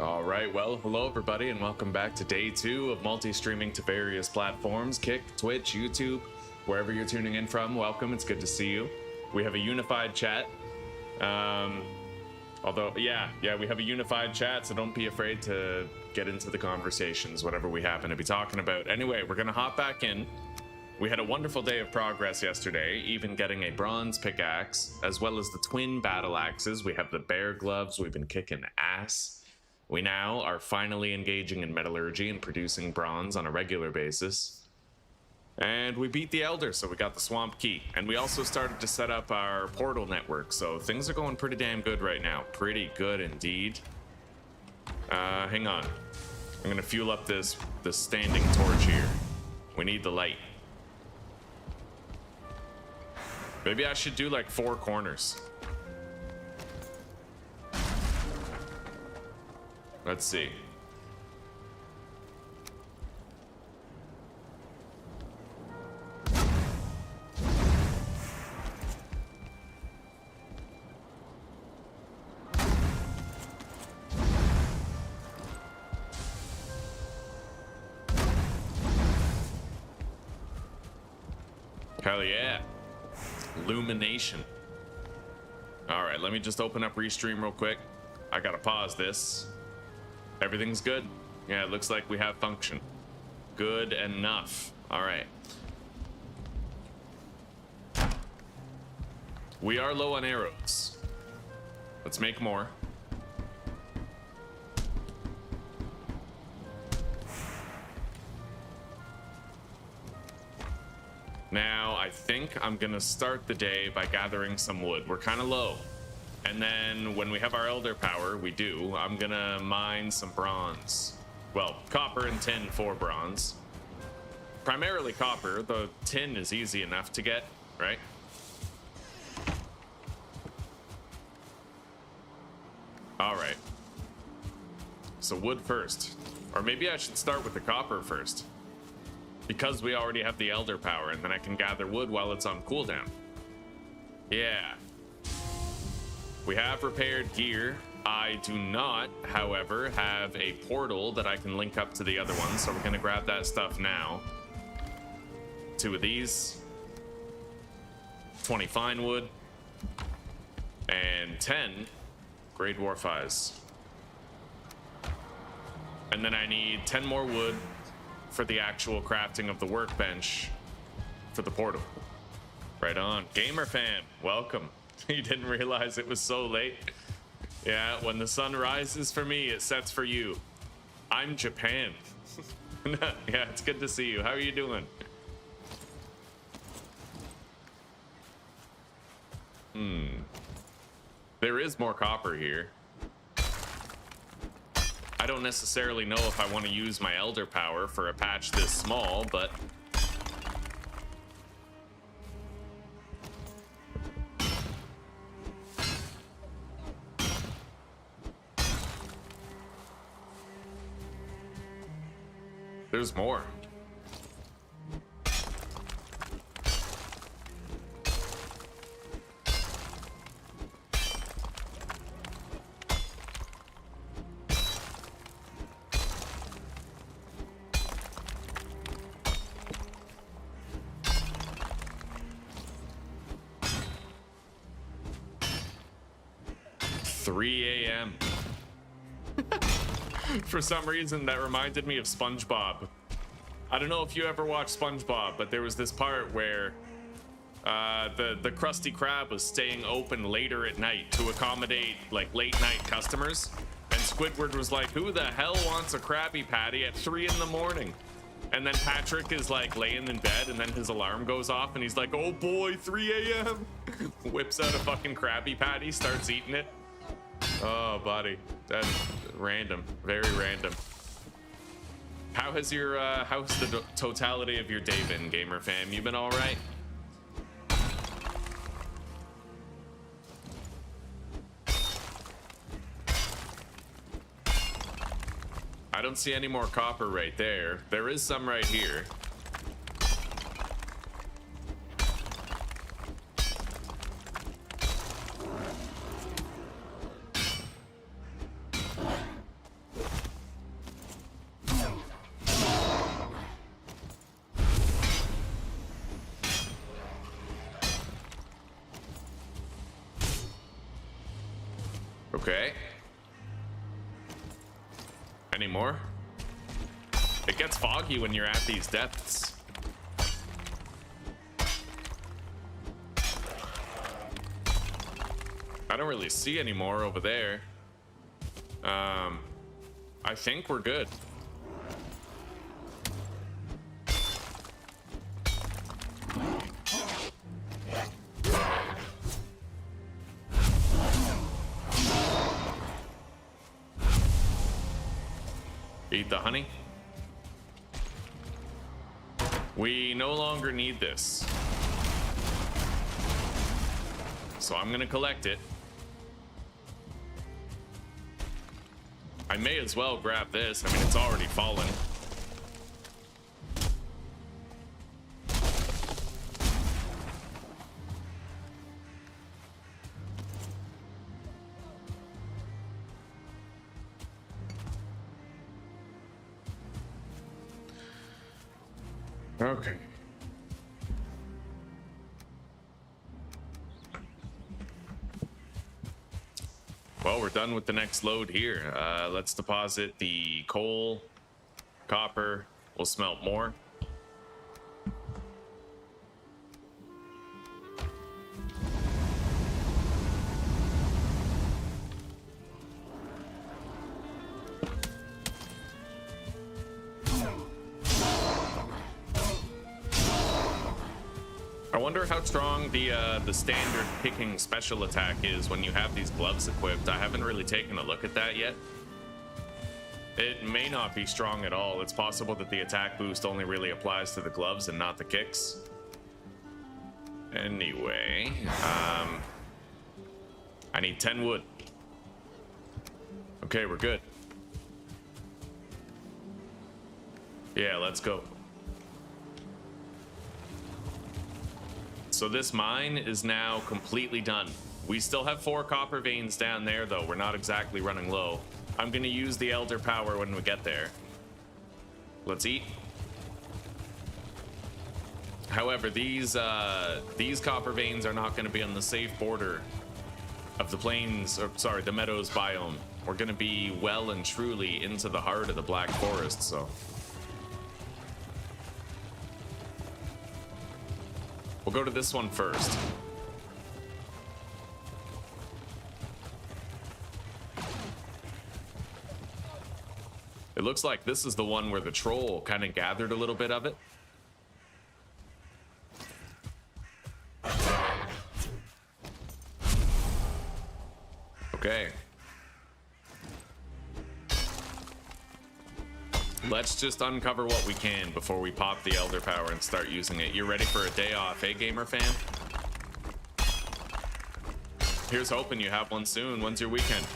All right, well, hello everybody, and welcome back to day 2 of multi-streaming to various platforms, Kick, Twitch, YouTube, wherever you're tuning in from. Welcome, it's good to see you. We have a unified chat. We have a unified chat, so don't be afraid to get into the conversations, whatever we happen to be talking about. Anyway, we're gonna hop back in. We had a wonderful day of progress yesterday, even getting a bronze pickaxe, as well as the twin battle axes. We have the bear gloves, we've been kicking ass. We now are finally engaging in metallurgy and producing bronze on a regular basis. And we beat the Elder, so we got the Swamp Key. And we also started to set up our portal network, so things are going pretty damn good right now. Pretty good indeed. Hang on. I'm gonna fuel up this standing torch here. We need the light. Maybe I should do like 4 corners. Let's see. Hell yeah. Illumination. All right, let me just open up Restream real quick. I gotta pause this. Everything's good. Yeah, it looks like we have function. Good enough. All right. We are low on arrows. Let's make more. Now, I think I'm gonna start the day by gathering some wood. We're kind of low. And then when we have our Elder Power, I'm gonna mine some bronze. Well, copper and tin for bronze. Primarily copper. The tin is easy enough to get, right? All right. So wood first. Or maybe I should start with the copper first. Because we already have the Elder Power, and then I can gather wood while it's on cooldown. Yeah. We have repaired gear. I do not, however, have a portal that I can link up to the other one, so we're gonna grab that stuff now. 2 of these. 20 fine wood. And 10 Grey Dwarf Eyes. And then I need 10 more wood for the actual crafting of the workbench for the portal. Right on. Gamer fam, welcome. You didn't realize it was so late. Yeah, when the sun rises for me, it sets for you. I'm Japan. Yeah, it's good to see you. How are you doing? There is more copper here. I don't necessarily know if I want to use my Elder Power for a patch this small, but there's more. For some reason, that reminded me of SpongeBob. I don't know if you ever watched SpongeBob, but there was this part where the Krusty Krab was staying open later at night to accommodate like late night customers, and Squidward was like, "Who the hell wants a Krabby Patty at 3 in the morning?" And then Patrick is like laying in bed, and then his alarm goes off, and he's like, "Oh boy, 3 a.m." Whips out a fucking Krabby Patty, starts eating it. Oh, buddy, that's random, very random. How's the totality of your day been, gamer fam? You been all right? I don't see any more copper right there. There is some right here. Okay. Any more? It gets foggy when you're at these depths. I don't really see any more over there. I think we're good. Eat the honey. We no longer need this. So I'm gonna collect it. I may as well grab this. I mean, it's already fallen. Okay. Well, we're done with the next load here. Let's deposit the coal, copper. We'll smelt more. I wonder how strong the standard picking special attack is when you have these gloves equipped. I haven't really taken a look at that yet. It may not be strong at all. It's possible that the attack boost only really applies to the gloves and not the kicks. Anyway, I need 10 wood. Okay, we're good. Yeah, let's go. So this mine is now completely done. We still have 4 copper veins down there, though. We're not exactly running low. I'm going to use the Elder Power when we get there. Let's eat. However, these copper veins are not going to be on the safe border of the plains, or sorry, the meadows biome. We're going to be well and truly into the heart of the Black Forest, so... We'll go to this one first. It looks like this is the one where the troll kind of gathered a little bit of it. Okay. Let's just uncover what we can before we pop the Elder Power and start using it. You ready for a day off, eh, gamer fan? Here's hoping you have one soon. When's your weekend?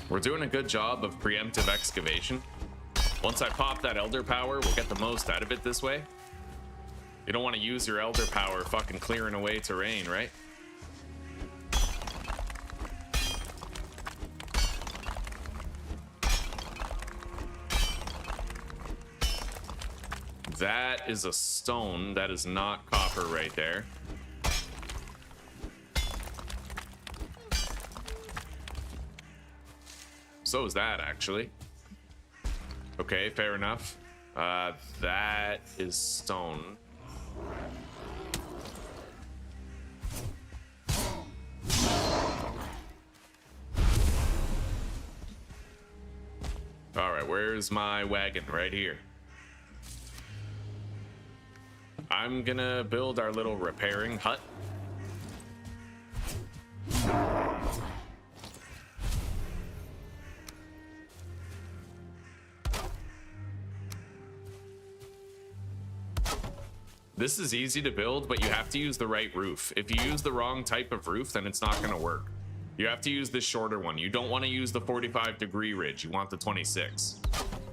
We're doing a good job of preemptive excavation. Once I pop that Elder Power, we'll get the most out of it this way. You don't want to use your Elder Power fucking clearing away terrain, right? That is a stone. That is not copper right there. So is that, actually. Okay, fair enough. That is stone. All right, where's my wagon? Right here. I'm gonna build our little repairing hut. This is easy to build, but you have to use the right roof. If you use the wrong type of roof, then it's not going to work. You have to use this shorter one. You don't want to use the 45-degree ridge. You want the 26.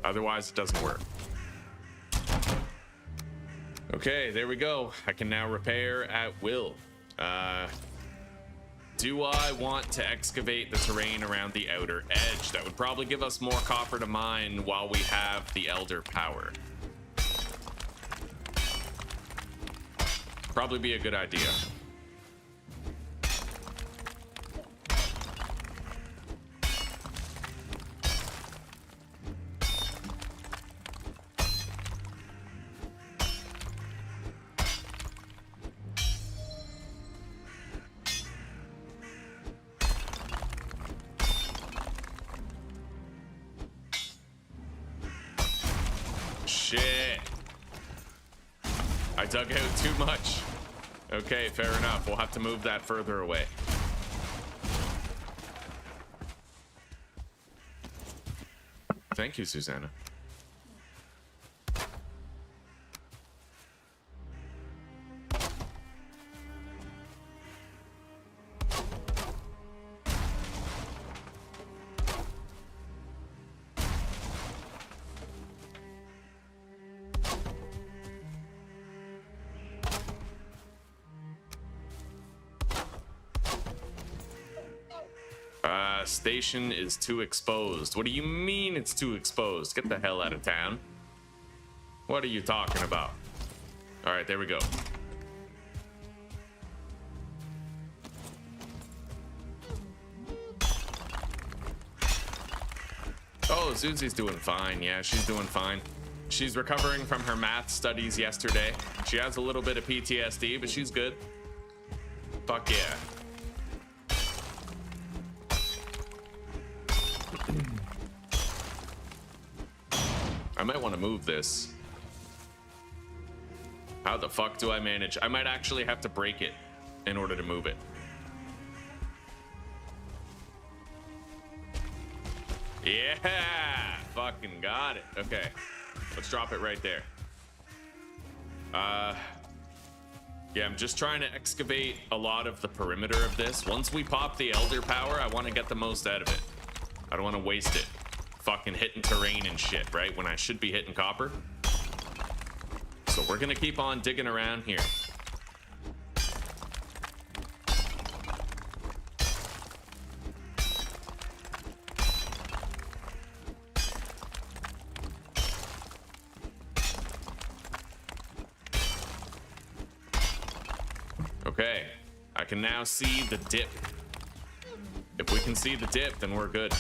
Otherwise, it doesn't work. Okay, there we go. I can now repair at will. Do I want to excavate the terrain around the outer edge? That would probably give us more copper to mine while we have the Elder power. Probably be a good idea. Shit. I dug out too much. Okay, fair enough. We'll have to move that further away. Thank you, Susanna. Station is too exposed. What do you mean it's too exposed? Get the hell out of town. What are you talking about? All right, there we go. Oh, Zuzi's doing fine. Yeah, she's doing fine. She's recovering from her math studies yesterday. She has a little bit of PTSD, but she's good. Fuck yeah. I might want to move this. How the fuck do I manage? I might actually have to break it in order to move it. Yeah, fucking got it. Okay, let's drop it right there. Yeah, I'm just trying to excavate a lot of the perimeter of this. Once we pop the Elder power, I want to get the most out of it. I don't want to waste it. Fucking hitting terrain and shit, right? When I should be hitting copper. So we're gonna keep on digging around here. Okay, I can now see the dip. If we can see the dip, then we're good.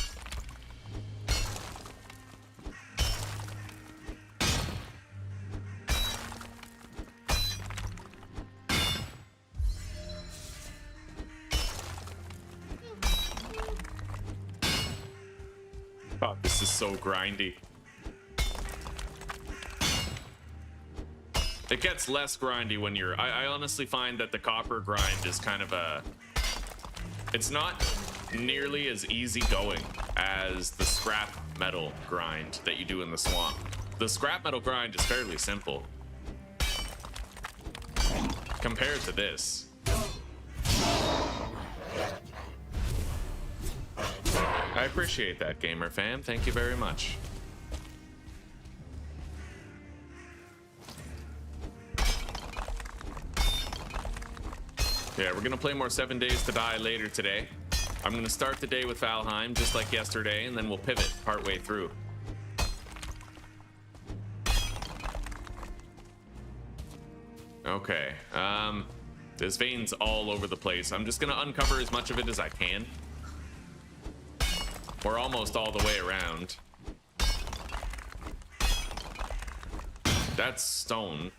Oh, this is so grindy. It gets less grindy when you're... I honestly find that the copper grind is kind of a... It's not nearly as easy going as the scrap metal grind that you do in the swamp. The scrap metal grind is fairly simple compared to this. I appreciate that, gamer fam. Thank you very much. Yeah, we're gonna play more 7 Days to Die later today. I'm gonna start the day with Valheim, just like yesterday, and then we'll pivot partway through. Okay, there's veins all over the place. I'm just gonna uncover as much of it as I can. We're almost all the way around. That's stone.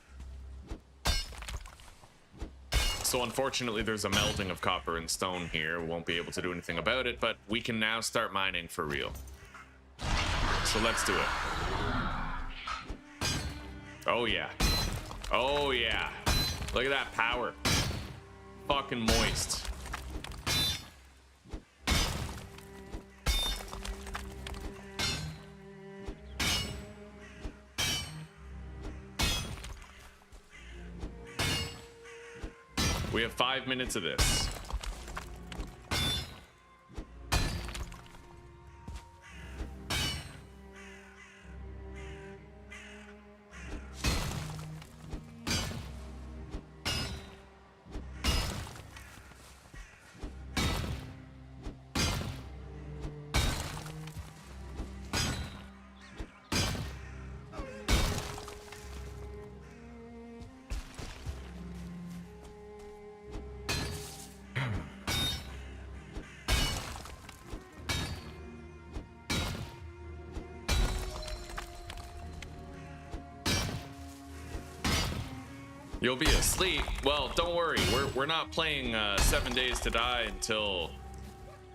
So unfortunately, there's a melding of copper and stone here. We won't be able to do anything about it, but we can now start mining for real. So let's do it. Oh yeah. Oh yeah. Look at that power. Fucking moist. We have 5 minutes of this. You'll be asleep. Well, don't worry. We're not playing 7 Days to Die until,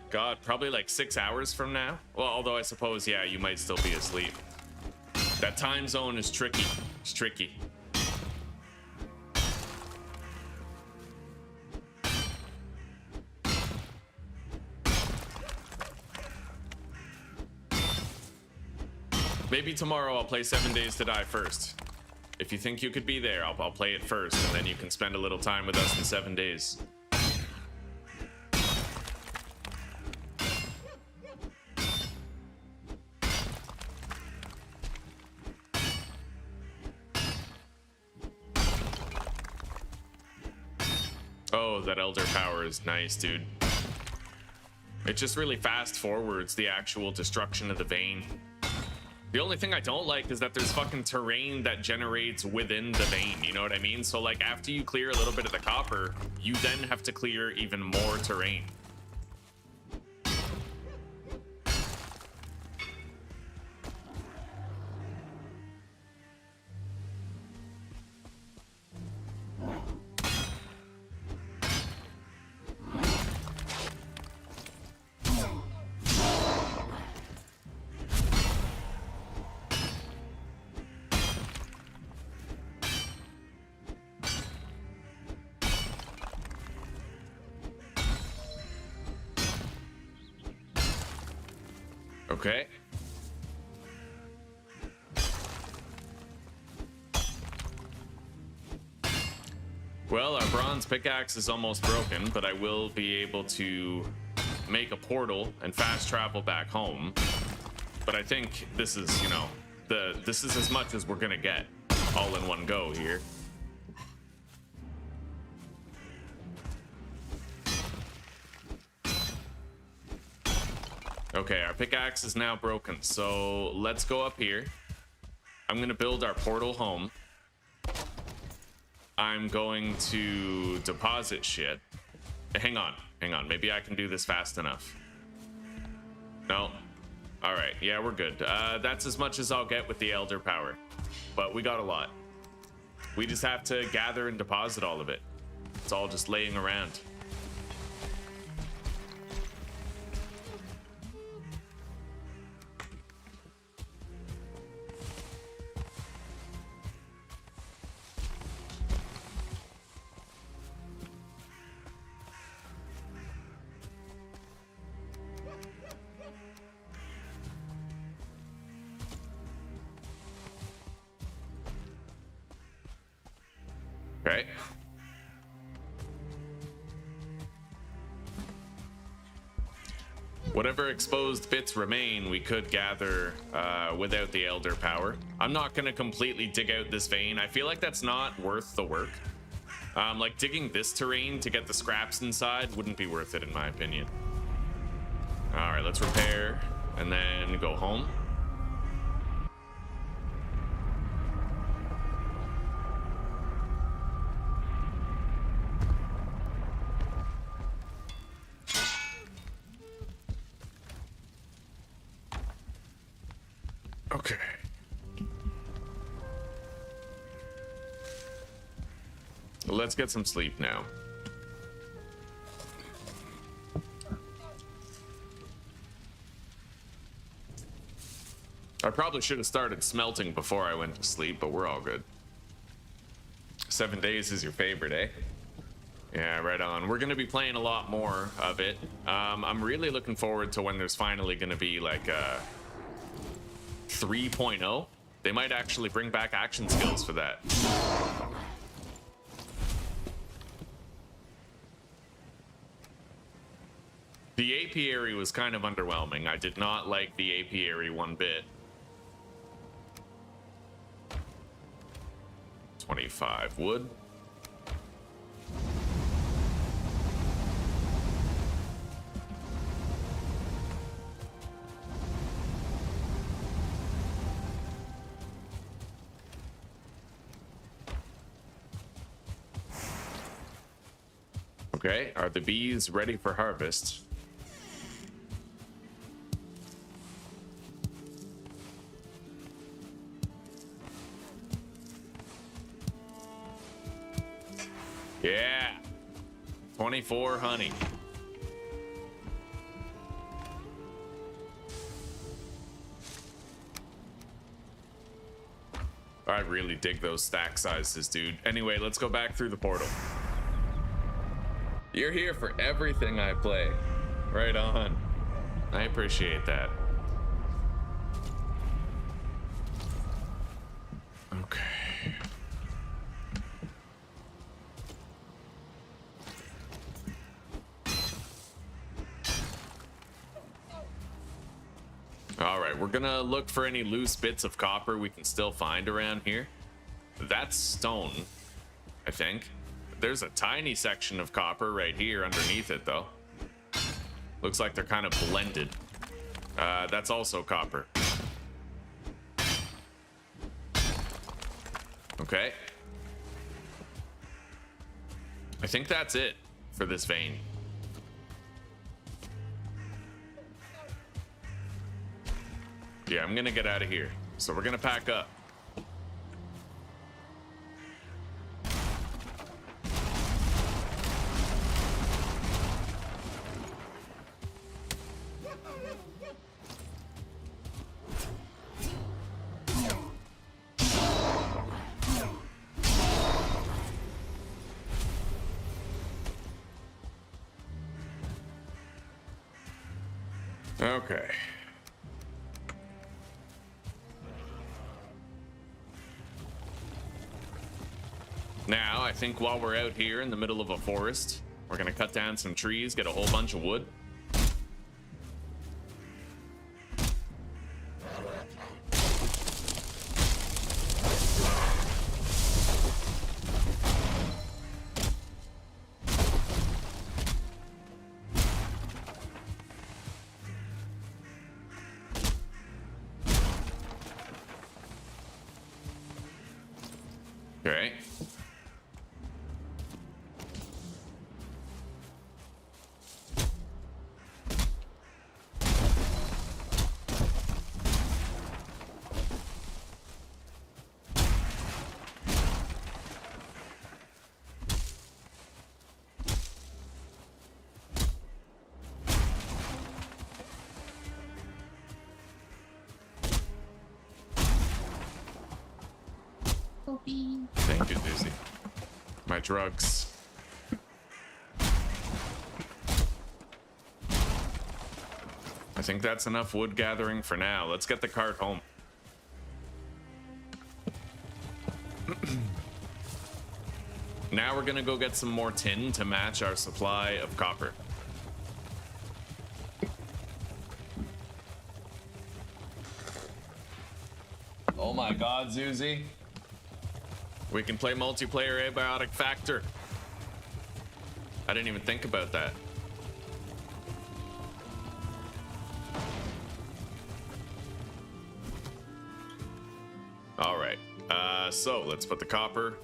God, probably like 6 hours from now. Well, although I suppose, yeah, you might still be asleep. That time zone is tricky. It's tricky. Maybe tomorrow I'll play 7 Days to Die first. If you think you could be there, I'll play it first, and then you can spend a little time with us in 7 days. Oh, that Elder Power is nice, dude. It just really fast forwards the actual destruction of the vein. The only thing I don't like is that there's fucking terrain that generates within the vein, you know what I mean? So like after you clear a little bit of the copper, you then have to clear even more terrain. Okay. Well, our bronze pickaxe is almost broken, but I will be able to make a portal and fast travel back home. But I think this is, you know, this is as much as we're gonna get all in one go here. Okay, our pickaxe is now broken, so let's go up here. I'm gonna build our portal home. I'm going to deposit shit. Hang on, maybe I can do this fast enough. No. All right, yeah, we're good. That's as much as I'll get with the Elder Power, but we got a lot. We just have to gather and deposit all of it. It's all just laying around. Okay. Whatever exposed bits remain, we could gather without the Elder Power. I'm not going to completely dig out this vein. I feel like that's not worth the work. Like digging this terrain to get the scraps inside wouldn't be worth it in my opinion. All right, let's repair and then go home. Okay. Let's get some sleep now. I probably should have started smelting before I went to sleep, but we're all good. 7 days is your favorite, eh? Yeah, right on. We're gonna be playing a lot more of it. I'm really looking forward to when there's finally gonna be like a 3.0. They might actually bring back action skills for that. The apiary was kind of underwhelming. I did not like the apiary one bit. 25 wood. Okay, are the bees ready for harvest? Yeah, 24 honey. I really dig those stack sizes, dude. Anyway, let's go back through the portal. You're here for everything I play. Right on. I appreciate that. Okay. All right, we're gonna look for any loose bits of copper we can still find around here. That's stone, I think. There's a tiny section of copper right here underneath it, though. Looks like they're kind of blended. That's also copper. Okay. I think that's it for this vein. Yeah, I'm gonna get out of here. So we're gonna pack up. Okay. Now, I think while we're out here in the middle of a forest, we're gonna cut down some trees, get a whole bunch of wood. Okay. Thank you, Dizzy. My drugs. I think that's enough wood gathering for now. Let's get the cart home. Now we're gonna go get some more tin to match our supply of copper. Oh my god, Zuzi. We can play multiplayer abiotic factor. I didn't even think about that. All right, so let's put the copper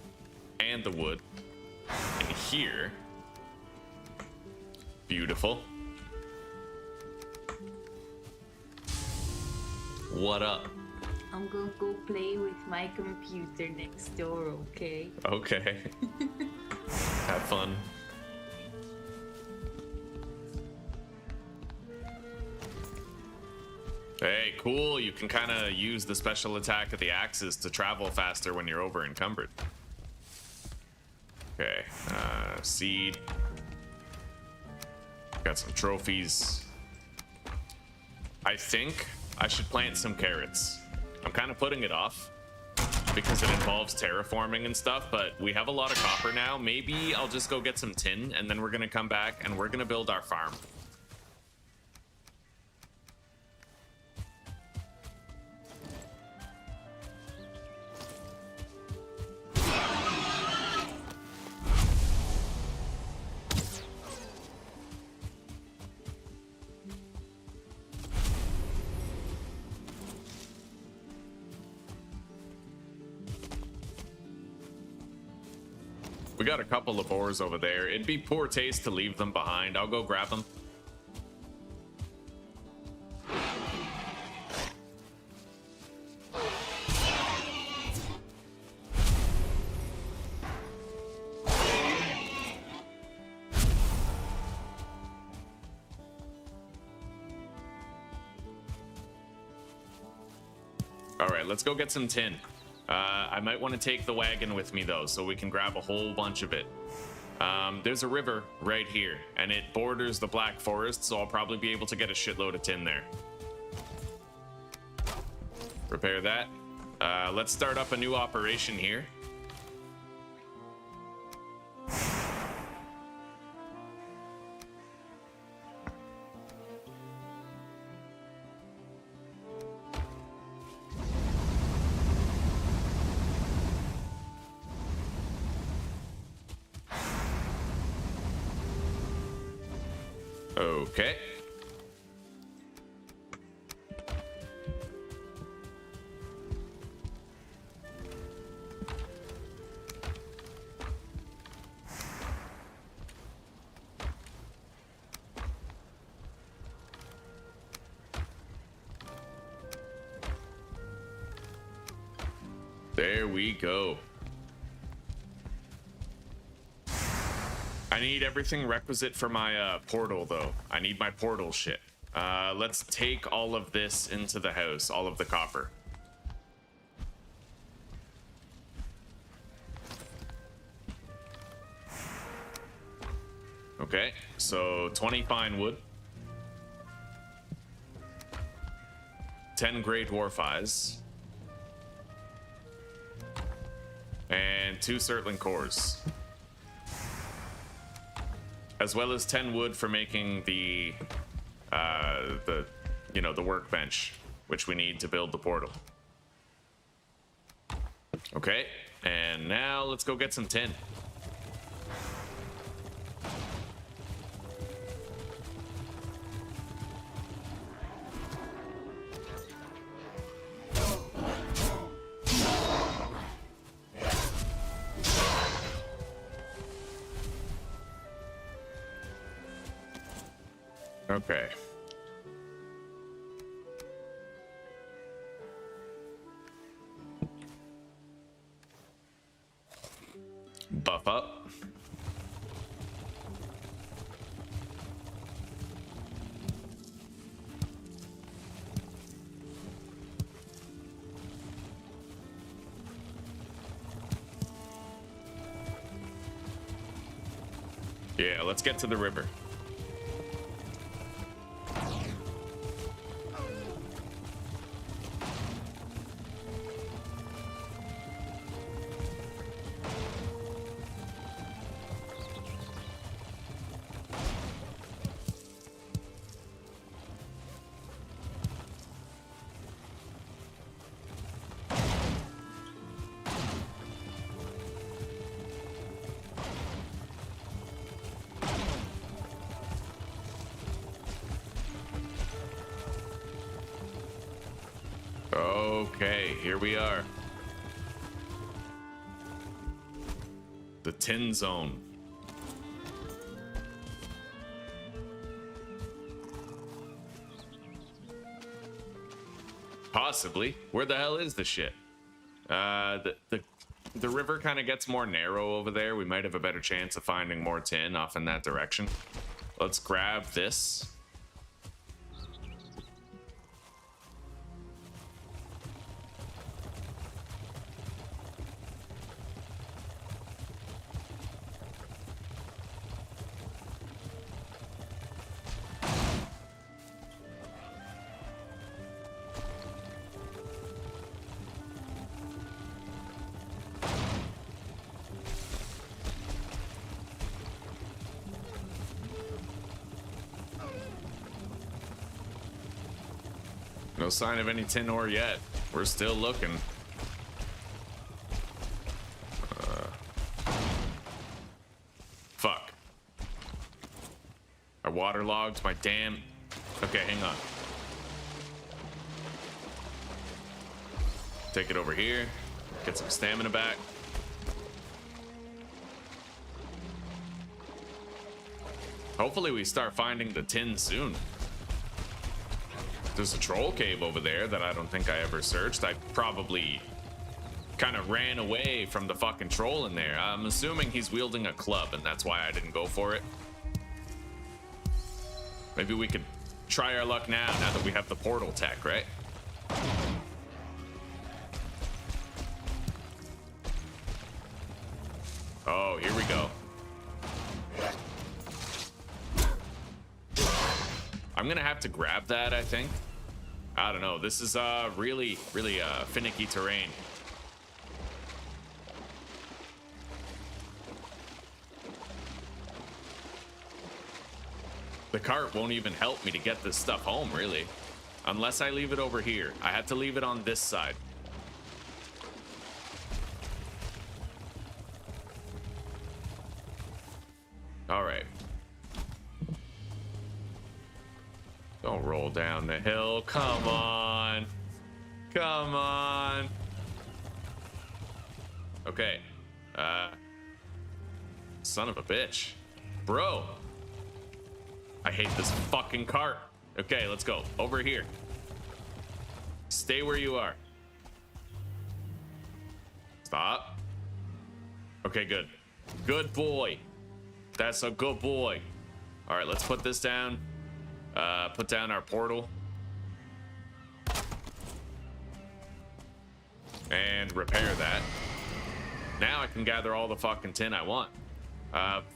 and the wood in here. Beautiful. What up? I'm gonna go play with my computer next door, okay? Okay. Have fun. Hey, cool. You can kind of use the special attack of the axes to travel faster when you're over encumbered. Okay, seed. Got some trophies. I think I should plant some carrots. I'm kind of putting it off because it involves terraforming and stuff, but we have a lot of copper now. Maybe I'll just go get some tin and then we're gonna come back and we're gonna build our farm. We got a couple of boars over there. It'd be poor taste to leave them behind. I'll go grab them. All right, let's go get some tin. I might want to take the wagon with me, though, so we can grab a whole bunch of it. There's a river right here, and it borders the Black Forest, so I'll probably be able to get a shitload of tin there. Repair that. Let's start up a new operation here. Okay. There we go. I need everything requisite for my portal, though. I need my portal shit. Let's take all of this into the house, all of the copper. Okay, so 20 fine wood. 10 gray dwarf eyes. And 2 Surtling cores. As well as 10 wood for making the workbench, which we need to build the portal. Okay, and now let's go get some tin. Okay. Buff up. Yeah, let's get to the river. Okay, here we are. The tin zone. Possibly. Where the hell is the shit? The river kind of gets more narrow over there. We might have a better chance of finding more tin off in that direction. Let's grab this. No sign of any tin ore yet. We're still looking. Fuck. I waterlogged my damn... Okay, hang on. Take it over here. Get some stamina back. Hopefully we start finding the tin soon. There's a troll cave over there that I don't think I ever searched. I probably kind of ran away from the fucking troll in there. I'm assuming he's wielding a club, and that's why I didn't go for it. Maybe we could try our luck now that we have the portal tech, right? Oh, here we go. I'm gonna have to grab that, I think. I don't know. This is really finicky terrain. The cart won't even help me to get this stuff home, really. Unless I leave it over here. I had to leave it on this side. All right. Don't roll down the hill. Come on. Come on. Okay. Son of a bitch. Bro. I hate this fucking cart. Okay, let's go. Over here. Stay where you are. Stop. Okay, good. Good boy. That's a good boy. All right, let's put this down. Put down our portal. And repair that. Now I can gather all the fucking tin I want.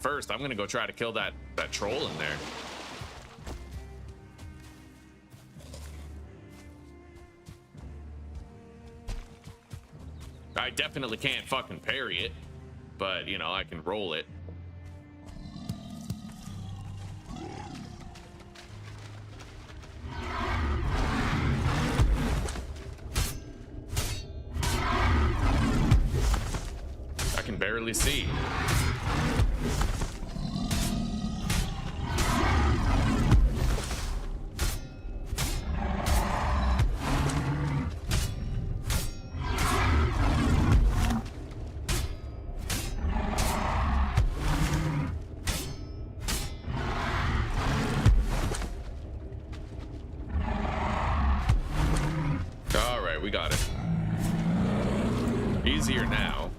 First, I'm gonna go try to kill that troll in there. I definitely can't fucking parry it, but you know, I can roll it. I can barely see. We got it. Easier now.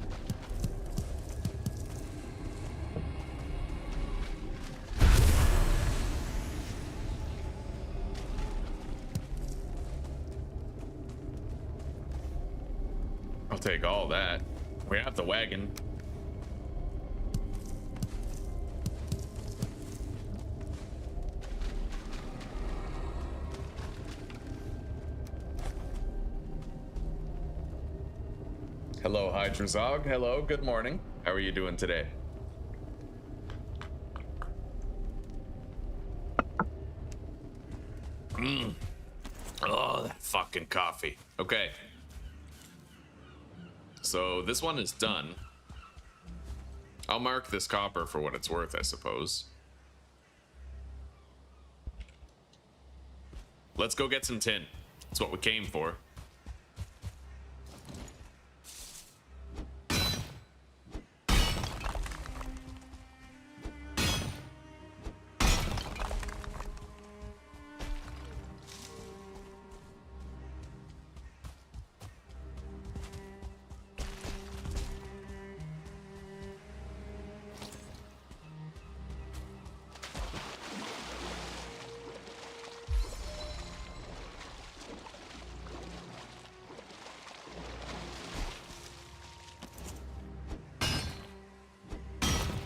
I'll take all that. We have the wagon. Hello, Hydrazog. Hello, good morning. How are you doing today? Oh, that fucking coffee. Okay. So this one is done. I'll mark this copper for what it's worth, I suppose. Let's go get some tin. That's what we came for.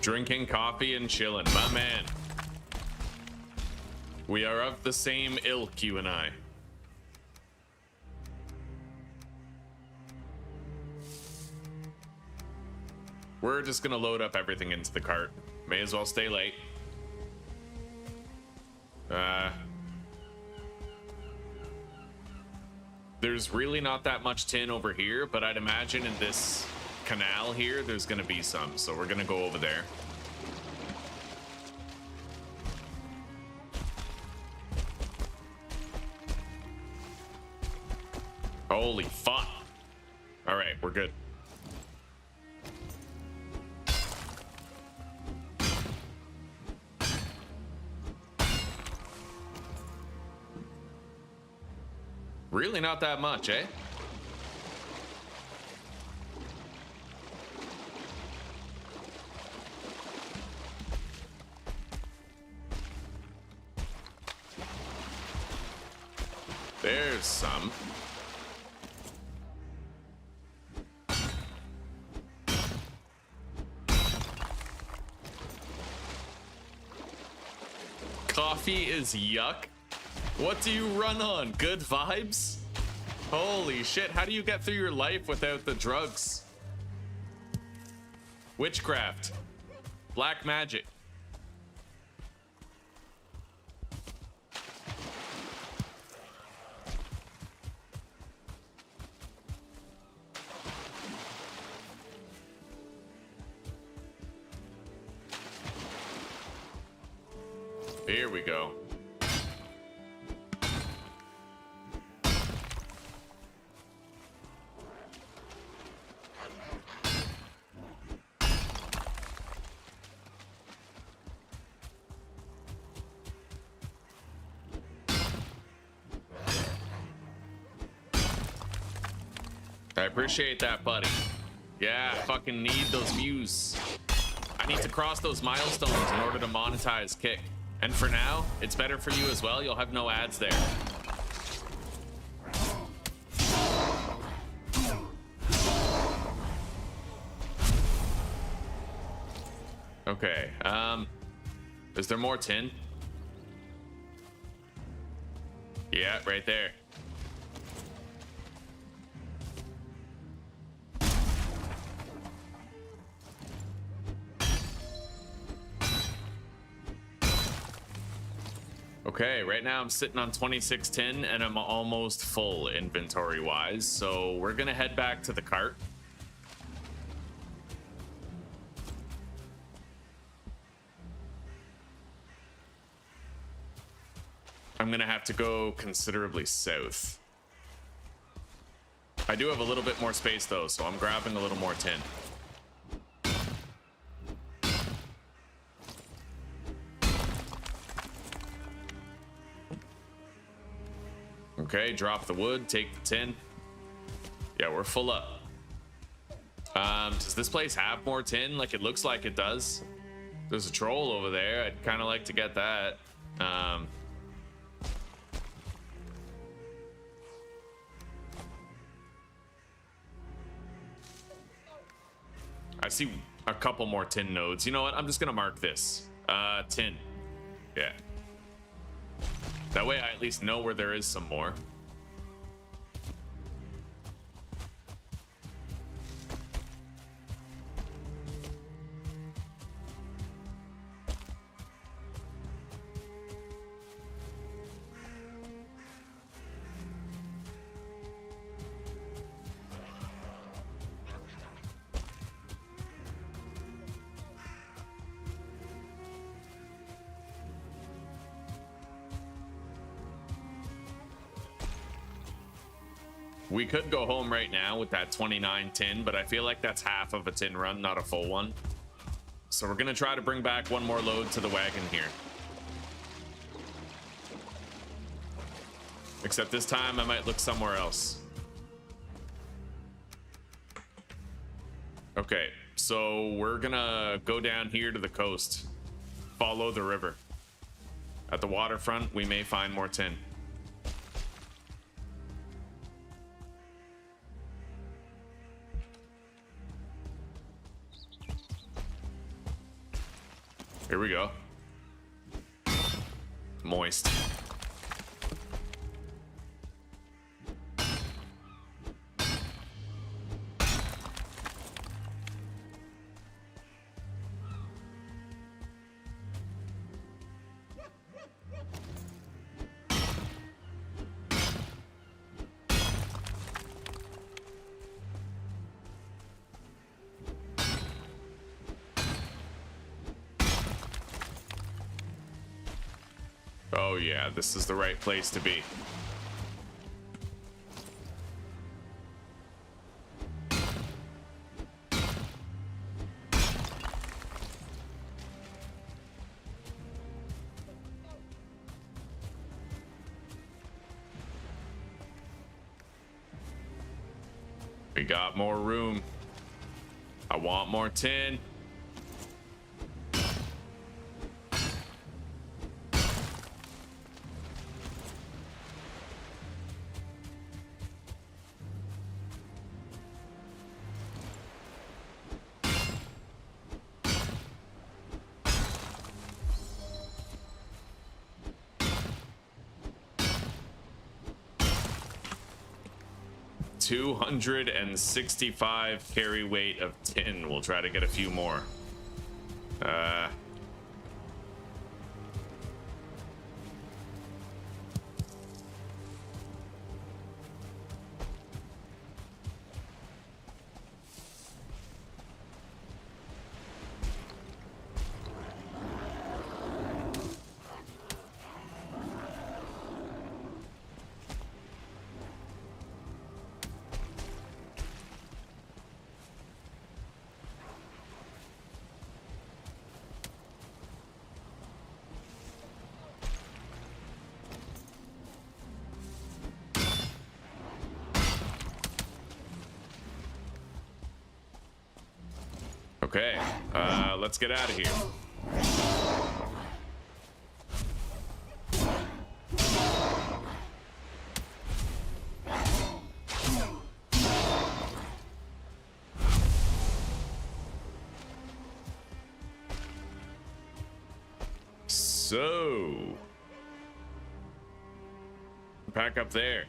Drinking coffee and chilling, my man. We are of the same ilk, you and I. We're just gonna load up everything into the cart. May as well stay late. There's really not that much tin over here, but I'd imagine in this canal here, there's gonna be some, so we're gonna go over there. Holy fuck. All right, we're good. Really not that much, eh? There's some. Coffee is yuck. What do you run on? Good vibes? Holy shit, how do you get through your life without the drugs? Witchcraft. Black magic. Here we go. I appreciate that, buddy. Yeah, I fucking need those views. I need to cross those milestones in order to monetize Kick. And for now, it's better for you as well. You'll have no ads there. Okay, is there more tin? Yeah, right there. Okay, right now I'm sitting on 26 tin and I'm almost full inventory wise, so we're gonna head back to the cart. I'm gonna have to go considerably south. I do have a little bit more space though, so I'm grabbing a little more tin. Okay, drop the wood, take the tin. Yeah, we're full up. Does this place have more tin? Like, it looks like it does. There's a troll over there. I'd kind of like to get that. I see a couple more tin nodes. You know what? I'm just gonna mark this. Tin. Yeah. That way I at least know where there is some more. We could go home right now with that 29 tin, but I feel like that's half of a tin run, not a full one. So we're gonna try to bring back one more load to the wagon here. Except this time I might look somewhere else. Okay, so we're gonna go down here to the coast. Follow the river. At the waterfront, we may find more tin. Here we go. Moist. Oh yeah, this is the right place to be. We got more room. I want more tin. $265 carry weight of tin. We'll try to get a few more. Okay, let's get out of here. So, back up there.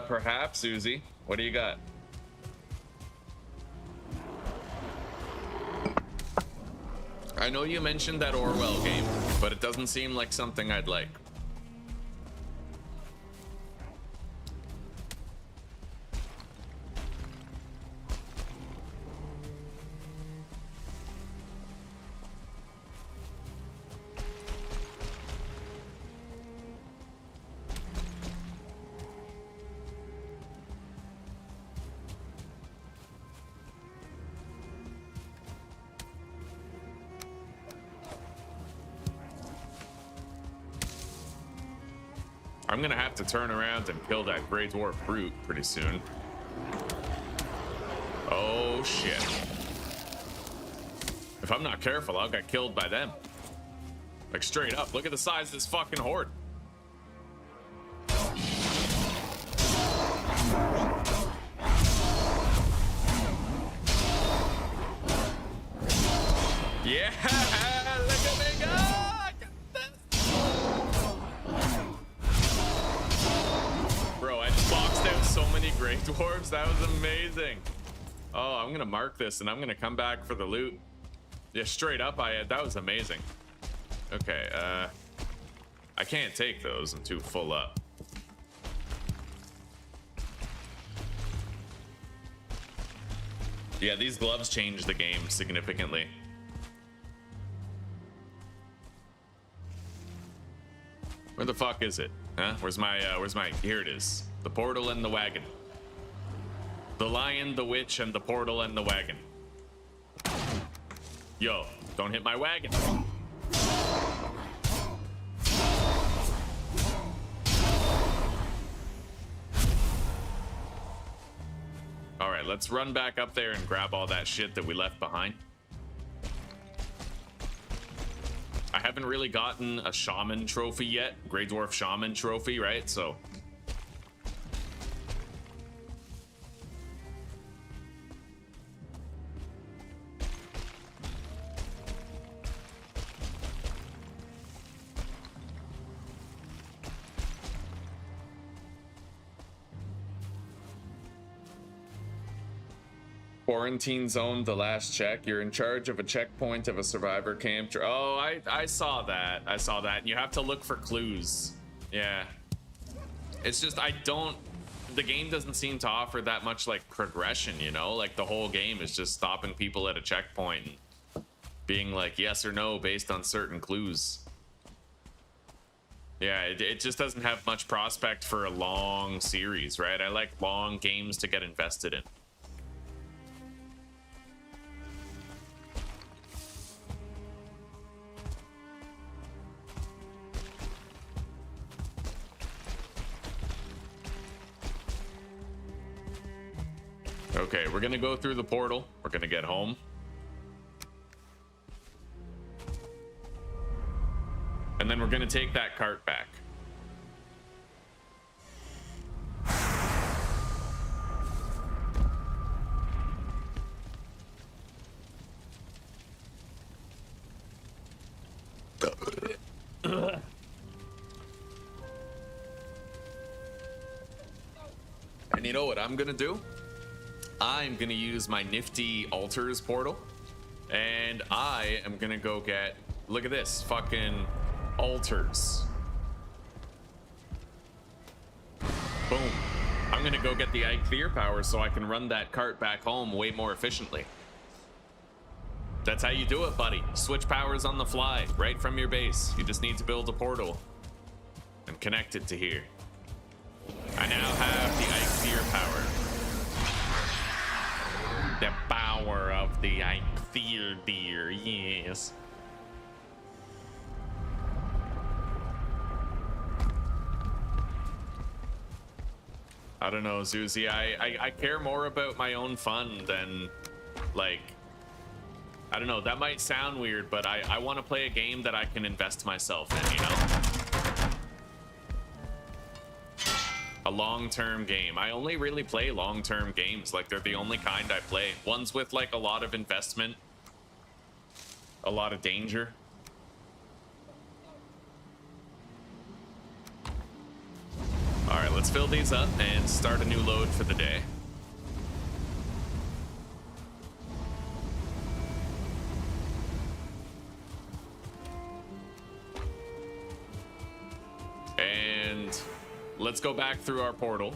Perhaps, Uzi. What do you got? I know you mentioned that Orwell game, but it doesn't seem like something I'd like. I'm gonna have to turn around and kill that Grey Dwarf brute pretty soon. Oh shit. If I'm not careful, I'll get killed by them. Like straight up, look at the size of this fucking horde. Yeah, look at me go! Bro, I just boxed out so many Grey Dwarves. That was amazing. Oh, I'm gonna mark this and I'm gonna come back for the loot. Yeah, straight up, that was amazing. Okay, I can't take those. I'm too full up. Yeah, these gloves change the game significantly. Where the fuck is it? Huh? Where's my, here it is. The portal and the wagon. The lion, the witch, and the portal and the wagon. Yo, don't hit my wagon. All right, let's run back up there and grab all that shit that we left behind. I haven't really gotten a shaman trophy yet. Grey Dwarf shaman trophy, right? So quarantine zone, the last check. You're in charge of a checkpoint of a survivor camp. Oh, I saw that. I saw that. And you have to look for clues. Yeah. It's just, the game doesn't seem to offer that much like progression, you know? Like the whole game is just stopping people at a checkpoint and being like yes or no based on certain clues. Yeah, it just doesn't have much prospect for a long series, right? I like long games to get invested in. Okay, we're gonna go through the portal. We're gonna get home. And then we're gonna take that cart back. And you know what I'm gonna do? I'm gonna use my nifty altars portal, and I am gonna go get, look at this, fucking altars. Boom. I'm gonna go get the Eikthyr power so I can run that cart back home way more efficiently. That's how you do it, buddy. Switch powers on the fly, right from your base. You just need to build a portal and connect it to here. I now have the Eikthyr power. The power of the Eikthyr deer, yes. I don't know, Zuzi. I care more about my own fun than, like, I don't know, that might sound weird, but I want to play a game that I can invest myself in, you know? A long-term game. I only really play long-term games. Like, they're the only kind I play. Ones with, like, a lot of investment, a lot of danger. All right, let's fill these up and start a new load for the day. And let's go back through our portal.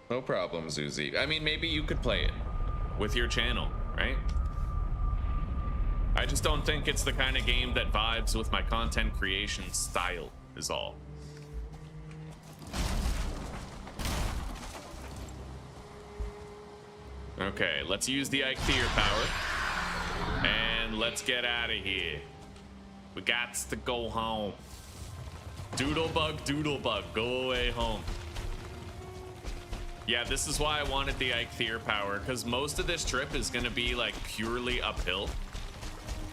No problem, Zuzi. I mean, maybe you could play it with your channel, right? I just don't think it's the kind of game that vibes with my content creation style, is all. Okay, let's use the Eikthyr power. And let's get out of here. We got to go home. Doodlebug, go away home. Yeah, this is why I wanted the Eikthyr power, because most of this trip is going to be like purely uphill.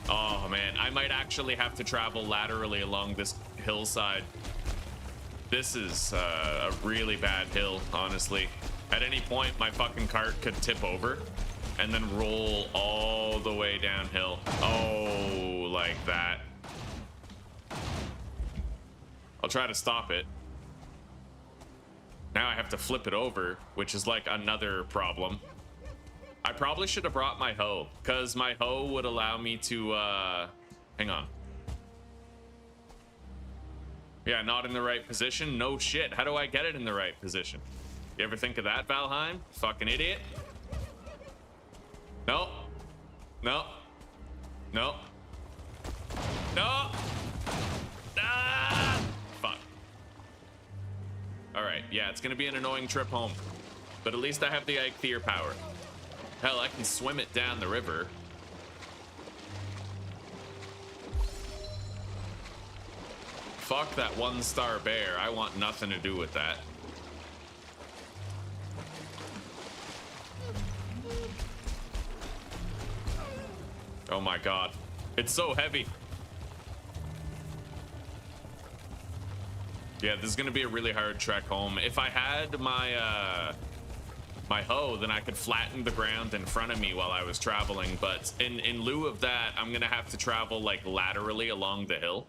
Oh man, I might actually have to travel laterally along this hillside. This is a really bad hill, honestly. At any point, my fucking cart could tip over and then roll all the way downhill. Oh, like that. I'll try to stop it. Now I have to flip it over, which is like another problem. I probably should have brought my hoe, because my hoe would allow me to, hang on. Yeah, not in the right position? No shit. How do I get it in the right position? You ever think of that, Valheim? Fucking idiot. No. No. No. No. Ah! Fuck. All right, yeah, it's gonna be an annoying trip home, but at least I have the Eikthyr power. Hell, I can swim it down the river. Fuck that 1-star bear. I want nothing to do with that. Oh my god. It's so heavy. Yeah, this is gonna be a really hard trek home. If I had my my hoe, then I could flatten the ground in front of me while I was traveling, but in lieu of that, I'm gonna have to travel like laterally along the hill.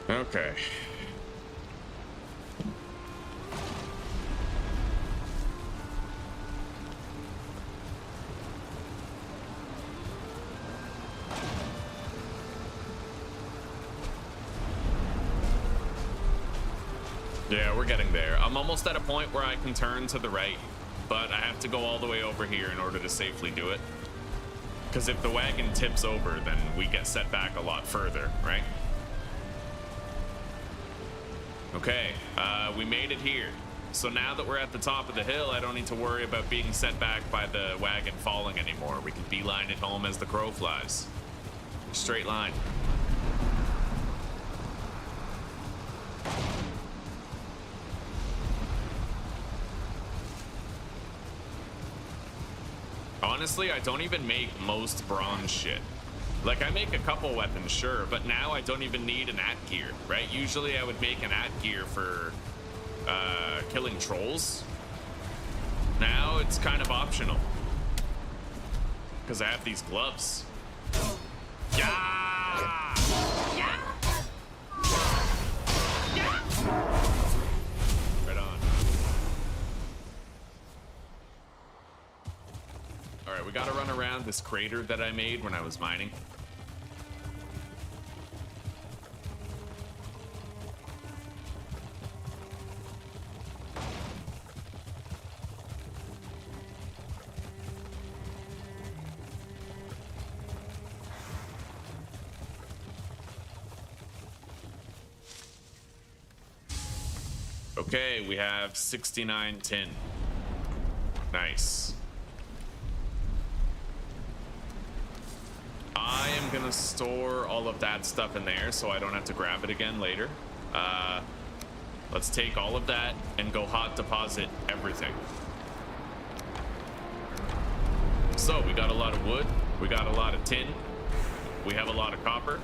Okay. Yeah, we're getting there. I'm almost at a point where I can turn to the right, but I have to go all the way over here in order to safely do it. Because if the wagon tips over, then we get set back a lot further, right? Okay, we made it here. So now that we're at the top of the hill, I don't need to worry about being set back by the wagon falling anymore. We can beeline it home as the crow flies. Straight line. Honestly, I don't even make most bronze shit. Like, I make a couple weapons, sure, but now I don't even need an at gear, right? Usually I would make an at gear for killing trolls. Now it's kind of optional because I have these gloves. Yeah! Yeah! Yeah! Right on. All right, we got to run around this crater that I made when I was mining. Okay, we have 69 tin. Nice. I am gonna store all of that stuff in there so I don't have to grab it again later. Let's take all of that and go hot deposit everything. So we got a lot of wood, we got a lot of tin, we have a lot of copper.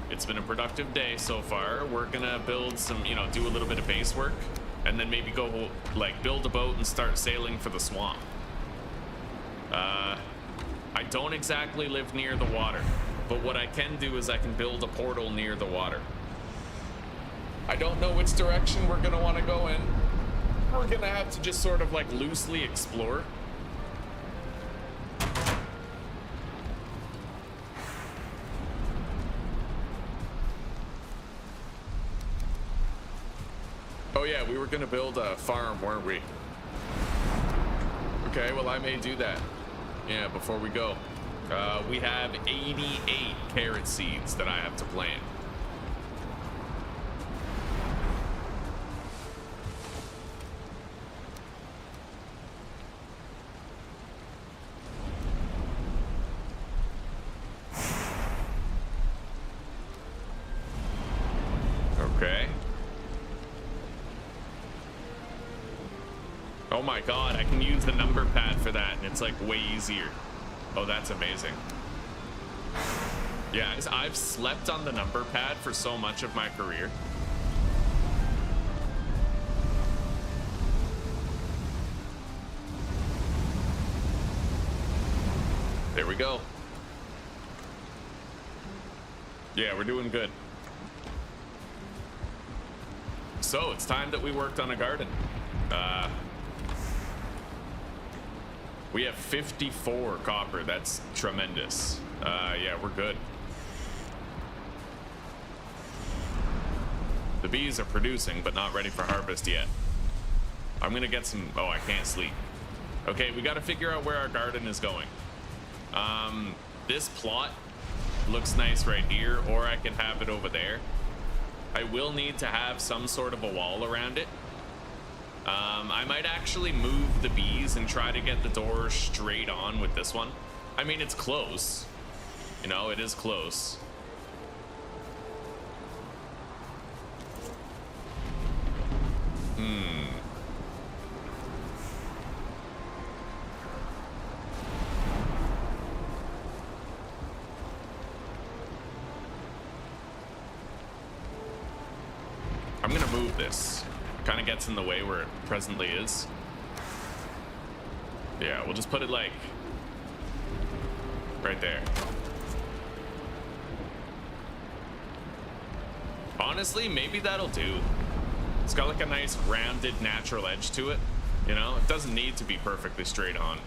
It's been a productive day so far. We're gonna build some, you know, do a little bit of base work and then maybe go like build a boat and start sailing for the swamp. I don't exactly live near the water, but what I can do is I can build a portal near the water. I don't know which direction we're gonna want to go in. We're gonna have to just sort of like loosely explore. Oh yeah, we were gonna build a farm, weren't we? Okay, well I may do that. Yeah, before we go. We have 88 carrot seeds that I have to plant. Okay. Oh my god, I can use the number pad for that and it's like way easier. Oh, that's amazing. Yeah, I've slept on the number pad for so much of my career. There we go. Yeah, we're doing good. So it's time that we worked on a garden. We have 54 copper. That's tremendous. Yeah, we're good. The bees are producing, but not ready for harvest yet. I'm gonna get some. Oh, I can't sleep. Okay, we got to figure out where our garden is going. This plot looks nice right here, or I can have it over there. I will need to have some sort of a wall around it. I might actually move the bees and try to get the door straight on with this one. I mean, it's close. You know, it is close. I'm gonna move this. Kind of gets in the way where it presently is. Yeah, we'll just put it like right there. Honestly, maybe that'll do. It's got like a nice rounded natural edge to it. You know, it doesn't need to be perfectly straight on.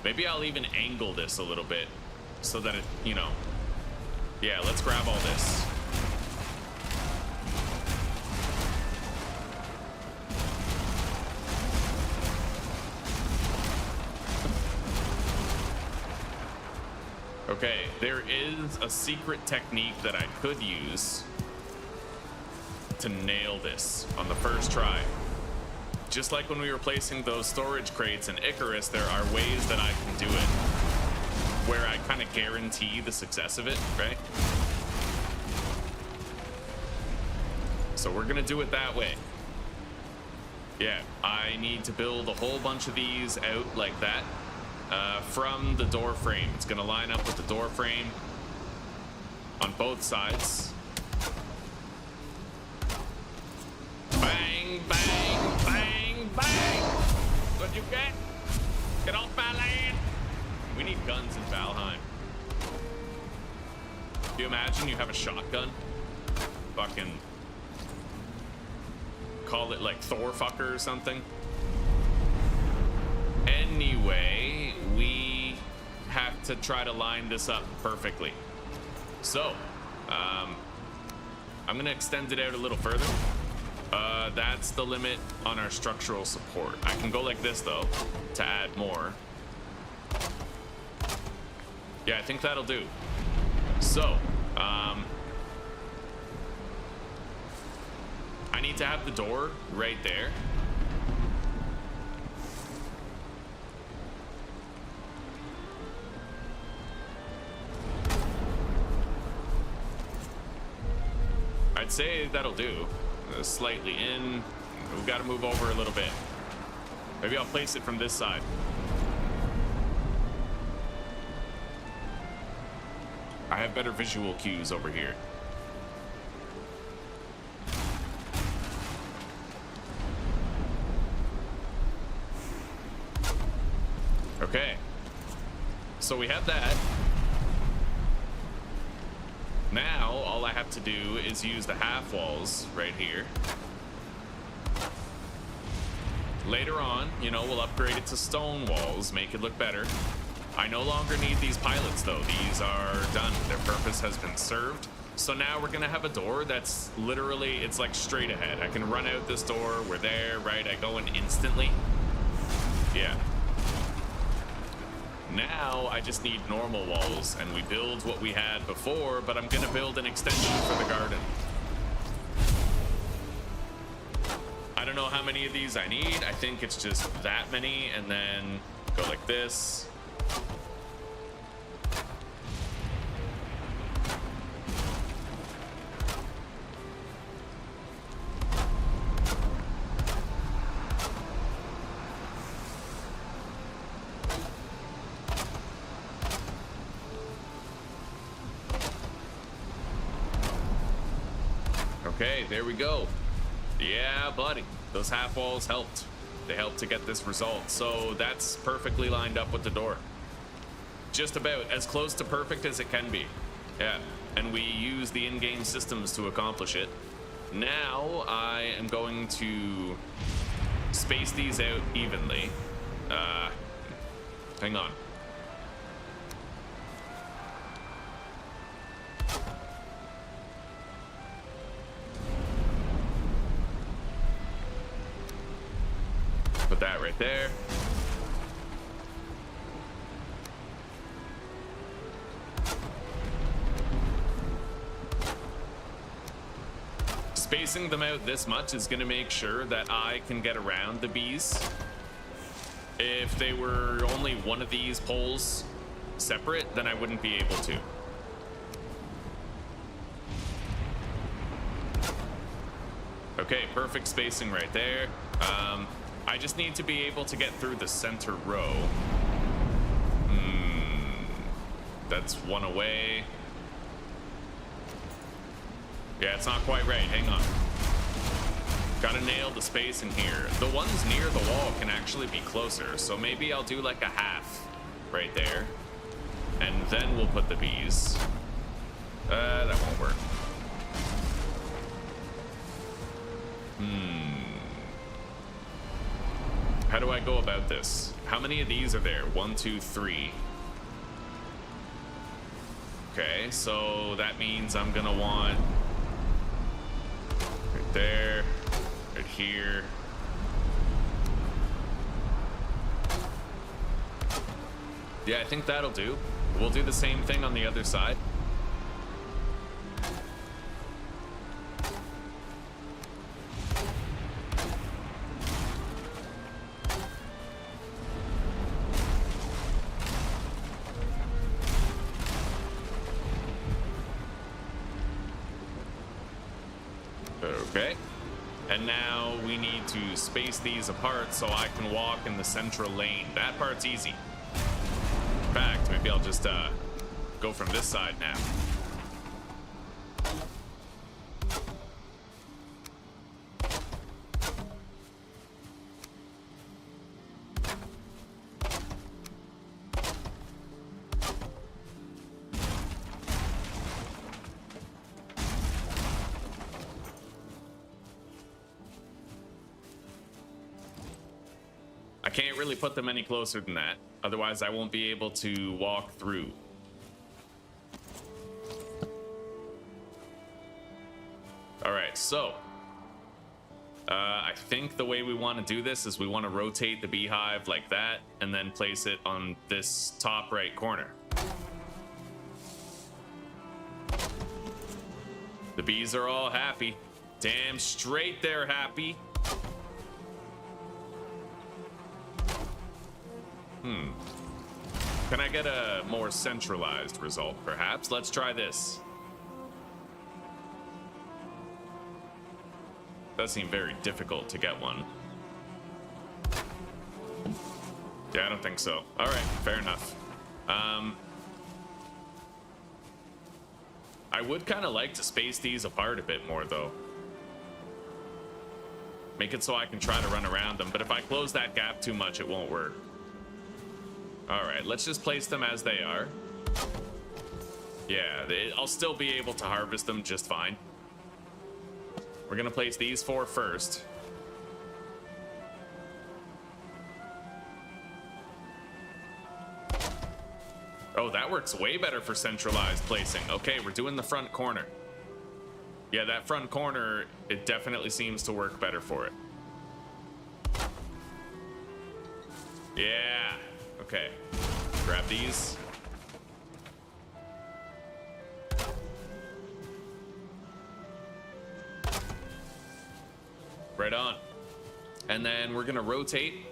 Maybe I'll even angle this a little bit so that it, you know. Yeah, let's grab all this. Okay, there is a secret technique that I could use. to nail this on the first try. Just like when we were placing those storage crates in Icarus, there are ways that I can do it where I kind of guarantee the success of it, right? So we're gonna do it that way. Yeah, I need to build a whole bunch of these out like that from the door frame. It's gonna line up with the door frame on both sides. Bang, bang, bang, bang! What you get? Get off my land! We need guns in Valheim. Do you imagine you have a shotgun? Fucking call it like Thor fucker or something. Anyway, we have to try to line this up perfectly. So, I'm gonna extend it out a little further. That's the limit on our structural support. I can go like this though to add more. Yeah, I think that'll do. So, I need to have the door right there. I'd say that'll do. Slightly in. We've got to move over a little bit. Maybe I'll place it from this side. I have better visual cues over here. Okay. So we have that. Now, all I have to do is use the half walls right here. Later on, you know, we'll upgrade it to stone walls, make it look better. I no longer need these pilots though. These are done. Their purpose has been served. So now we're gonna have a door that's literally, it's like straight ahead. I can run out this door, we're there, right? I go in instantly. Yeah. Now I just need normal walls and we build what we had before, but I'm gonna build an extension for the garden. I don't know how many of these I need. I think it's just that many, and then go like this. Okay, there we go. Yeah, buddy. Those half walls helped. They helped to get this result. So that's perfectly lined up with the door. Just about as close to perfect as it can be. Yeah, and we use the in-game systems to accomplish it. Now I am going to space these out evenly. Hang on. Put that right there. Spacing them out this much is going to make sure that I can get around the bees. If they were only one of these poles separate, then I wouldn't be able to. Okay, perfect spacing right there. I just need to be able to get through the center row. That's one away. Yeah, it's not quite right. Hang on. Gotta nail the spacing here. The ones near the wall can actually be closer, so maybe I'll do like a half right there. And then we'll put the bees. That won't work. How do I go about this? How many of these are there? 1, 2, 3. Okay, so that means I'm gonna want right there, right here. Yeah, I think that'll do. We'll do the same thing on the other side. Okay. And now we need to space these apart so I can walk in the central lane. That part's easy. In fact, maybe I'll just go from this side now. I can't really put them any closer than that. Otherwise, I won't be able to walk through. All right, so I think the way we want to do this is we want to rotate the beehive like that and then place it on this top right corner. The bees are all happy. Damn straight they're happy. Can I get a more centralized result, perhaps? Let's try this. Does seem very difficult to get one. Yeah, I don't think so. All right, fair enough. I would kind of like to space these apart a bit more, though. Make it so I can try to run around them, but if I close that gap too much, it won't work. All right, let's just place them as they are. Yeah, I'll still be able to harvest them just fine. We're gonna place these four first. Oh, that works way better for centralized placing. Okay, we're doing the front corner. Yeah, that front corner, it definitely seems to work better for it. Yeah. Okay, grab these. Right on. And then we're gonna rotate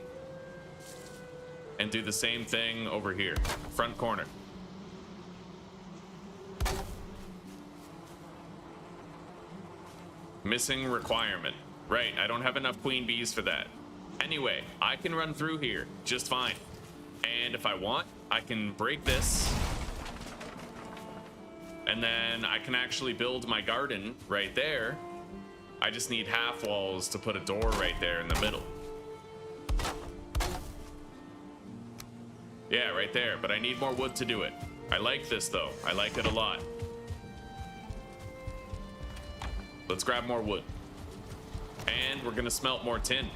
and do the same thing over here. Front corner. Missing requirement. Right, I don't have enough queen bees for that. Anyway, I can run through here just fine. And if I want, I can break this. And then I can actually build my garden right there. I just need half walls to put a door right there in the middle. Yeah, right there, but I need more wood to do it. I like this though, I like it a lot. Let's grab more wood. And we're gonna smelt more tin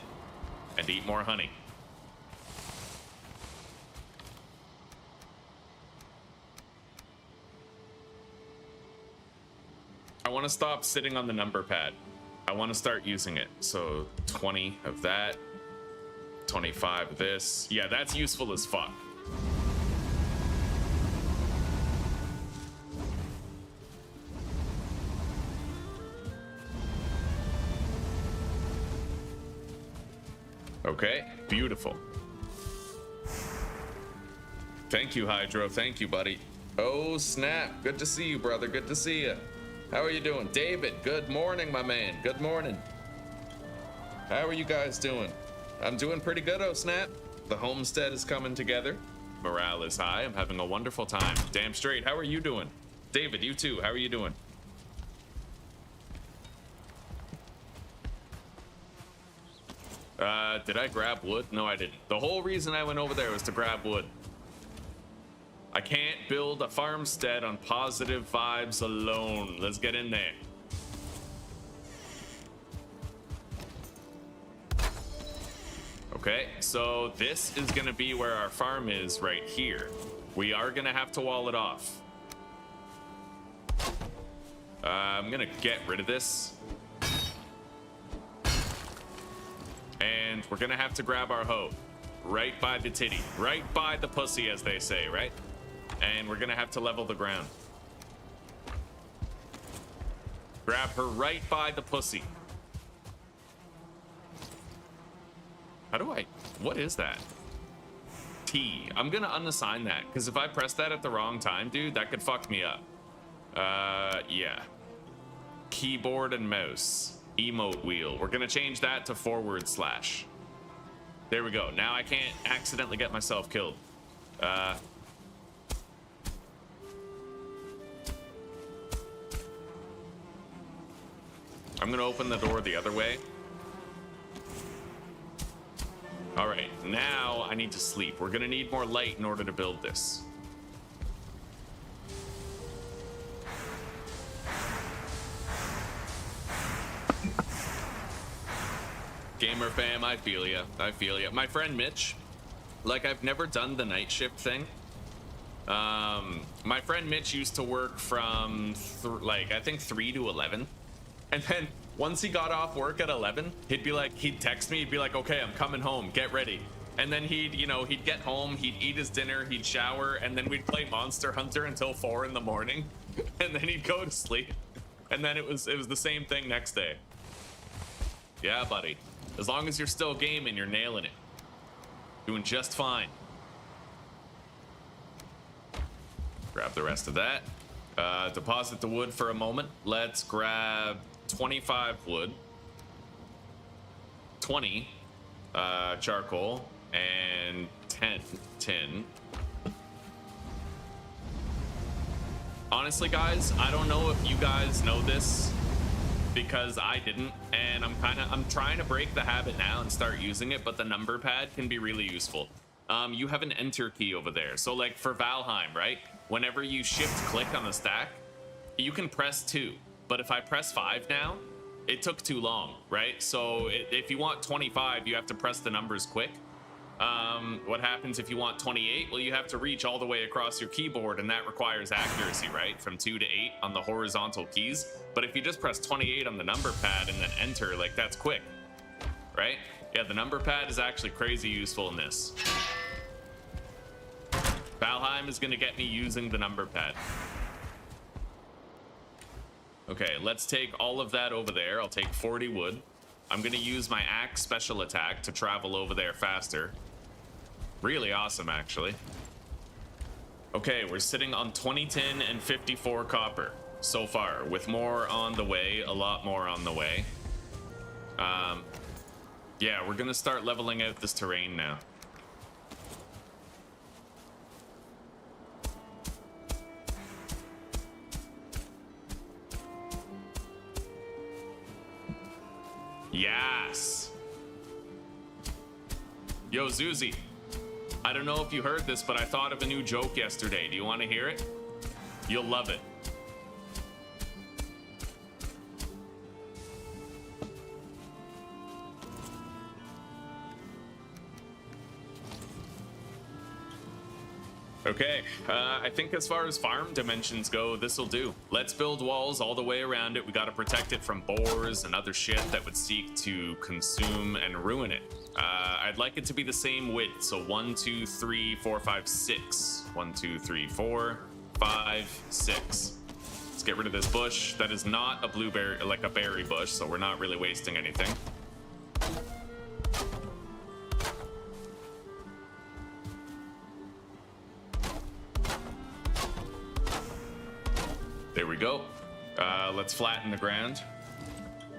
and eat more honey. I want to stop sitting on the number pad. I want to start using it. So 20 of that, 25 of this. Yeah, that's useful as fuck. Okay, beautiful. Thank you, Hydro. Thank you, buddy. Oh, snap. Good to see you, brother. Good to see you. How are you doing? David, good morning, my man. Good morning. How are you guys doing? I'm doing pretty good, oh snap. The homestead is coming together. Morale is high. I'm having a wonderful time. Damn straight. How are you doing? David, you too. How are you doing? Did I grab wood? No, I didn't. The whole reason I went over there was to grab wood. I can't build a farmstead on positive vibes alone. Let's get in there. Okay, so this is gonna be where our farm is right here. We are gonna have to wall it off. I'm gonna get rid of this. And we're gonna have to grab our hoe. Right by the titty. Right by the pussy, as they say, right? And we're gonna have to level the ground. Grab her right by the pussy. How do I, what is that? T. I'm gonna unassign that, because if I press that at the wrong time, dude, that could fuck me up. Yeah. Keyboard and mouse. emote wheel. We're gonna change that to /. There we go. Now I can't accidentally get myself killed. I'm gonna open the door the other way. All right, now I need to sleep. We're gonna need more light in order to build this. Gamer fam, I feel ya. I feel ya. My friend Mitch, like, I've never done the night shift thing. My friend Mitch used to work from like I think 3 to 11, and then once he got off work at 11, he'd text me, he'd be like, okay, I'm coming home, get ready. And then he'd get home, he'd eat his dinner, he'd shower, and then we'd play Monster Hunter until 4 in the morning, and then he'd go to sleep. And then it was the same thing next day. Yeah, buddy. As long as you're still gaming, you're nailing it. Doing just fine. Grab the rest of that. Deposit the wood for a moment. Let's grab 25 wood, 20 charcoal, and 10 tin. Honestly, guys, I don't know if you guys know this, because I didn't, and I'm trying to break the habit now and start using it, but the number pad can be really useful. You have an enter key over there. So like for Valheim, right? Whenever you shift click on the stack, you can press 2. But if I press 5 now, it took too long, right? So if you want 25, you have to press the numbers quick. What happens if you want 28? Well, you have to reach all the way across your keyboard, and that requires accuracy, right? From 2 to 8 on the horizontal keys. But if you just press 28 on the number pad and then enter, like, that's quick, right? Yeah, the number pad is actually crazy useful in this. Valheim is gonna get me using the number pad. Okay, let's take all of that over there. I'll take 40 wood. I'm gonna use my axe special attack to travel over there faster. Really awesome, actually. Okay, we're sitting on 20 tin and 54 copper so far, with more on the way, a lot more on the way. Yeah, we're gonna start leveling out this terrain now. Yes. Yo, Zuzi. I don't know if you heard this, but I thought of a new joke yesterday. Do you want to hear it? You'll love it. Okay, I think as far as farm dimensions go, this'll do. Let's build walls all the way around it. We gotta protect it from boars and other shit that would seek to consume and ruin it. I'd like it to be the same width, so 1, 2, 3, 4, 5, 6. 1, 2, 3, 4, 5, 6. Let's get rid of this bush. That is not a blueberry, like a berry bush, so we're not really wasting anything. There we go. Let's flatten the ground.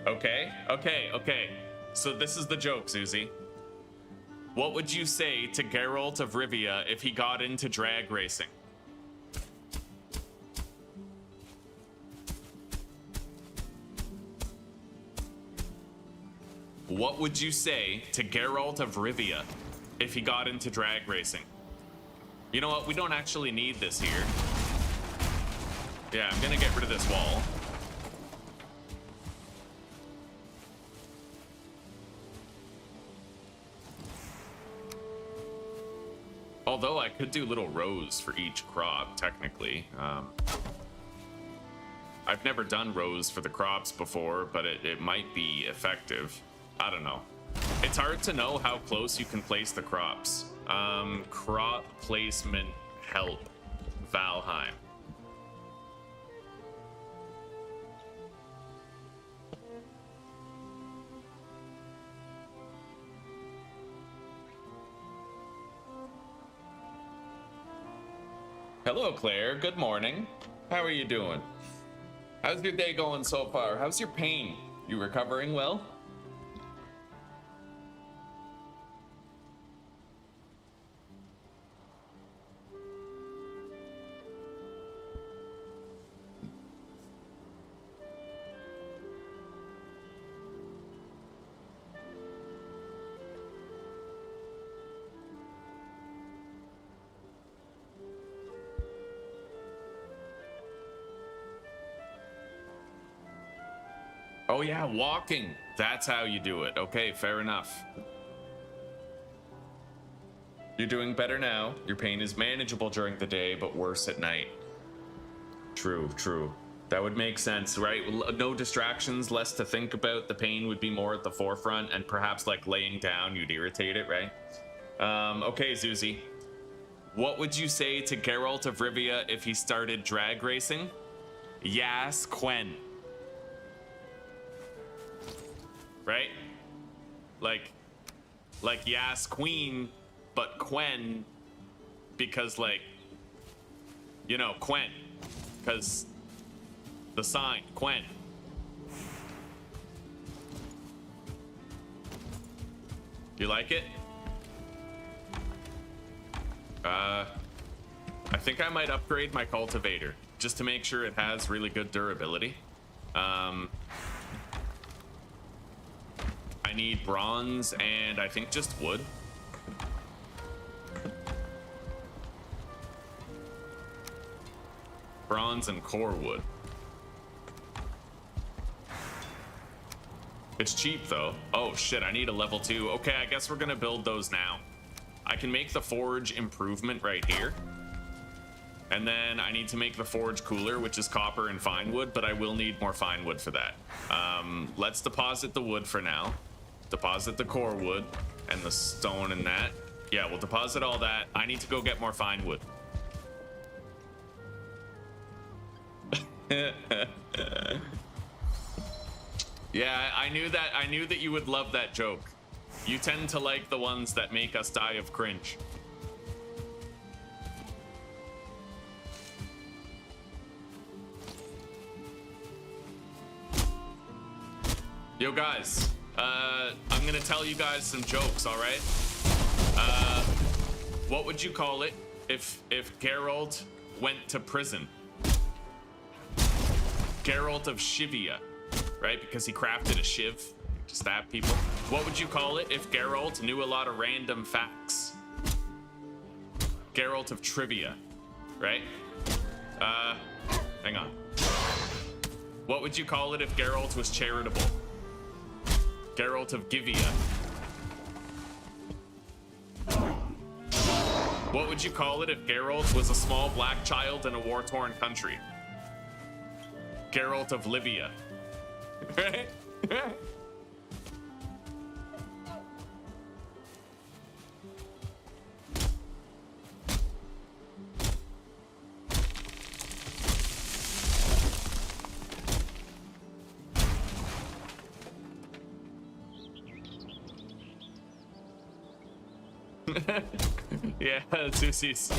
Okay. So this is the joke, Susie. What would you say to Geralt of Rivia if he got into drag racing? What would you say to Geralt of Rivia if he got into drag racing? You know what? We don't actually need this here. Yeah, I'm gonna get rid of this wall. Although I could do little rows for each crop, technically. I've never done rows for the crops before, but it might be effective. I don't know. It's hard to know how close you can place the crops. Crop placement help, Valheim. Hello, Claire. Good morning. How are you doing? How's your day going so far? How's your pain? You recovering well? Oh yeah, walking. That's how you do it. Okay, fair enough. You're doing better now. Your pain is manageable during the day, but worse at night. True, true. That would make sense, right? No distractions, less to think about. The pain would be more at the forefront, and perhaps like laying down, you'd irritate it, right? Okay, Zuzi. What would you say to Geralt of Rivia if he started drag racing? Yas Quen. Right? Like Yas Queen, but Quen, because like, you know, Quen, because the sign, Quen. You like it? I think I might upgrade my cultivator just to make sure it has really good durability. I need bronze and I think just wood. Bronze and core wood. It's cheap though. Oh shit, I need a level 2. Okay, I guess we're gonna build those now. I can make the forge improvement right here. And then I need to make the forge cooler, which is copper and fine wood, but I will need more fine wood for that. Let's deposit the wood for now. Deposit the core wood and the stone and that. Yeah, we'll deposit all that. I need to go get more fine wood. Yeah, I knew that you would love that joke. You tend to like the ones that make us die of cringe. Yo guys, I'm gonna tell you guys some jokes, all right? What would you call it if Geralt went to prison? Geralt of Shivia, right? Because he crafted a shiv to stab people. What would you call it if Geralt knew a lot of random facts? Geralt of Trivia, right? Hang on. What would you call it if Geralt was charitable? Geralt of Givia. What would you call it if Geralt was a small black child in a war-torn country? Geralt of Livia. Right? Yeah, Zusi's.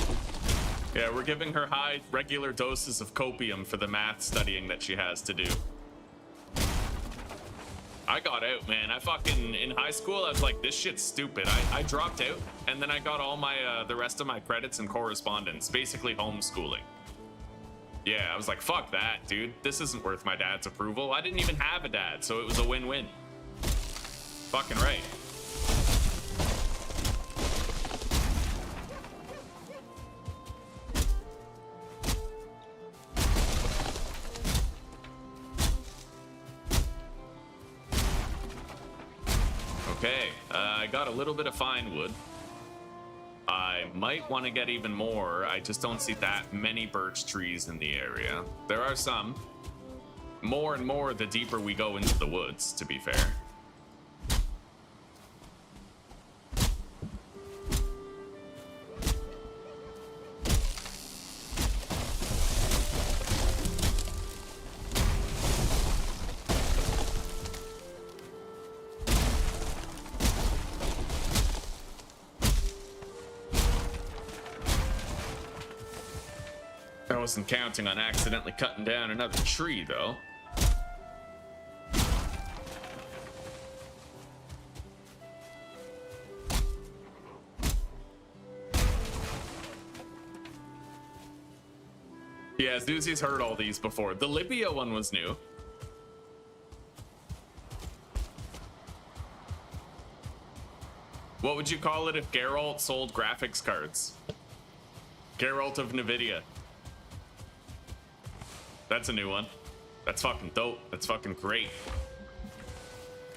Yeah, we're giving her high regular doses of copium for the math studying that she has to do. I got out, man. I fucking, in high school, I was like, this shit's stupid. I dropped out, and then I got all my, the rest of my credits and correspondence, basically homeschooling. Yeah, I was like, fuck that, dude. This isn't worth my dad's approval. I didn't even have a dad, so it was a win-win. Fucking right. Okay, I got a little bit of fine wood. I might want to get even more. I just don't see that many birch trees in the area. There are some. More and more the deeper we go into the woods, to be fair. I wasn't counting on accidentally cutting down another tree, though. Yeah, Zuzi's heard all these before. The Libya one was new. What would you call it if Geralt sold graphics cards? Geralt of Nvidia. That's a new one. That's fucking dope. That's fucking great.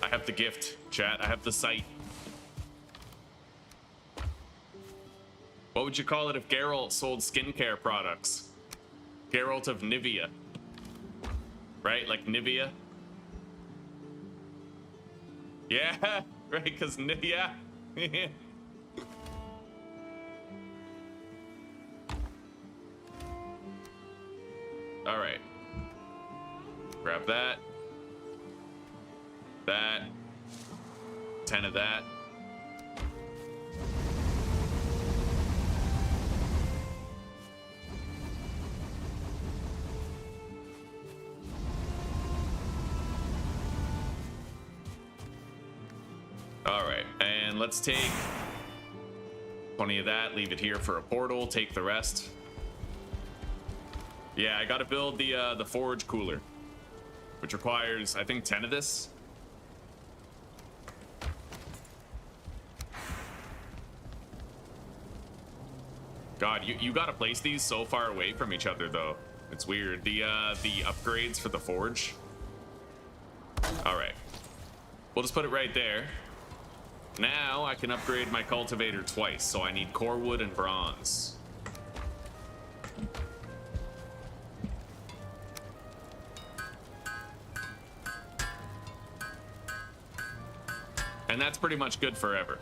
I have the gift, chat. I have the site. What would you call it if Geralt sold skincare products? Geralt of Nivea. Right? Like Nivea? Yeah, right, because Nivea. All right. Grab that. That. 10 of that. All right, and let's take 20 of that, leave it here for a portal, take the rest. Yeah, I gotta build the forge cooler, which requires, I think, 10 of this. God, you gotta place these so far away from each other, though. It's weird. The upgrades for the forge. All right, we'll just put it right there. Now I can upgrade my cultivator twice, so I need core wood and bronze. And that's pretty much good forever.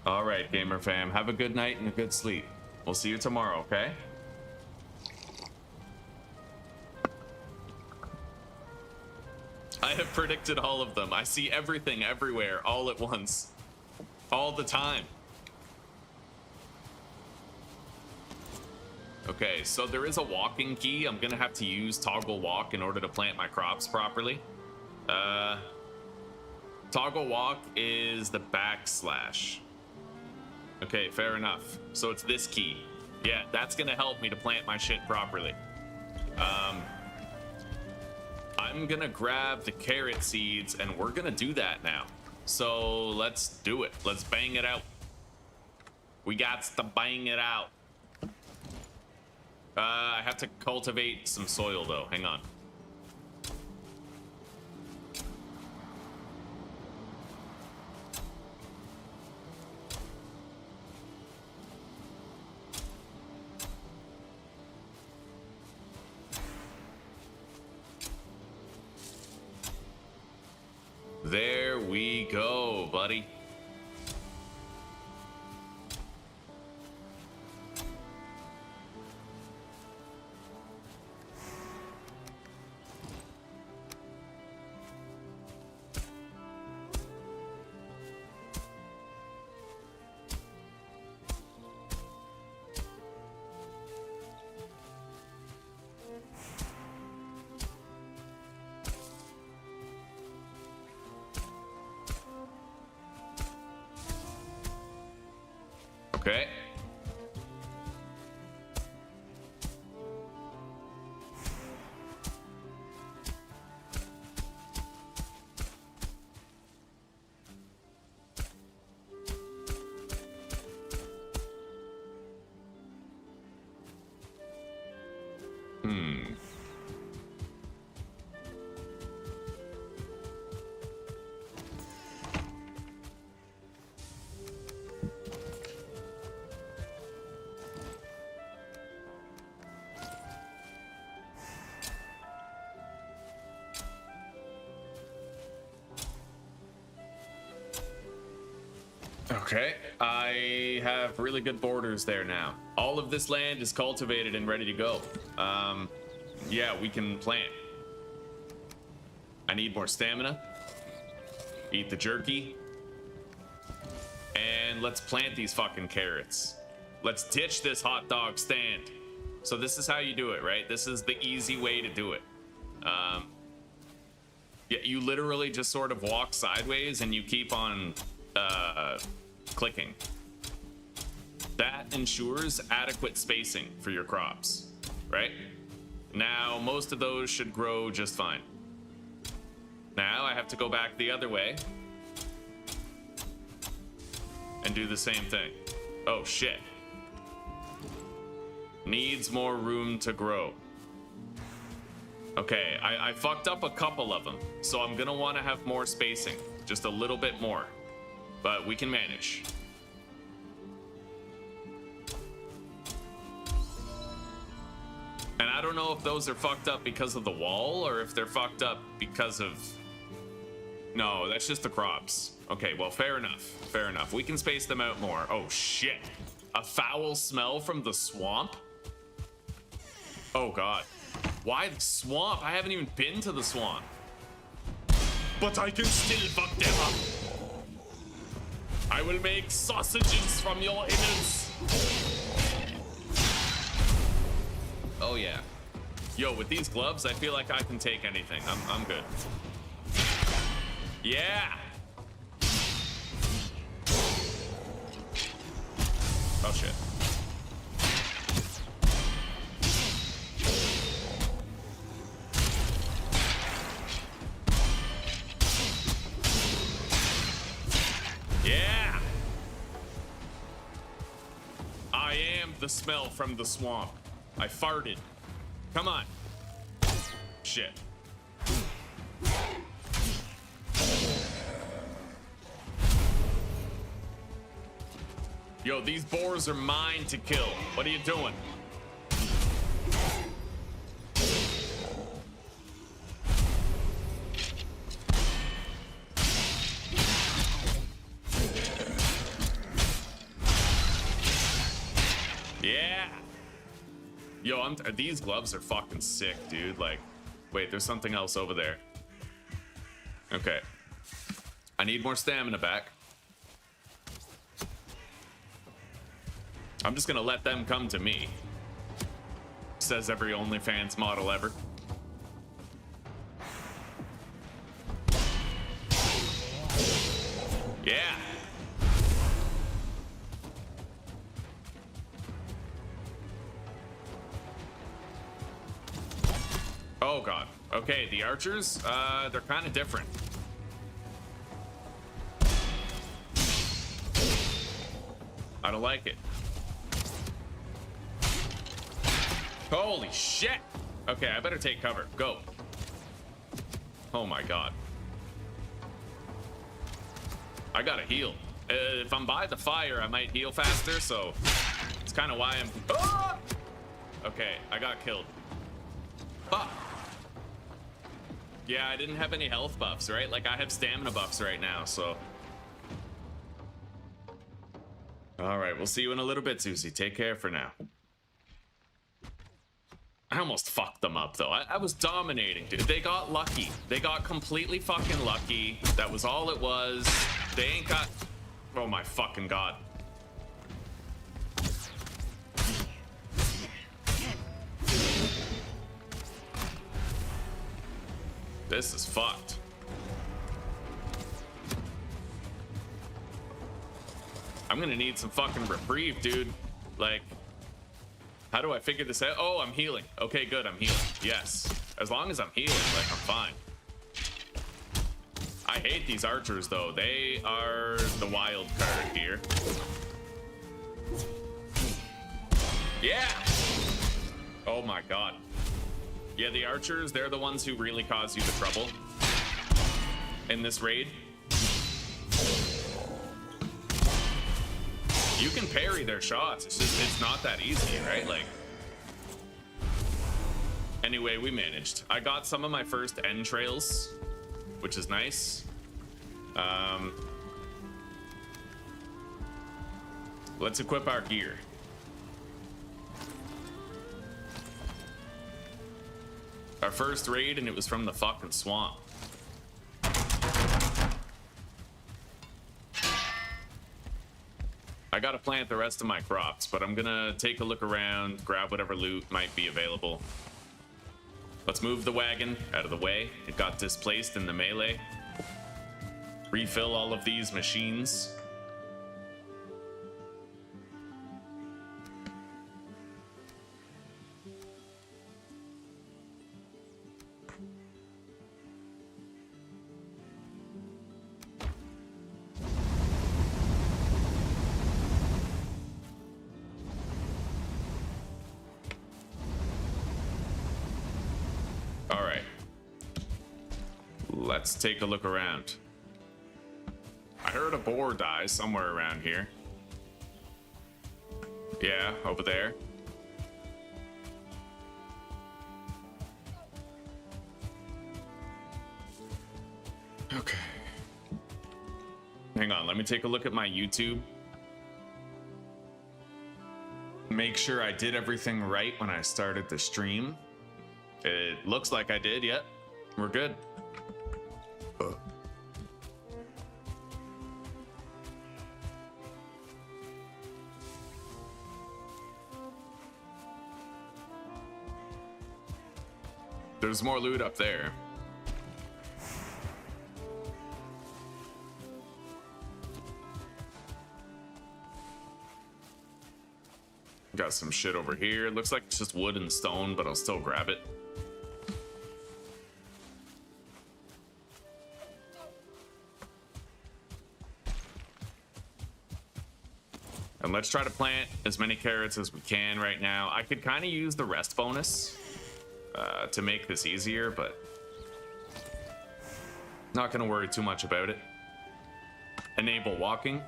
All right, gamer fam, have a good night and a good sleep. We'll see you tomorrow, okay? I have predicted all of them. I see everything everywhere all at once. All the time. Okay, so there is a walking key. I'm gonna have to use toggle walk in order to plant my crops properly. Toggle walk is the backslash. Okay, fair enough. So it's this key. Yeah, that's gonna help me to plant my shit properly. I'm gonna grab the carrot seeds and we're gonna do that now. So let's do it. Let's bang it out. We got to bang it out. I have to cultivate some soil though. Hang on. There we go, buddy. Okay. Okay, I have really good borders there now. All of this land is cultivated and ready to go. Yeah, we can plant. I need more stamina. Eat the jerky. And let's plant these fucking carrots. Let's ditch this hot dog stand. So this is how you do it, right? This is the easy way to do it. Yeah, you literally just sort of walk sideways and you keep on clicking. That ensures adequate spacing for your crops, right? Now, most of those should grow just fine. Now I have to go back the other way and do the same thing. Oh shit. Needs more room to grow. Okay, I fucked up a couple of them, so I'm gonna want to have more spacing, just a little bit more, but we can manage. And I don't know if those are fucked up because of the wall or if they're fucked up because of... No, that's just the crops. Okay, well, fair enough. Fair enough. We can space them out more. Oh, shit. A foul smell from the swamp? Oh, God. Why the swamp? I haven't even been to the swamp. But I can still fuck them up. I will make sausages from your innards. Oh, yeah. Yo, with these gloves, I feel like I can take anything. I'm good. Yeah! Oh, shit. Yeah! I am the smell from the swamp. I farted. Come on. Shit. Yo, these boars are mine to kill. What are you doing? Yeah. Yo, these gloves are fucking sick, dude. Like, wait, there's something else over there. Okay. I need more stamina back. I'm just gonna let them come to me. Says every OnlyFans model ever. Yeah. Oh god. Okay, the archers, they're kind of different. I don't like it. Holy shit! Okay, I better take cover. Go. Oh my god. I gotta heal. If I'm by the fire, I might heal faster, so it's kind of why I'm... Ah! Okay, I got killed. Fuck. Yeah, I didn't have any health buffs, right? Like, I have stamina buffs right now, so... Alright, we'll see you in a little bit, Susie. Take care for now. I almost fucked them up, though. I was dominating, dude. They got lucky. They got completely fucking lucky. That was all it was. They ain't got... Oh my fucking god. This is fucked. I'm gonna need some fucking reprieve, dude. Like... How do I figure this out? Oh, I'm healing. Okay, good, I'm healing. Yes. As long as I'm healing, like, I'm fine. I hate these archers, though. They are the wild card here. Yeah! Oh my god. Yeah, the archers, they're the ones who really cause you the trouble in this raid. You can parry their shots. It's just, it's not that easy, right? Like, anyway, we managed. I got some of my first entrails, which is nice. Let's equip our gear. Our first raid, and it was from the fucking swamp. I gotta plant the rest of my crops, but I'm gonna take a look around, grab whatever loot might be available. Let's move the wagon out of the way. It got displaced in the melee. Refill all of these machines. Let's take a look around. I heard a boar die somewhere around here. Yeah, over there. Okay. Hang on, let me take a look at my YouTube. Make sure I did everything right when I started the stream. It looks like I did, yep. We're good. There's more loot up there. Got some shit over here. Looks like it's just wood and stone, but I'll still grab it. And let's try to plant as many carrots as we can right now. I could kind of use the rest bonus to make this easier, but not going to worry too much about it. Enable walking.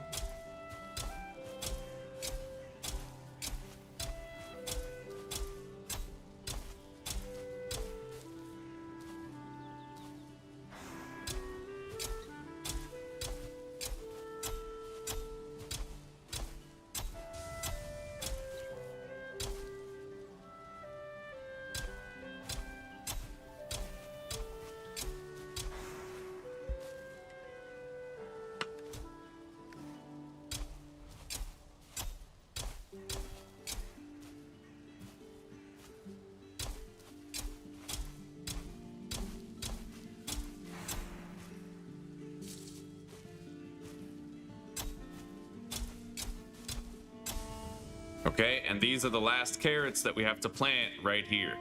Okay, and these are the last carrots that we have to plant right here.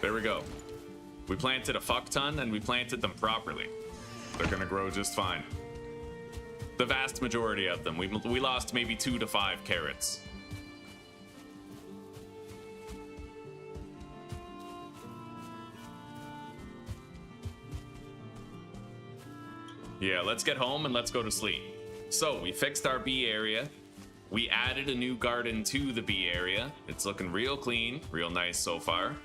There we go. We planted a fuck ton and we planted them properly. They're gonna grow just fine. The vast majority of them. We lost maybe 2 to 5 carrots. Yeah, let's get home and let's go to sleep. So we fixed our bee area. We added a new garden to the bee area. It's looking real clean, real nice so far.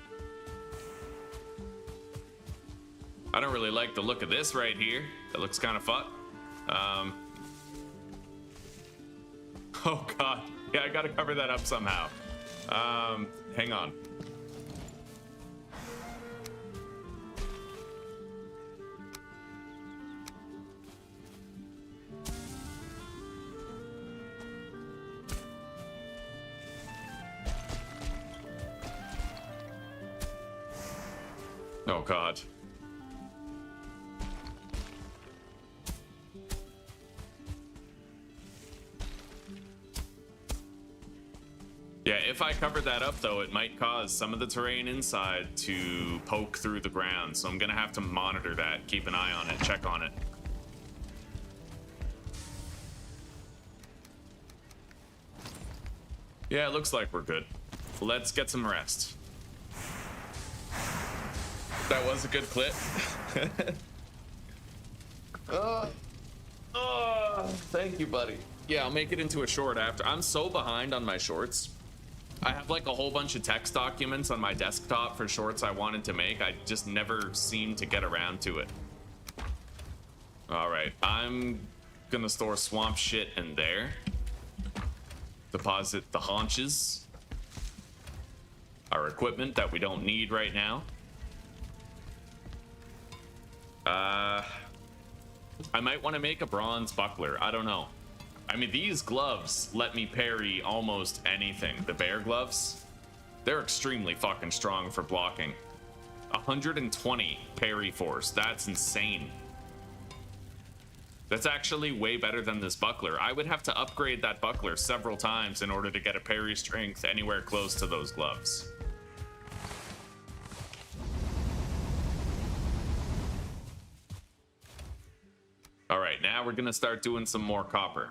I don't really like the look of this right here. That looks kind of fucked. Oh God, yeah, I gotta cover that up somehow. Hang on. Oh God. Yeah, if I cover that up though, it might cause some of the terrain inside to poke through the ground. So I'm gonna have to monitor that, keep an eye on it, check on it. Yeah, it looks like we're good. Let's get some rest. That was a good clip. Thank you, buddy. Yeah, I'll make it into a short after. I'm so behind on my shorts. I have like a whole bunch of text documents on my desktop for shorts I wanted to make. I just never seem to get around to it. All right, I'm gonna store swamp shit in there. Deposit the haunches. Our equipment that we don't need right now. I might want to make a bronze buckler. I don't know. I mean, these gloves let me parry almost anything. The bear gloves, they're extremely fucking strong for blocking. 120 parry force. That's insane. That's actually way better than this buckler. I would have to upgrade that buckler several times in order to get a parry strength anywhere close to those gloves. All right, now we're gonna start doing some more copper.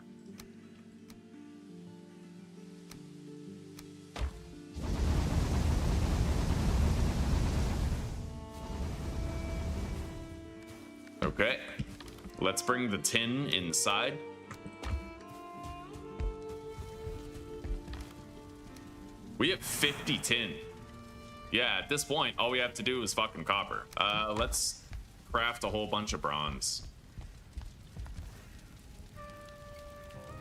Okay, let's bring the tin inside. We have 50 tin. Yeah, at this point, all we have to do is fucking copper. Let's craft a whole bunch of bronze.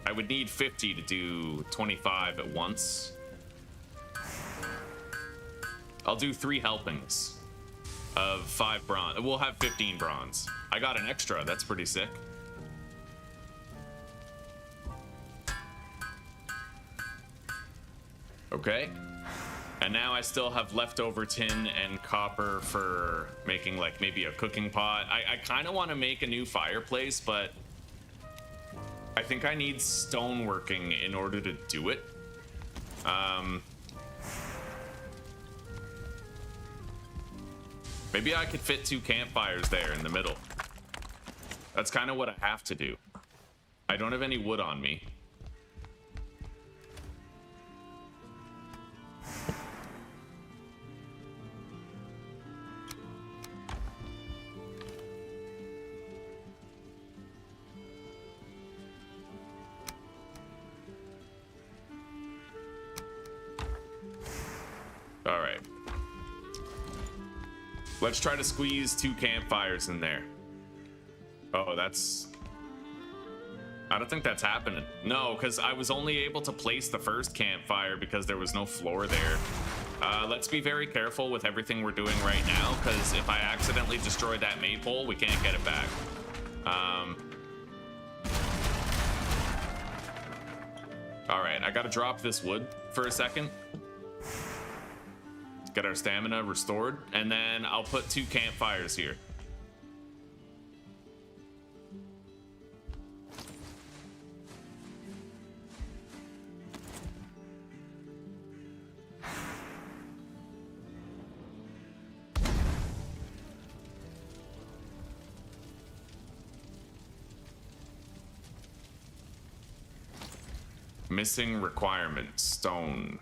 I would need 50 to do 25 at once. I'll do 3 helpings of 5 bronze. We'll have 15 bronze. I got an extra. That's pretty sick. Okay. And now I still have leftover tin and copper for making like maybe a cooking pot. I kind of want to make a new fireplace, but I think I need stoneworking in order to do it. Maybe I could fit 2 campfires there in the middle. That's kind of what I have to do. I don't have any wood on me. All right. Let's try to squeeze 2 campfires in there. Oh, that's... I don't think that's happening. No, because I was only able to place the first campfire because there was no floor there. Let's be very careful with everything we're doing right now, because if I accidentally destroy that maypole, we can't get it back. All right, I gotta drop this wood for a second. Get our stamina restored, and then I'll put 2 campfires here. Missing requirement, stone.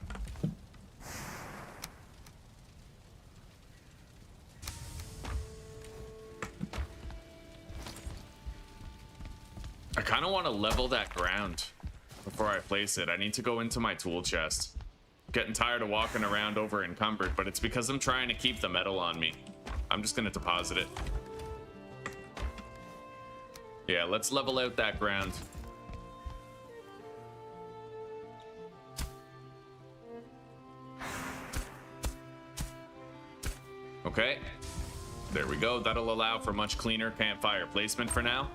I kind of want to level that ground before I place it. I need to go into my tool chest. Getting tired of walking around over encumbered, but it's because I'm trying to keep the metal on me. I'm just going to deposit it. Yeah, let's level out that ground. Okay, there we go. That'll allow for much cleaner campfire placement for now.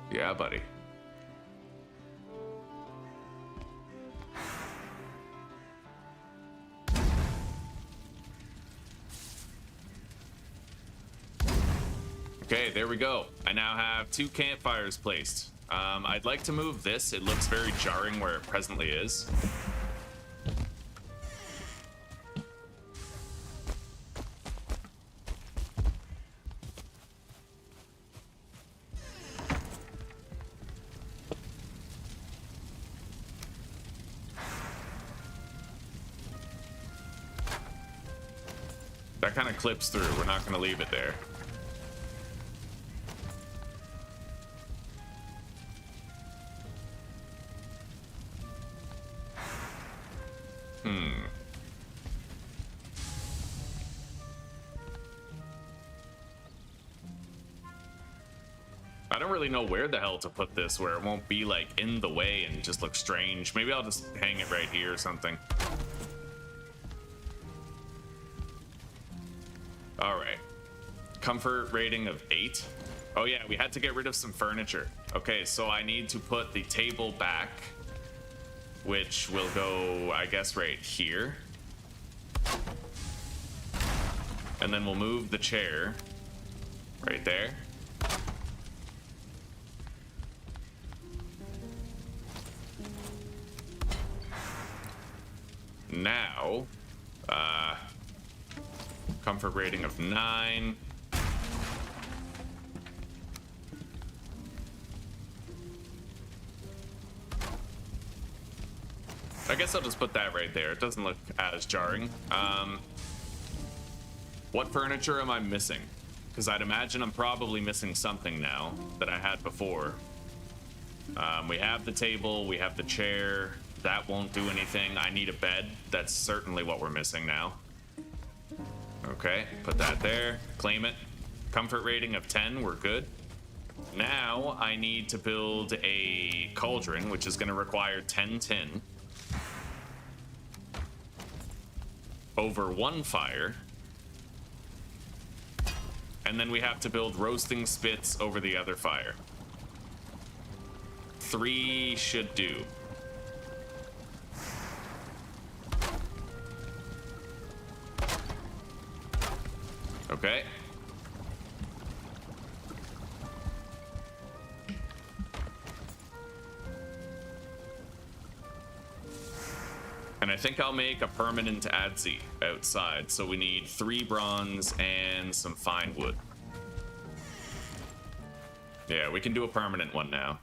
Yeah, buddy. Okay, there we go. I now have 2 campfires placed. I'd like to move this. It looks very jarring where it presently is. That kind of clips through. We're not going to leave it there. I don't really know where the hell to put this where it won't be like in the way and just look strange. Maybe I'll just hang it right here or something. All right. Comfort rating of 8. Oh yeah, we had to get rid of some furniture. Okay, so I need to put the table back, which will go, I guess, right here. And then we'll move the chair right there. Now, comfort rating of 9. I guess I'll just put that right there. It doesn't look as jarring. What furniture am I missing? Because I'd imagine I'm probably missing something now that I had before. We have the table, we have the chair. That won't do anything. I need a bed. That's certainly what we're missing now. Okay, put that there. Claim it. Comfort rating of 10, we're good. Now I need to build a cauldron, which is going to require 10 tin. Over 1 fire. And then we have to build roasting spits over the other fire. 3 should do. Okay. And I think I'll make a permanent ADSI outside. So we need 3 bronze and some fine wood. Yeah, we can do a permanent one now.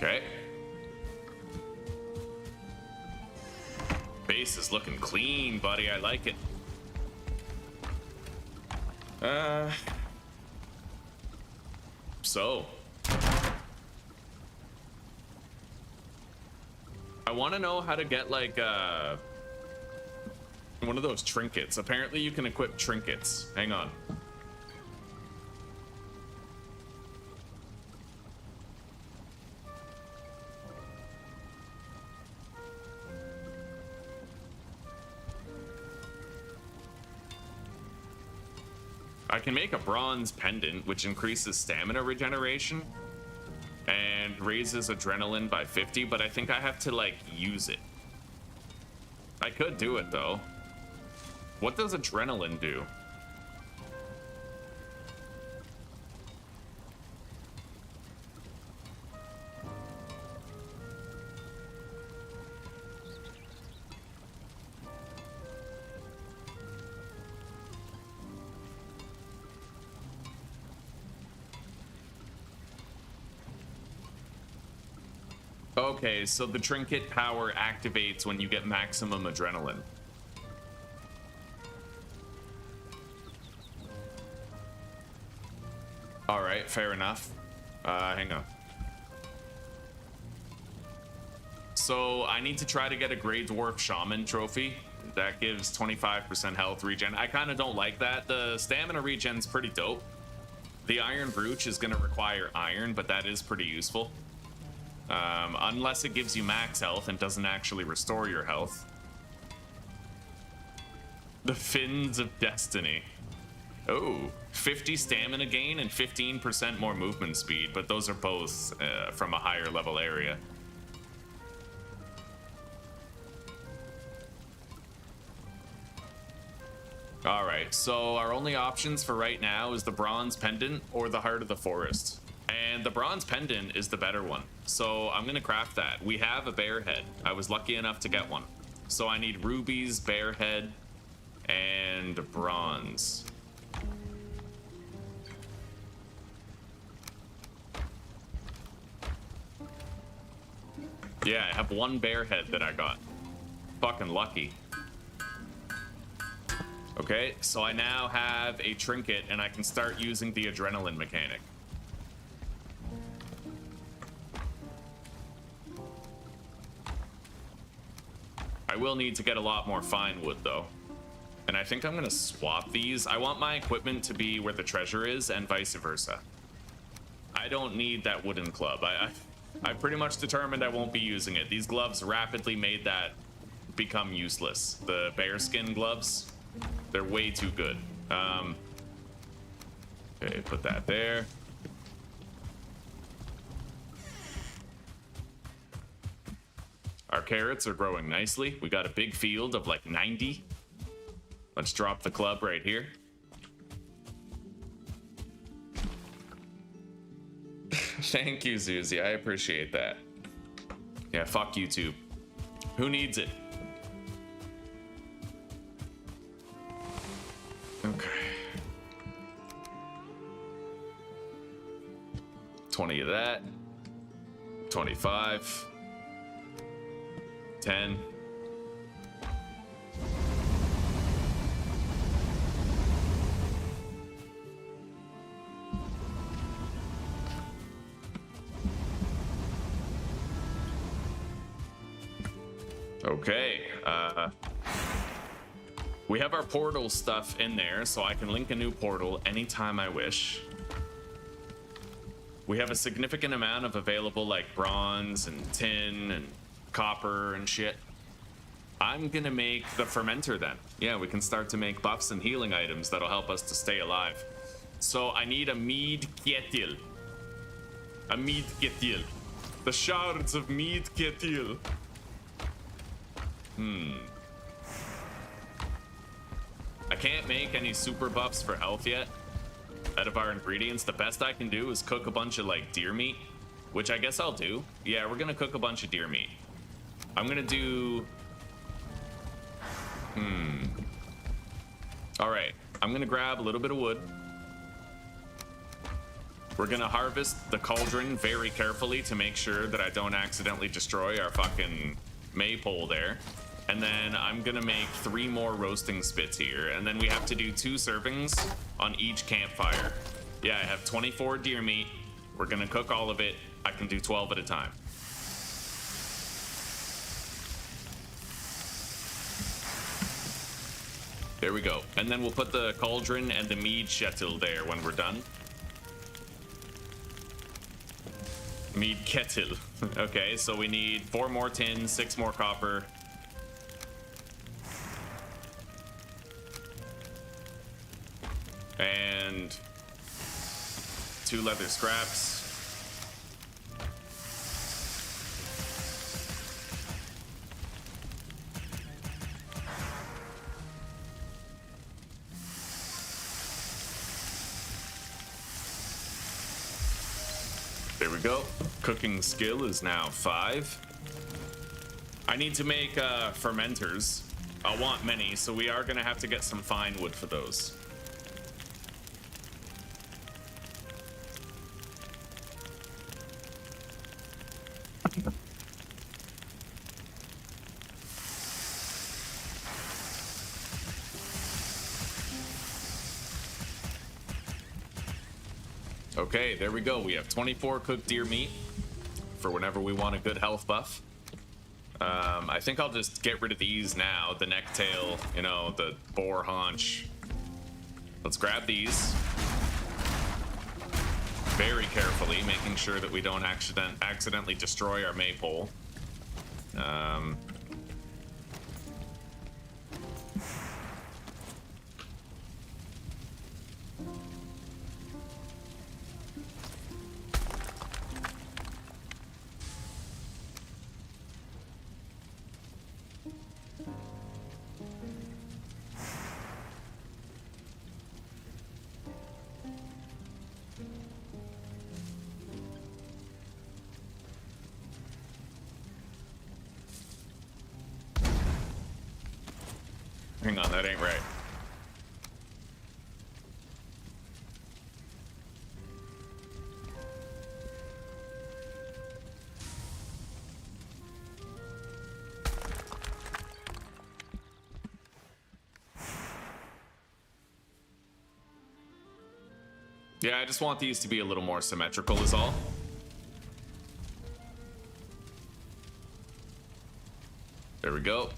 Okay. Base is looking clean, buddy. I like it. So. I want to know how to get, like, one of those trinkets. Apparently you can equip trinkets. Hang on. I can make a bronze pendant, which increases stamina regeneration and raises adrenaline by 50, but I think I have to, like, use it. I could do it, though. What does adrenaline do? Okay, so the trinket power activates when you get maximum adrenaline. All right, fair enough. Hang on. So I need to try to get a Grey Dwarf Shaman trophy. That gives 25% health regen. I kind of don't like that. The stamina regen's pretty dope. The Iron Brooch is going to require iron, but that is pretty useful. Unless it gives you max health and doesn't actually restore your health. The Fins of Destiny. Oh, 50 stamina gain and 15% more movement speed, but those are both from a higher level area. Alright, so our only options for right now is the Bronze Pendant or the Heart of the Forest. And the Bronze Pendant is the better one. So I'm gonna craft that. We have a bear head. I was lucky enough to get one. So I need rubies, bear head, and bronze. Yeah, I have 1 bear head that I got. Fucking lucky. Okay, so I now have a trinket and I can start using the adrenaline mechanic. I will need to get a lot more fine wood though. And I think I'm gonna swap these. I want my equipment to be where the treasure is and vice versa. I don't need that wooden club. I pretty much determined I won't be using it. These gloves rapidly made that become useless. The bearskin gloves, they're way too good. Okay, put that there. Our carrots are growing nicely. We got a big field of like 90. Let's drop the club right here. Thank you, Zuzi. I appreciate that. Yeah, fuck YouTube. Who needs it? Okay. 20 of that. 25. 10. Okay, we have our portal stuff in there, so I can link a new portal anytime I wish. We have a significant amount of available like bronze and tin and copper and shit. I'm gonna make the fermenter then. Yeah, we can start to make buffs and healing items that'll help us to stay alive. So I need a mead kettle. A mead kettle. The shards of mead kettle. I can't make any super buffs for health yet. Out of our ingredients, the best I can do is cook a bunch of like deer meat, which I guess I'll do. Yeah, we're gonna cook a bunch of deer meat. I'm gonna do... All right, I'm gonna grab a little bit of wood. We're gonna harvest the cauldron very carefully to make sure that I don't accidentally destroy our fucking maypole there. And then I'm gonna make 3 more roasting spits here. And then we have to do 2 servings on each campfire. Yeah, I have 24 deer meat. We're gonna cook all of it. I can do 12 at a time. There we go. And then we'll put the cauldron and the mead kettle there when we're done. Mead kettle. Okay, so we need 4 more tin, 6 more copper. And 2 leather scraps. There we go. Cooking skill is now 5. I need to make fermenters. I'll want many, so we are gonna have to get some fine wood for those. Okay, there we go. We have 24 cooked deer meat for whenever we want a good health buff. I think I'll just get rid of these now. The neck tail, you know, the boar haunch. Let's grab these very carefully, making sure that we don't accidentally destroy our maypole. Hang on, that ain't right. Yeah, I just want these to be a little more symmetrical is all. There we go.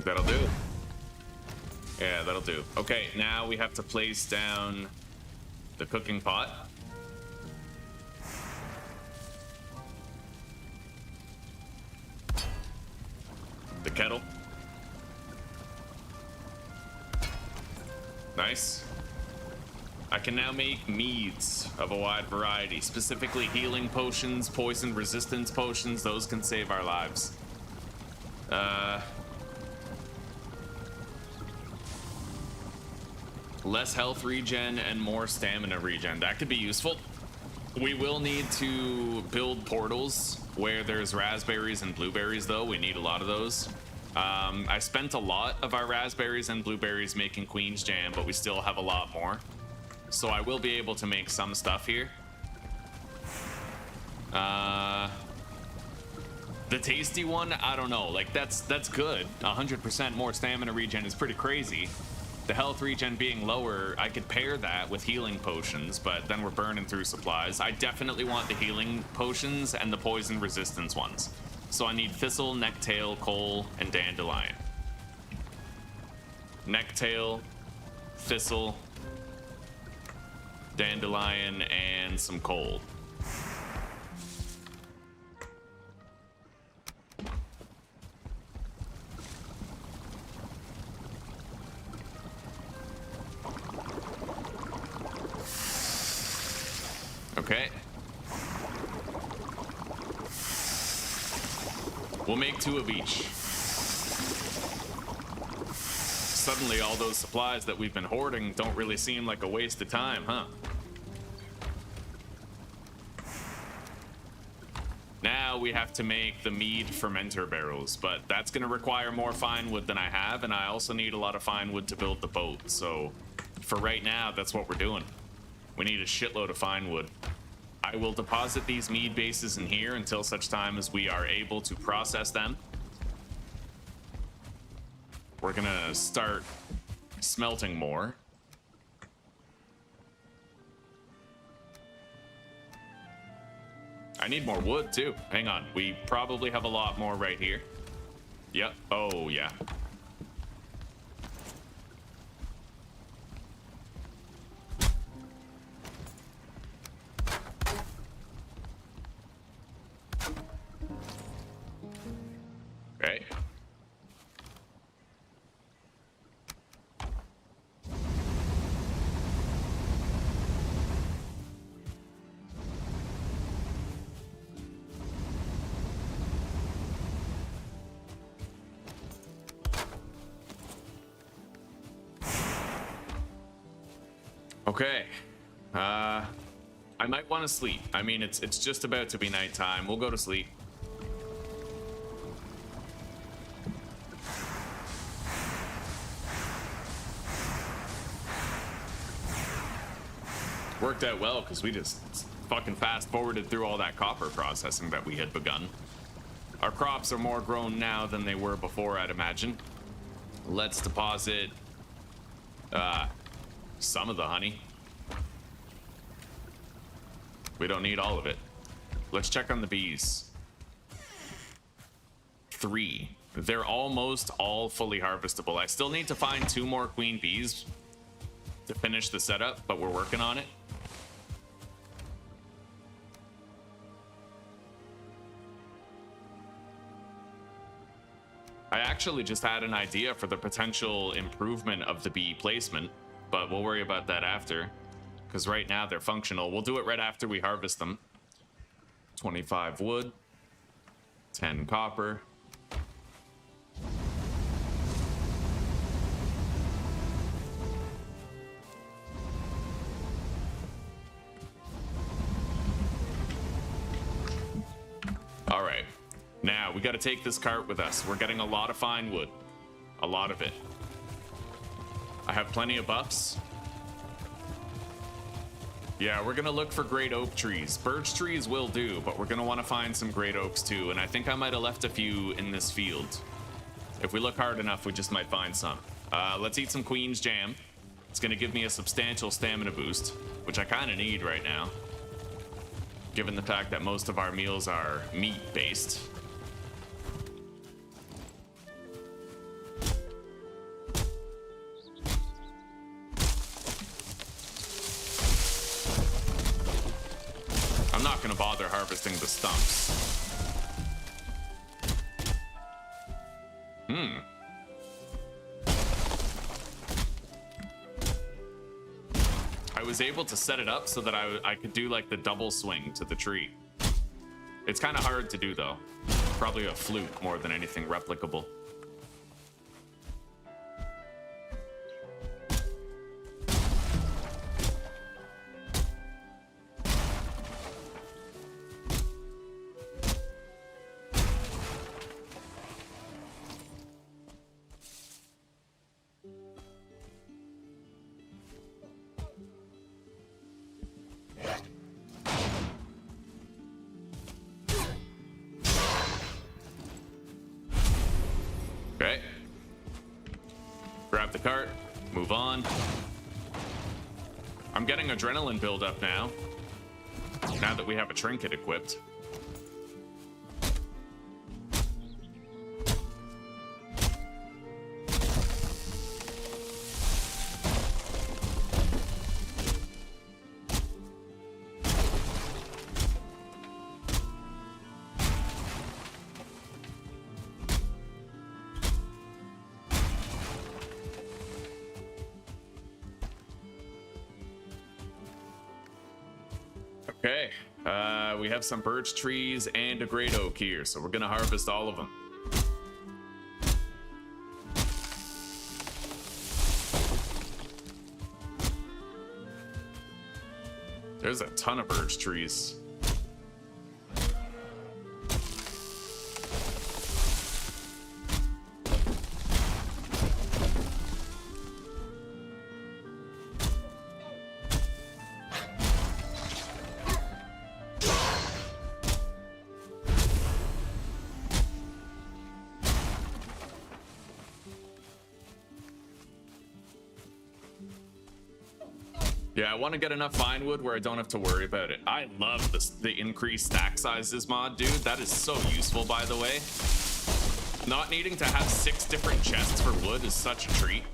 that'll do. Yeah, that'll do. Okay, now we have to place down the cooking pot. The kettle. Nice. I can now make meads of a wide variety, specifically healing potions, poison resistance potions. Those can save our lives. Less health regen and more stamina regen. That could be useful. We will need to build portals where there's raspberries and blueberries, though. We need a lot of those. I spent a lot of our raspberries and blueberries making Queen's Jam, but we still have a lot more. So I will be able to make some stuff here. The tasty one, I don't know. Like, that's good. 100% more stamina regen is pretty crazy. The health regen being lower, I could pair that with healing potions, but then we're burning through supplies. I definitely want the healing potions and the poison resistance ones. So I need thistle, necktail, coal, and dandelion. Necktail, thistle, dandelion, and some coal. Okay. We'll make 2 of each. Suddenly all those supplies that we've been hoarding don't really seem like a waste of time, huh? Now we have to make the mead fermenter barrels, but that's gonna require more fine wood than I have, and I also need a lot of fine wood to build the boat, so for right now, that's what we're doing. We need a shitload of fine wood. I will deposit these mead bases in here until such time as we are able to process them. We're gonna start smelting more. I need more wood too. Hang on, we probably have a lot more right here. Yep, oh yeah. Okay. Okay. I might want to sleep. I mean, it's just about to be nighttime. We'll go to sleep. Worked out well because we just fucking fast forwarded through all that copper processing that we had begun. Our crops are more grown now than they were before, I'd imagine. Let's deposit some of the honey. We don't need all of it. Let's check on the bees. 3. They're almost all fully harvestable. I still need to find 2 more queen bees to finish the setup, but we're working on it. I actually just had an idea for the potential improvement of the bee placement, but we'll worry about that after, because right now they're functional. We'll do it right after we harvest them. 25 wood, 10 copper. All right. Now, we got to take this cart with us. We're getting a lot of fine wood. A lot of it. I have plenty of buffs. Yeah, we're going to look for great oak trees. Birch trees will do, but we're going to want to find some great oaks too. And I think I might have left a few in this field. If we look hard enough, we just might find some. Let's eat some Queen's Jam. It's going to give me a substantial stamina boost, which I kind of need right now, given the fact that most of our meals are meat-based. gonna bother harvesting the stumps. I was able to set it up so that I could do like the double swing to the tree. It's kind of hard to do though. Probably a fluke more than anything replicable. Okay. Grab the cart, move on. I'm getting adrenaline buildup now that we have a trinket equipped. Okay, we have some birch trees and a great oak here, so we're gonna harvest all of them. There's a ton of birch trees. Yeah, I want to get enough vine wood where I don't have to worry about it. I love the increased stack sizes mod, dude. That is so useful, by the way. Not needing to have 6 different chests for wood is such a treat.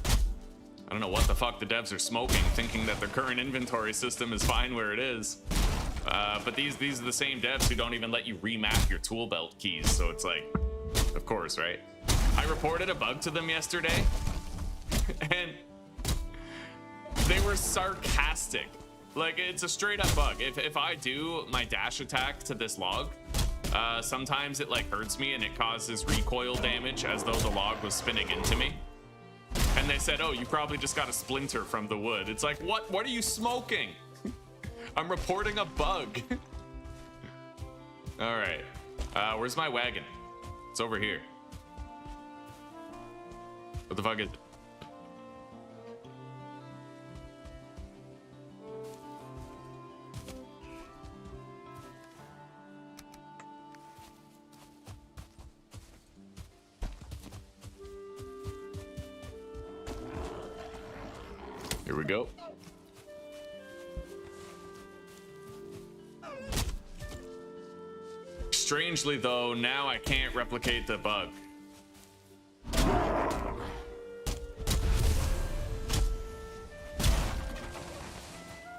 I don't know what the fuck the devs are smoking, thinking that their current inventory system is fine where it is. But these are the same devs who don't even let you remap your tool belt keys, so it's like, of course, right? I reported a bug to them yesterday, and they were sarcastic. Like, it's a straight up bug. If I do my dash attack to this log, sometimes it like hurts me and it causes recoil damage as though the log was spinning into me. And they said, oh, you probably just got a splinter from the wood. It's like, what are you smoking? I'm reporting a bug. All right, where's my wagon? It's over here. What the fuck is it? Here we go. Strangely though, now I can't replicate the bug.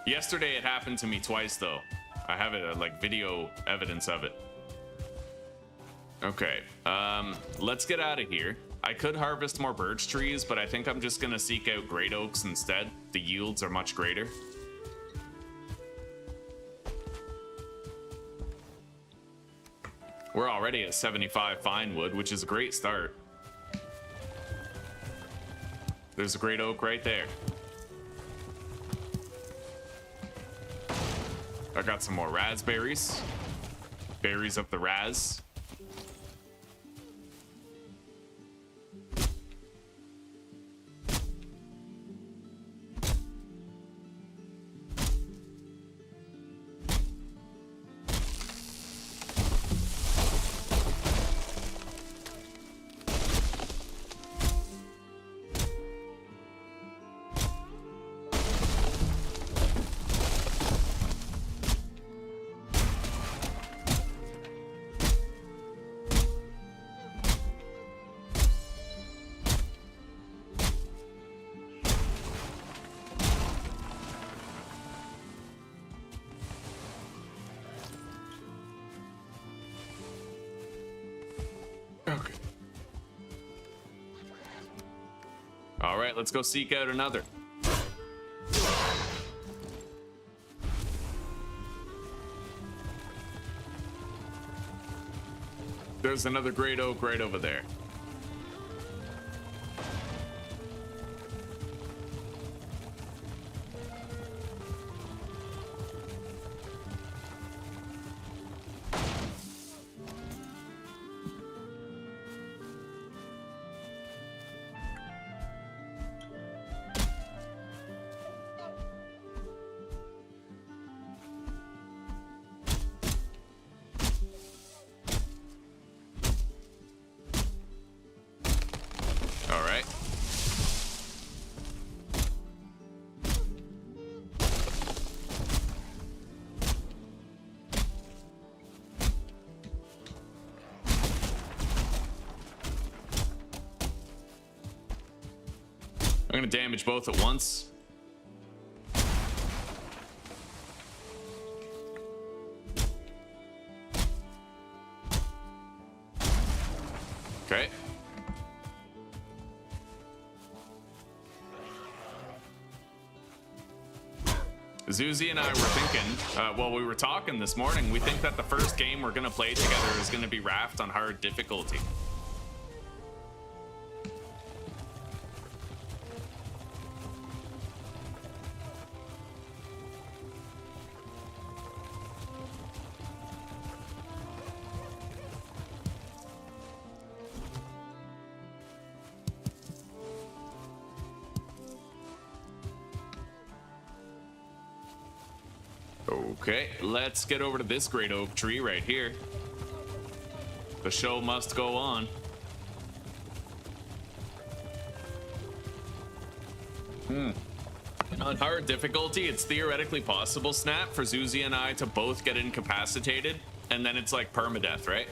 Yesterday it happened to me twice though. I have it like video evidence of it. Okay, let's get out of here. I could harvest more birch trees, but I think I'm just gonna seek out great oaks instead. The yields are much greater. We're already at 75 fine wood, which is a great start. There's a great oak right there. I got some more raspberries. Berries of the raz. Okay. All right, let's go seek out another. There's another great oak right over there. I'm gonna damage both at once. Okay. Zuzi and I were thinking, well, we were talking this morning, we think that the first game we're gonna play together is gonna be Raft on hard difficulty. Okay, let's get over to this great oak tree right here. The show must go on. On hard difficulty, it's theoretically possible, Snap, for Zuzi and I to both get incapacitated, and then it's like permadeath, right?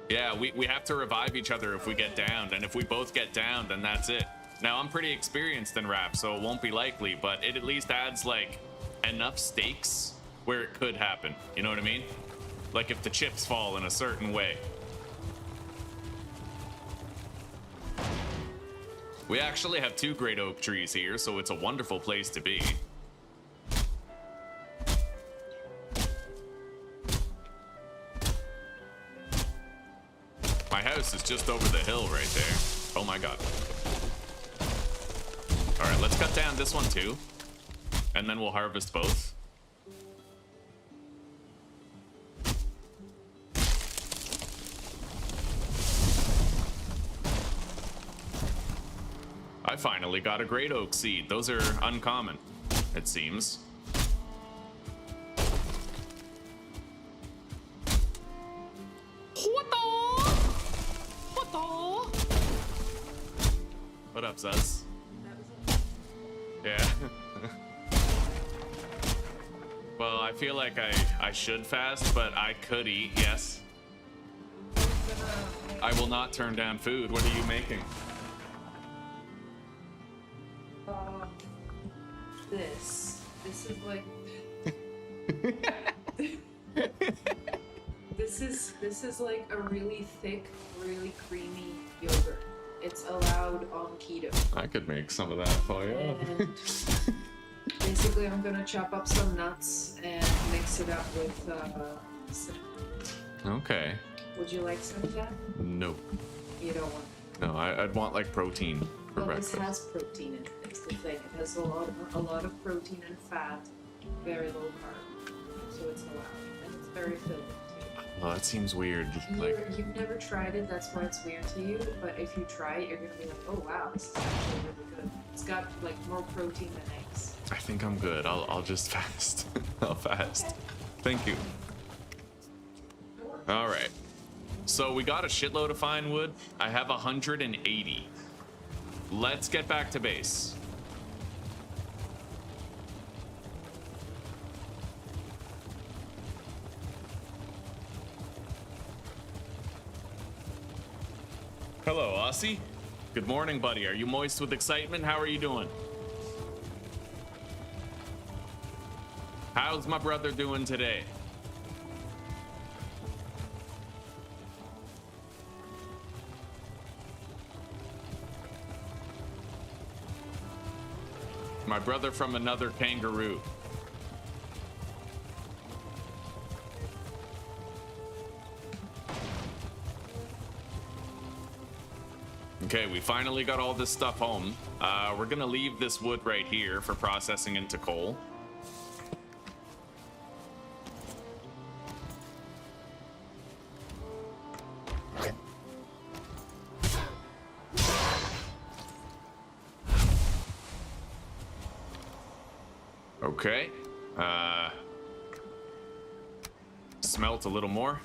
Yeah, we have to revive each other if we get downed, and if we both get downed, then that's it. Now, I'm pretty experienced in rap, so it won't be likely, but it at least adds, like, enough stakes where it could happen. You know what I mean? Like if the chips fall in a certain way. We actually have 2 great oak trees here, so it's a wonderful place to be. My house is just over the hill right there. Oh my god. All right, let's cut down this one too, and then we'll harvest both. I finally got a great oak seed. Those are uncommon, it seems. What up, Zuz? Yeah. Well, I feel like I should fast, but I could eat, yes. I will not turn down food. What are you making? This is like this is like a really thick, really creamy yogurt. It's allowed on keto. I could make some of that for you. And basically, I'm gonna chop up some nuts and mix it up with cinnamon. Okay. Would you like some of that? No. You don't want. No, I'd want like protein for Well, breakfast. this has protein in it. It's the thing. It has a lot of protein and fat, very low carb, so it's allowed, and it's very filling too. Well, that seems weird. You've never tried it, that's why it's weird to you. But if you try it, you're gonna be like, oh wow, this is actually really good. It's got like more protein than eggs. I think I'm good. I'll just fast. I'll fast. Okay. Thank you. All right. So we got a shitload of fine wood. I have 180. Let's get back to base. Hello, Aussie. Good morning, buddy. Are you moist with excitement? How are you doing? How's my brother doing today? my brother from another kangaroo. Okay, we finally got all this stuff home. We're gonna leave this wood right here for processing into coal. Okay. Smelt a little more.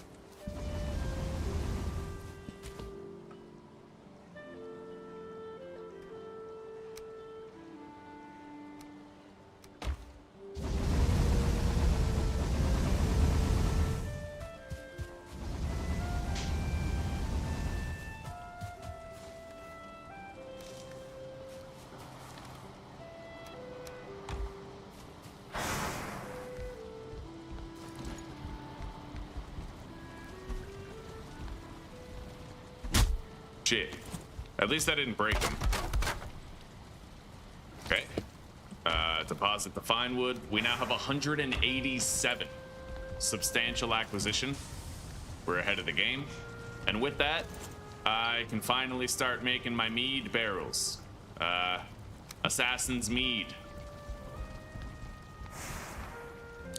Shit. At least I didn't break them. Okay. Deposit the fine wood. We now have 187. Substantial acquisition. We're ahead of the game. And with that, I can finally start making my mead barrels. Assassin's mead.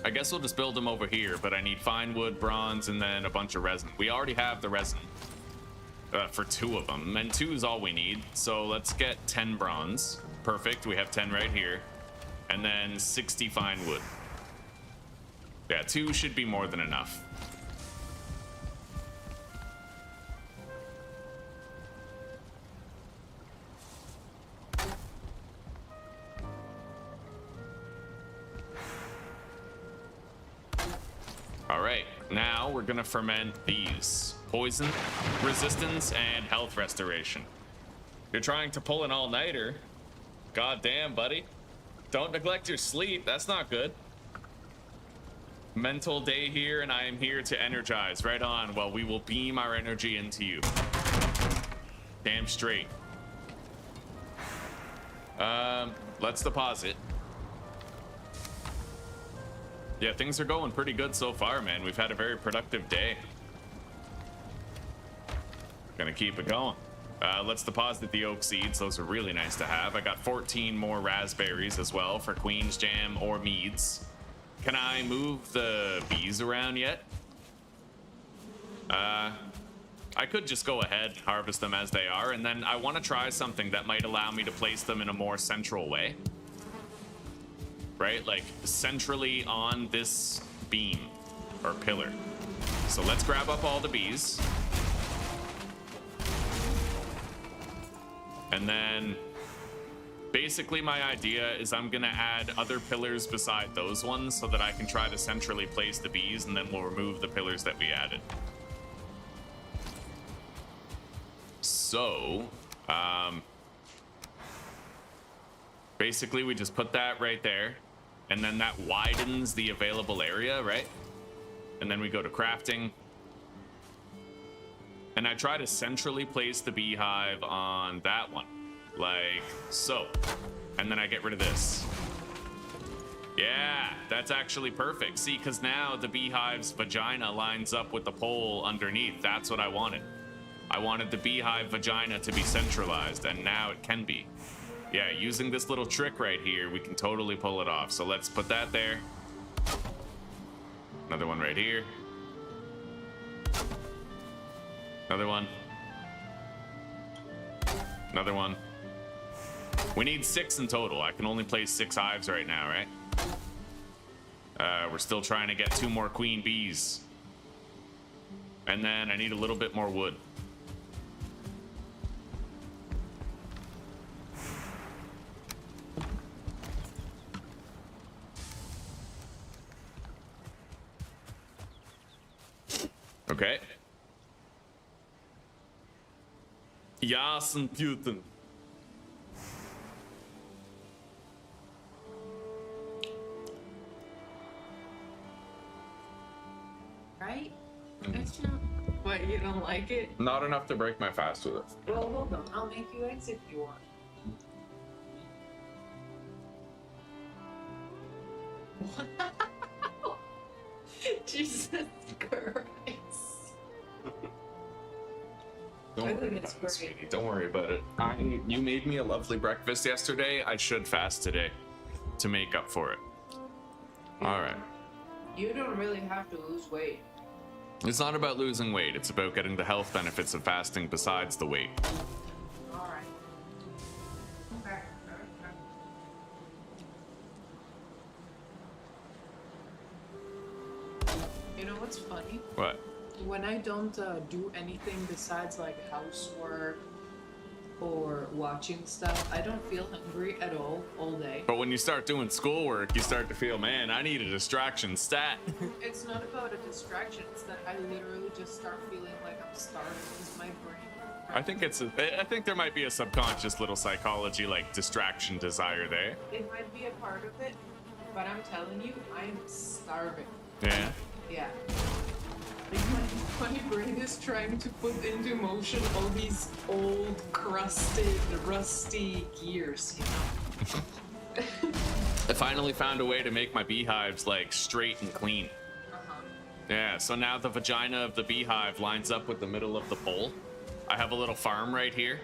I guess we'll just build them over here, but I need fine wood, bronze, and then a bunch of resin. We already have the resin. For 2 of them, and 2 is all we need. So let's get 10 bronze. Perfect, we have 10 right here. And then 60 fine wood. Yeah, 2 should be more than enough. All right, now we're gonna ferment these. Poison, resistance, and health restoration. You're trying to pull an all-nighter? God damn, buddy. Don't neglect your sleep, that's not good. Mental day here, and I am here to energize. Right on, well, we will beam our energy into you. Damn straight. Let's deposit. Yeah, things are going pretty good so far, man. We've had a very productive day. Gonna keep it going. Let's deposit the oak seeds. Those are really nice to have. I got 14 more raspberries as well for Queen's Jam or meads. Can I move the bees around yet? I could just go ahead, harvest them as they are, and then I want to try something that might allow me to place them in a more central way. Right? Like centrally on this beam or pillar. So let's grab up all the bees. And then basically my idea is I'm gonna add other pillars beside those ones so that I can try to centrally place the bees, and then we'll remove the pillars that we added. So, basically we just put that right there, and then that widens the available area, right? And then we go to crafting. And I try to centrally place the beehive on that one, like so. And then I get rid of this. Yeah, that's actually perfect. See, because now the beehive's vagina lines up with the pole underneath. That's what I wanted. I wanted the beehive vagina to be centralized, and now it can be. Yeah, using this little trick right here, we can totally pull it off. So let's put that there. Another one right here. Another one. Another one. We need 6 in total. I can only place 6 hives right now, right? We're still trying to get 2 more queen bees. And then I need a little bit more wood. Okay. Yasen Putin. Right? What, you don't like it? Not enough to break my fast with it. Well, hold on. I'll make you eggs if you want. Wow. Jesus Christ. Don't I worry think about it's it, great. sweetie. Don't worry about it. You made me a lovely breakfast yesterday. I should fast today to make up for it. All right. You don't really have to lose weight. It's not about losing weight. It's about getting the health benefits of fasting besides the weight. Alright. Okay. You know what's funny? What? When I don't do anything besides like housework or watching stuff, I don't feel hungry at all day. But when you start doing schoolwork, you start to feel, man, I need a distraction stat. It's not about a distraction, it's that I literally just start feeling like I'm starving because my brain. I think there might be a subconscious little psychology like distraction desire there. It might be a part of it, but I'm telling you, I'm starving. Yeah. Yeah. Like my brain is trying to put into motion all these old, crusted, rusty gears, you know? I finally found a way to make my beehives like straight and clean. Uh-huh. Yeah, so now the vagina of the beehive lines up with the middle of the pole. I have a little farm right here.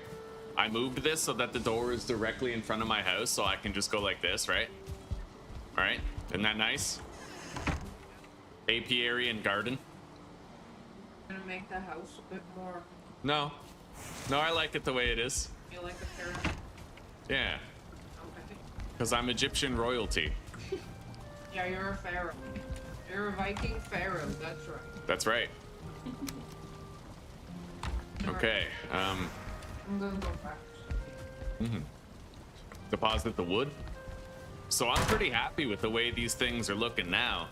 I moved this so that the door is directly in front of my house, so I can just go like this, right? All right, isn't that nice? Apiary and garden. Gonna make the house a bit more. No, I like it the way it is. You like the pyramid? Yeah, Okay. because I'm Egyptian royalty. Yeah, you're a pharaoh. You're a Viking pharaoh. That's right. That's right. Okay. I'm gonna go back. Deposit the wood. So I'm pretty happy with the way these things are looking now.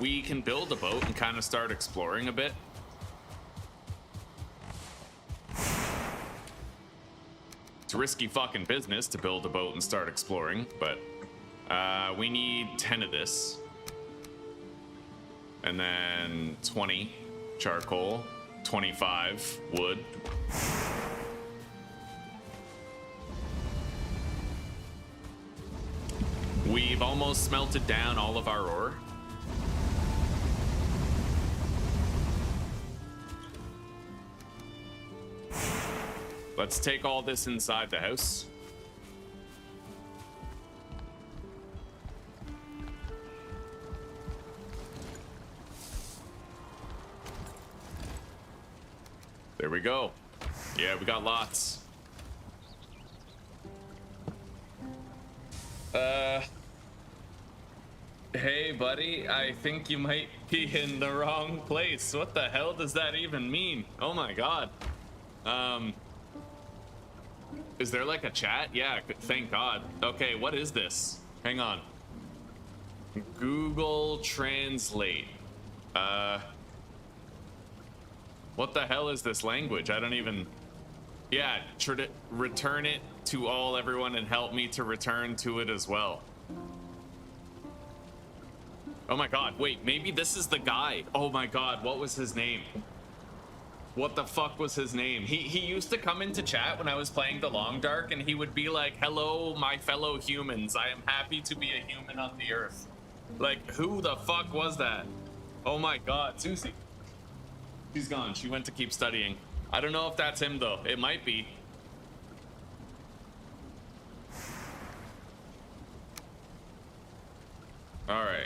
We can build a boat and kind of start exploring a bit. It's risky fucking business to build a boat and start exploring, but we need 10 of this. And then 20 charcoal, 25 wood. We've almost smelted down all of our ore. Let's take all this inside the house. There we go. Yeah, we got lots. Hey, buddy, I think you might be in the wrong place. What the hell does that even mean? Oh my god. Is there like a chat? Yeah, thank God. Okay, what is this? Hang on. Google Translate. What the hell is this language? I don't even... Yeah, return it to everyone and help me to return to it as well. Oh my god, wait, maybe this is the guy. Oh my god, what was his name? What the fuck was his name? He used to come into chat when I was playing The Long Dark, and he would be like, hello, my fellow humans. I am happy to be a human on the earth. Like, who the fuck was that? Oh my god, Susie. She's gone. She went to keep studying. I don't know if that's him, though. It might be. All right.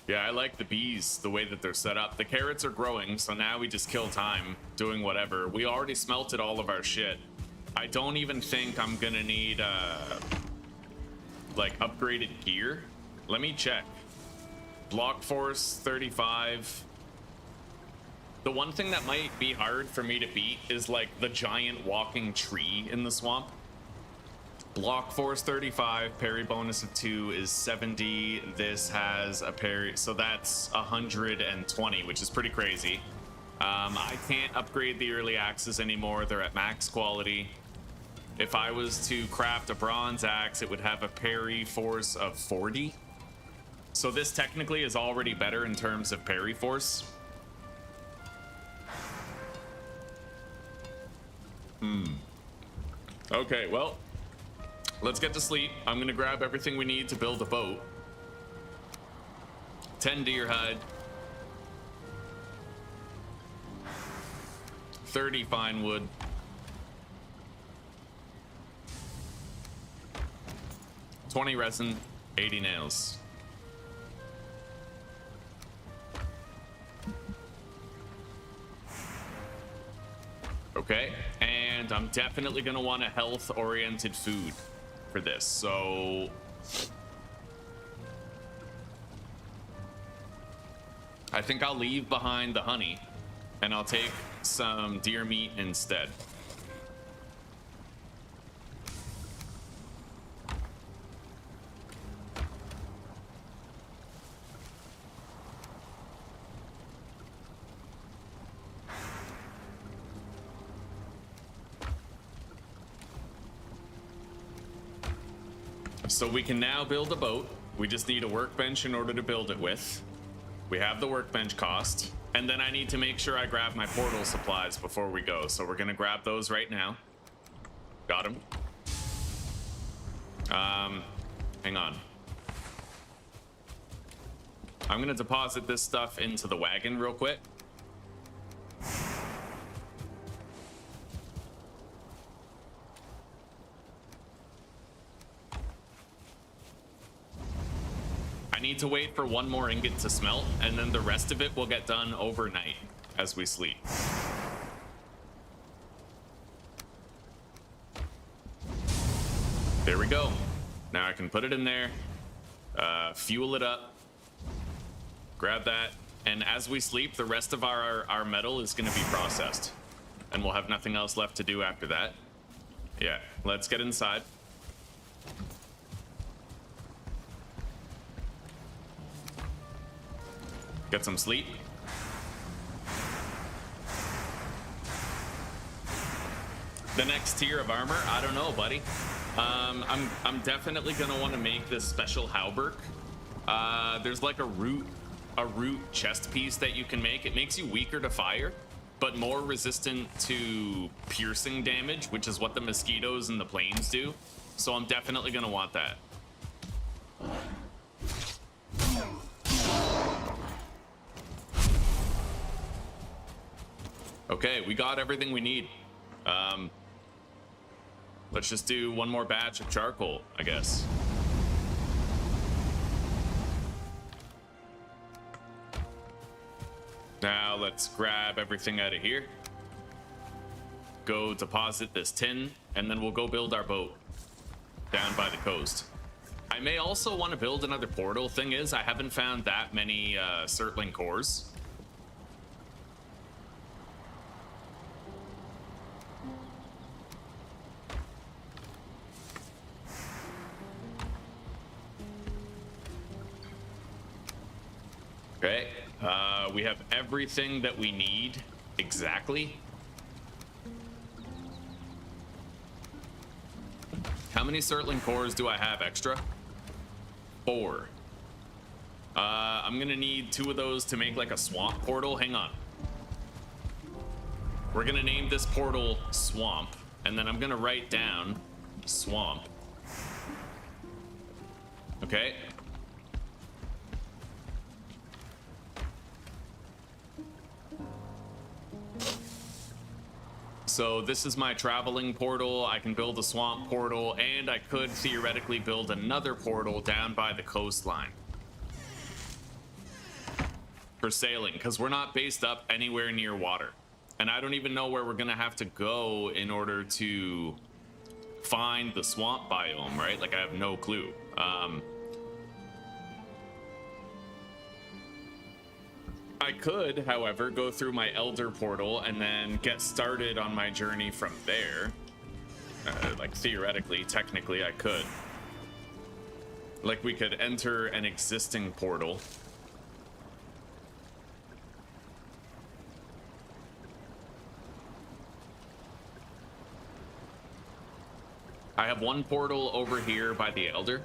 Yeah, I like the bees, the way that they're set up. The carrots are growing, so now we just kill time doing whatever. We already smelted all of our shit. I don't even think I'm gonna need, like, upgraded gear. Let me check. Block force, 35. The one thing that might be hard for me to beat is, like, the giant walking tree in the swamp. Block force 35, parry bonus of 2 is 70. This has a parry, so that's 120, which is pretty crazy. I can't upgrade the early axes anymore. They're at max quality. If I was to craft a bronze axe, it would have a parry force of 40. So this technically is already better in terms of parry force. Okay, well, let's get to sleep. I'm gonna grab everything we need to build a boat. 10 deer hide. 30 fine wood. 20 resin, 80 nails. Okay, and I'm definitely gonna want a health-oriented food for this, so... I think I'll leave behind the honey, and I'll take some deer meat instead. So we can now build a boat. We just need a workbench in order to build it with. We have the workbench cost. And then I need to make sure I grab my portal supplies before we go. So we're gonna grab those right now. Got them. Hang on. I'm gonna deposit this stuff into the wagon real quick. I need to wait for one more ingot to smelt, and then the rest of it will get done overnight as we sleep. There we go. Now I can put it in there, fuel it up, grab that, and as we sleep, the rest of our metal is going to be processed, and we'll have nothing else left to do after that. Yeah, let's get inside. Get some sleep. The next tier of armor, I don't know, buddy. I'm definitely gonna want to make this special hauberk. There's like a root chest piece that you can make. It makes you weaker to fire, but more resistant to piercing damage, which is what the mosquitoes in the plains do. So I'm definitely gonna want that. Okay, we got everything we need. Let's just do one more batch of charcoal, I guess. Now let's grab everything out of here. Go deposit this tin, and then we'll go build our boat down by the coast. I may also want to build another portal. Thing is, I haven't found that many Surtling cores. Okay, we have everything that we need exactly. How many Surtling cores do I have extra? 4. I'm gonna need 2 of those to make like a swamp portal. Hang on. We're gonna name this portal Swamp, and then I'm gonna write down Swamp. Okay. So this is my traveling portal. I can build a swamp portal, and I could theoretically build another portal down by the coastline for sailing, because we're not based up anywhere near water. And I don't even know where we're gonna have to go in order to find the swamp biome, right? Like, I have no clue. I could, however, go through my Elder portal and then get started on my journey from there. Like, theoretically, technically, I could. Like, we could enter an existing portal. I have one portal over here by the Elder.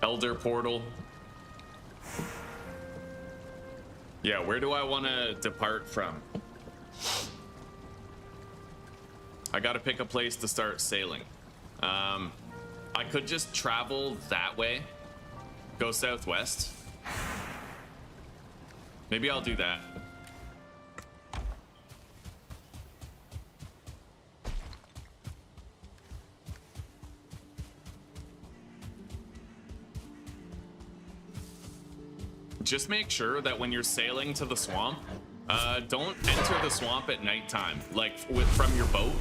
Elder portal. Yeah, where do I want to depart from? I gotta pick a place to start sailing. I could just travel that way, go southwest. Maybe I'll do that. Just make sure that when you're sailing to the swamp, don't enter the swamp at nighttime, like from your boat,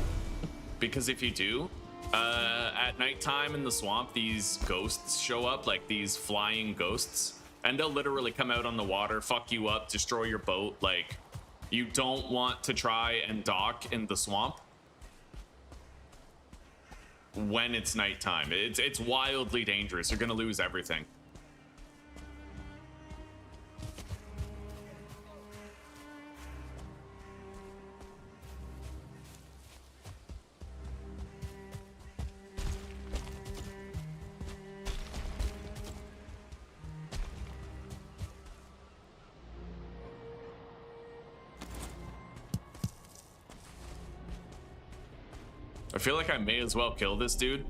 because if you do, at nighttime in the swamp, these ghosts show up, like these flying ghosts, and they'll literally come out on the water, fuck you up, destroy your boat. Like, you don't want to try and dock in the swamp when it's nighttime. It's wildly dangerous. You're gonna lose everything. I feel like I may as well kill this dude.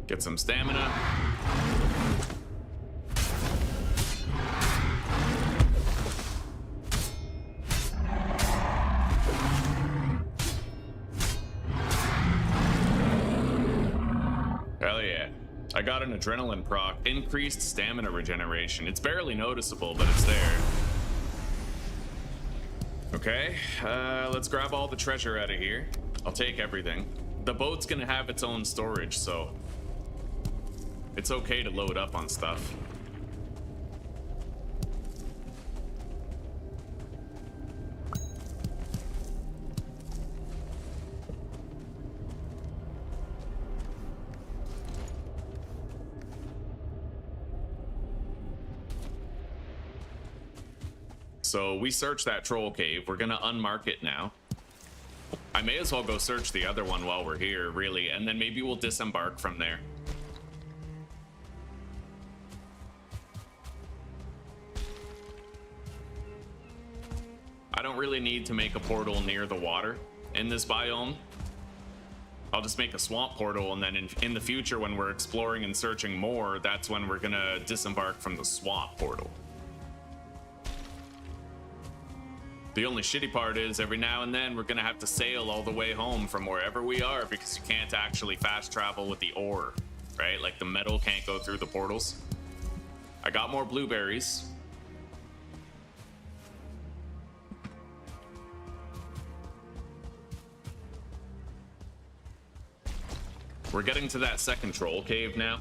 Get some stamina. I got an adrenaline proc, increased stamina regeneration. It's barely noticeable, but it's there. Okay, let's grab all the treasure out of here. I'll take everything. The boat's gonna have its own storage, so it's okay to load up on stuff. So we searched that troll cave. We're gonna unmark it now. I may as well go search the other one while we're here, really, and then maybe we'll disembark from there. I don't really need to make a portal near the water in this biome. I'll just make a swamp portal, and then in the future when we're exploring and searching more, that's when we're gonna disembark from the swamp portal. The only shitty part is every now and then we're gonna have to sail all the way home from wherever we are because you can't actually fast travel with the ore, right? Like the metal can't go through the portals. I got more blueberries. We're getting to that second troll cave now.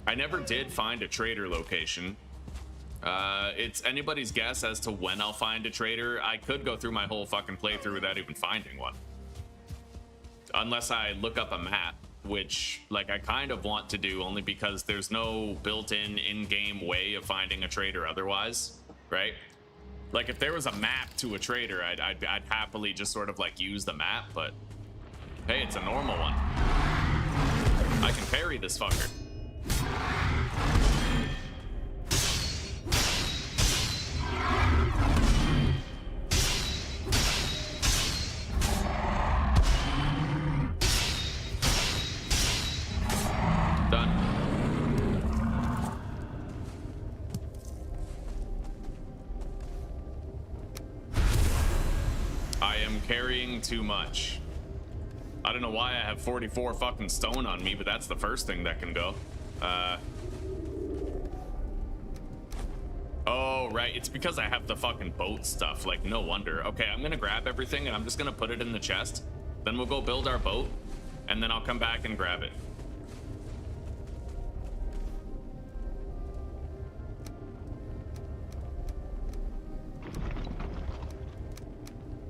I never did find a trader location. It's anybody's guess as to when I'll find a trader. I could go through my whole fucking playthrough without even finding one. Unless I look up a map, which, like, I kind of want to do only because there's no built-in in-game way of finding a trader otherwise, right? Like, if there was a map to a trader, I'd happily just sort of, like, use the map, but hey, it's a normal one. I can parry this fucker. Carrying too much. I don't know why I have 44 fucking stone on me, but that's the first thing that can go. Oh, right. It's because I have the fucking boat stuff. Like, no wonder. Okay, I'm gonna grab everything and I'm just gonna put it in the chest. Then we'll go build our boat and then I'll come back and grab it.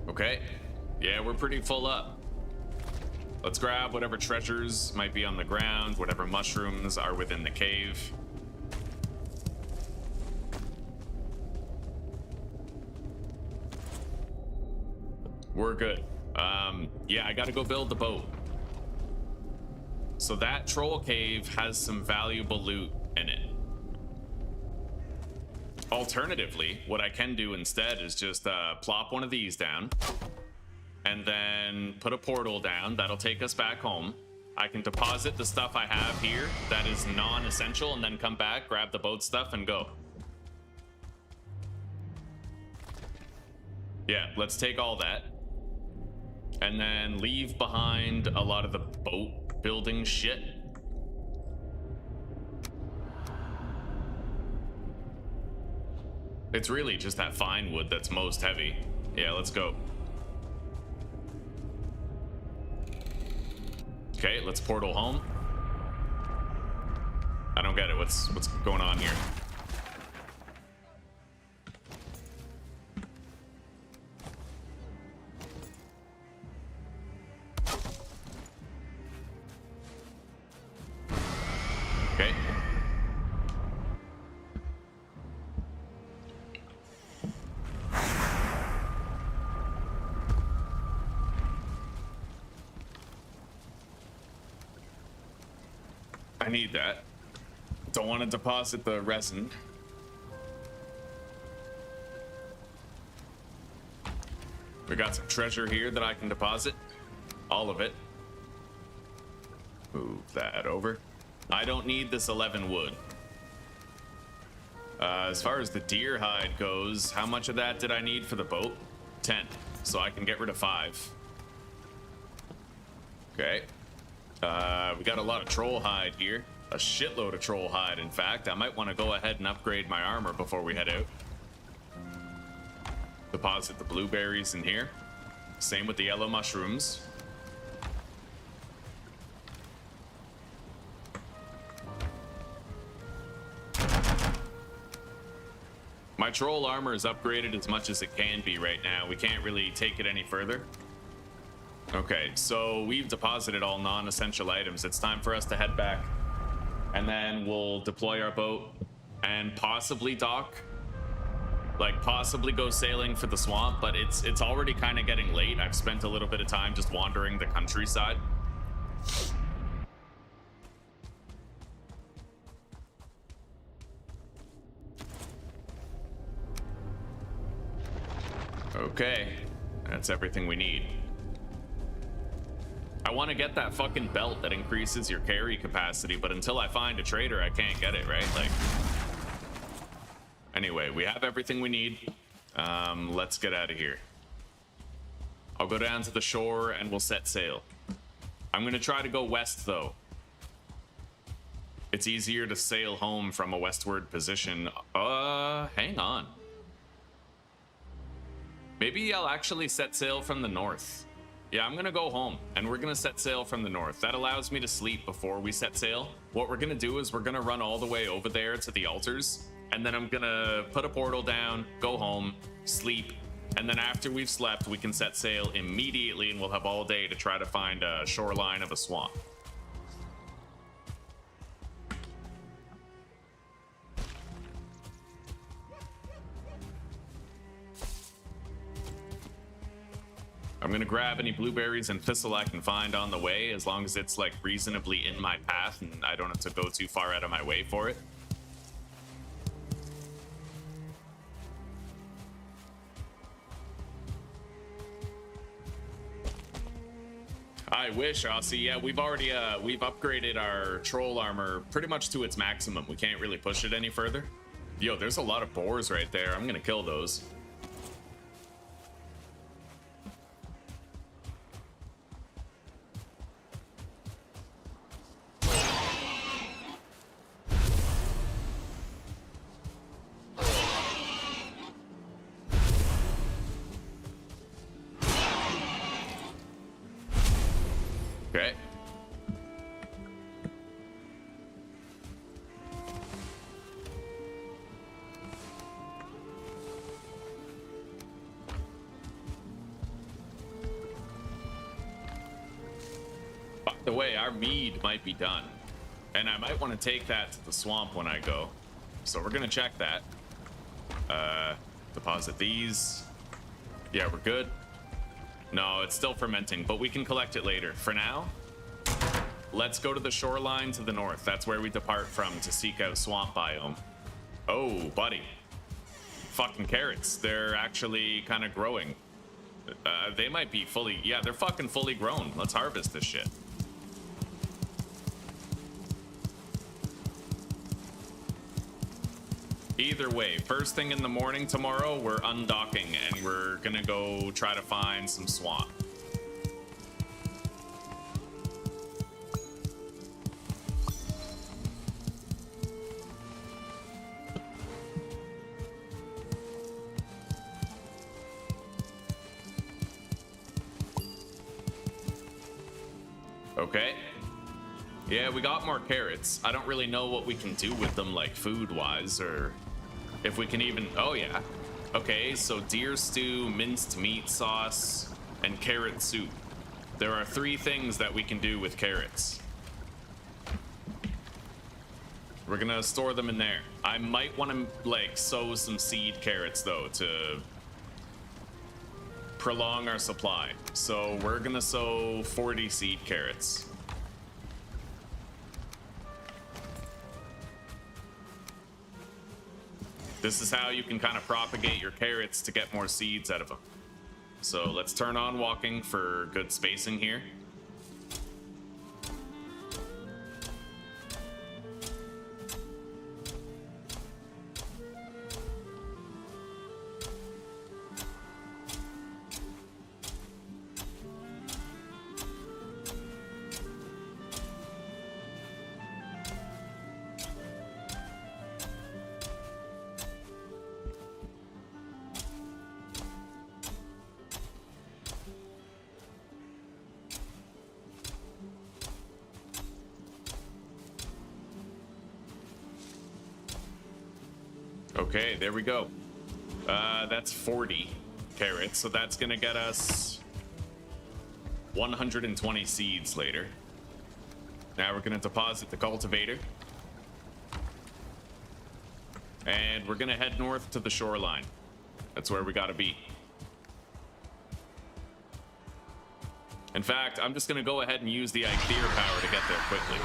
Okay. Yeah, we're pretty full up. Let's grab whatever treasures might be on the ground, whatever mushrooms are within the cave. We're good. Yeah, I gotta go build the boat. So that troll cave has some valuable loot in it. Alternatively, what I can do instead is just plop one of these down and then put a portal down. That'll take us back home. I can deposit the stuff I have here that is non-essential and then come back, grab the boat stuff, and go. Yeah, let's take all that. And then leave behind a lot of the boat building shit. It's really just that fine wood that's most heavy. Yeah, let's go. Okay, let's portal home. I don't get it. What's going on here? Okay. I need that. Don't want to deposit the resin. We got some treasure here that I can deposit. All of it. Move that over. I don't need this 11 wood. As far as the deer hide goes, how much of that did I need for the boat? 10. So I can get rid of 5. Okay. We got a lot of troll hide here. A shitload of troll hide, in fact. I might want to go ahead and upgrade my armor before we head out. Deposit the blueberries in here. Same with the yellow mushrooms. My troll armor is upgraded as much as it can be right now. We can't really take it any further. Okay, so we've deposited all non-essential items. It's time for us to head back. And then we'll deploy our boat and possibly dock. Like, possibly go sailing for the swamp, but it's already kind of getting late. I've spent a little bit of time just wandering the countryside. Okay, that's everything we need. I want to get that fucking belt that increases your carry capacity, but until I find a trader, I can't get it, right? Like, anyway, we have everything we need. Let's get out of here. I'll go down to the shore and we'll set sail. I'm gonna try to go west though. It's easier to sail home from a westward position. Hang on. Maybe I'll actually set sail from the north. Yeah, I'm gonna go home and we're gonna set sail from the north. That allows me to sleep before we set sail. What we're gonna do is we're gonna run all the way over there to the altars, and then I'm gonna put a portal down, go home, sleep, and then after we've slept, we can set sail immediately and we'll have all day to try to find a shoreline of a swamp. I'm gonna grab any blueberries and thistle I can find on the way, as long as it's like reasonably in my path and I don't have to go too far out of my way for it. I wish, Aussie. Yeah, we've already we've upgraded our troll armor pretty much to its maximum. We can't really push it any further. Yo, there's a lot of boars right there. I'm gonna kill those. Okay. the way, our mead might be done. And I might want to take that to the swamp when I go. So we're gonna check that. Deposit these. Yeah, we're good. No, it's still fermenting, but we can collect it later. For now, let's go to the shoreline to the north. That's where we depart from to seek out swamp biome. Oh, buddy. Fucking carrots. They're actually kind of growing. They might be fully... Yeah, they're fucking fully grown. Let's harvest this shit. Either way, first thing in the morning tomorrow, we're undocking and we're gonna go try to find some swamp. Okay. Yeah, we got more carrots. I don't really know what we can do with them, like food-wise, or if we can even... Oh, yeah. Okay, so deer stew, minced meat sauce, and carrot soup. There are 3 things that we can do with carrots. We're gonna store them in there. I might want to, like, sow some seed carrots, though, to prolong our supply. So we're gonna sow 40 seed carrots. This is how you can kind of propagate your carrots to get more seeds out of them. So let's turn on walking for good spacing here. Okay, there we go. That's 40 carrots, so that's gonna get us 120 seeds later. Now we're gonna deposit the cultivator. And we're gonna head north to the shoreline. That's where we gotta be. In fact, I'm just gonna go ahead and use the Eikthyr power to get there quickly.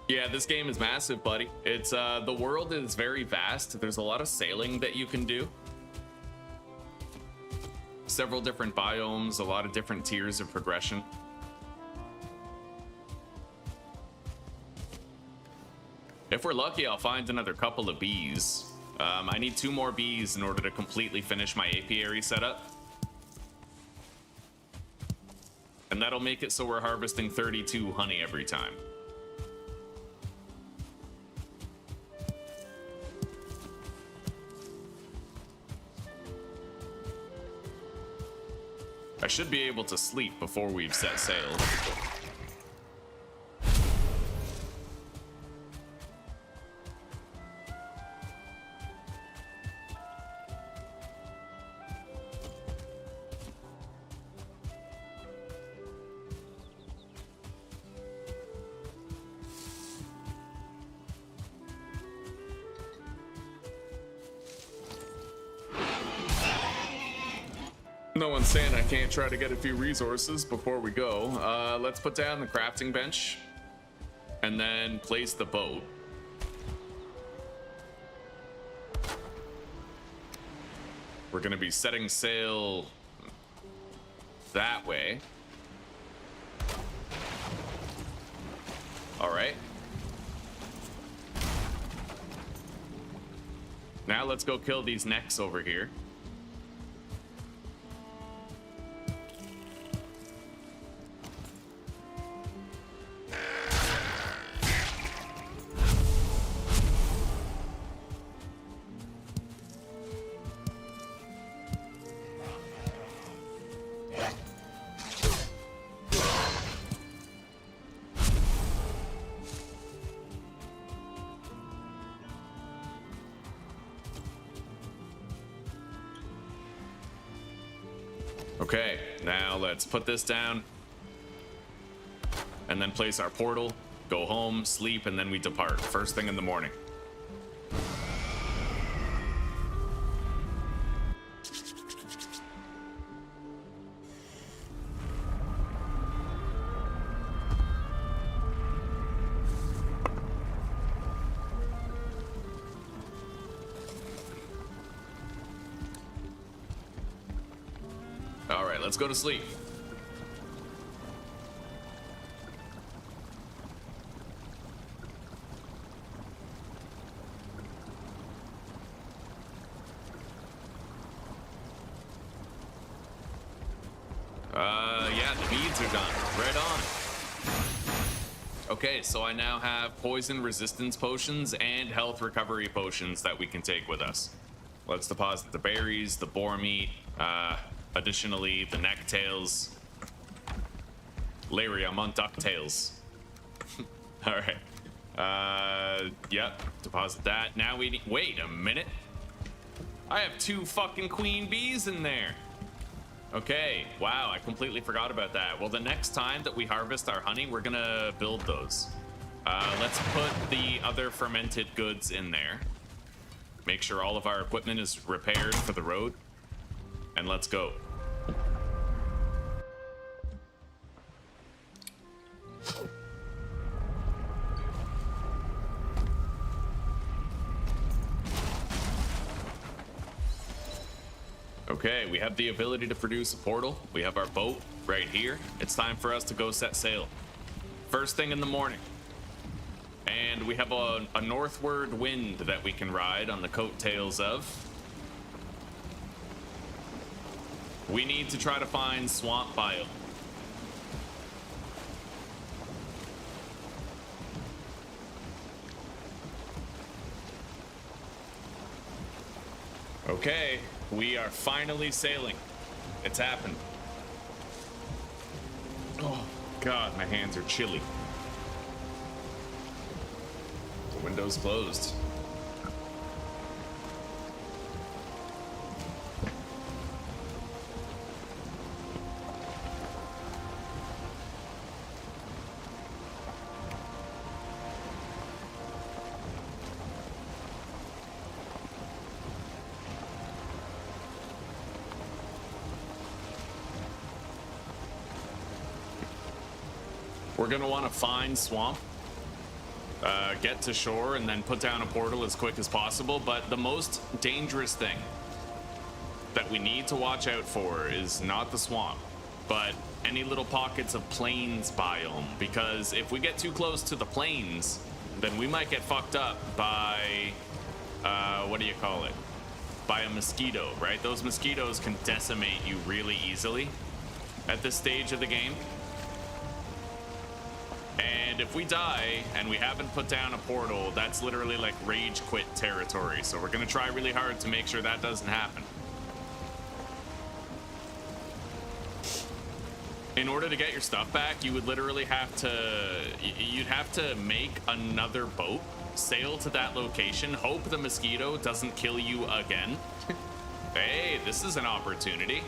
Yeah, this game is massive, buddy. It's the world is very vast. There's a lot of sailing that you can do. Several different biomes, a lot of different tiers of progression. If we're lucky, I'll find another couple of bees. I need 2 more bees in order to completely finish my apiary setup. And that'll make it so we're harvesting 32 honey every time. I should be able to sleep before we've set sail. No one's saying I can't try to get a few resources before we go. Let's put down the crafting bench and then place the boat. We're gonna be setting sail that way. All right. Now let's go kill these necks over here. Okay, now let's put this down. And then place our portal, go home, sleep, and then we depart. First thing in the morning. All right, let's go to sleep. Yeah, the beads are done. Right on. Okay, so I now have poison resistance potions and health recovery potions that we can take with us. Let's deposit the berries, the boar meat, additionally the necktails. Larry, I'm on DuckTales. All right. Yep, deposit that. Now we need, wait a minute. I have 2 fucking queen bees in there. Okay, wow, I completely forgot about that. Well, the next time that we harvest our honey, we're gonna build those. Let's put the other fermented goods in there. Make sure all of our equipment is repaired for the road. And let's go. Okay, we have the ability to produce a portal. We have our boat right here. It's time for us to go set sail. First thing in the morning. And we have a northward wind that we can ride on the coattails of. We need to try to find swamp biome. Okay, we are finally sailing. It's happened. Oh, God, my hands are chilly. The window's closed. We're gonna want to find swamp, get to shore, and then put down a portal as quick as possible. But the most dangerous thing that we need to watch out for is not the swamp, but any little pockets of plains biome. Because if we get too close to the plains, then we might get fucked up by, what do you call it? By a mosquito, right? Those mosquitoes can decimate you really easily at this stage of the game. And if we die and we haven't put down a portal, that's literally like rage quit territory. So we're gonna try really hard to make sure that doesn't happen. In order to get your stuff back, you would literally have to, you'd have to make another boat, sail to that location, hope the mosquito doesn't kill you again. Hey, this is an opportunity.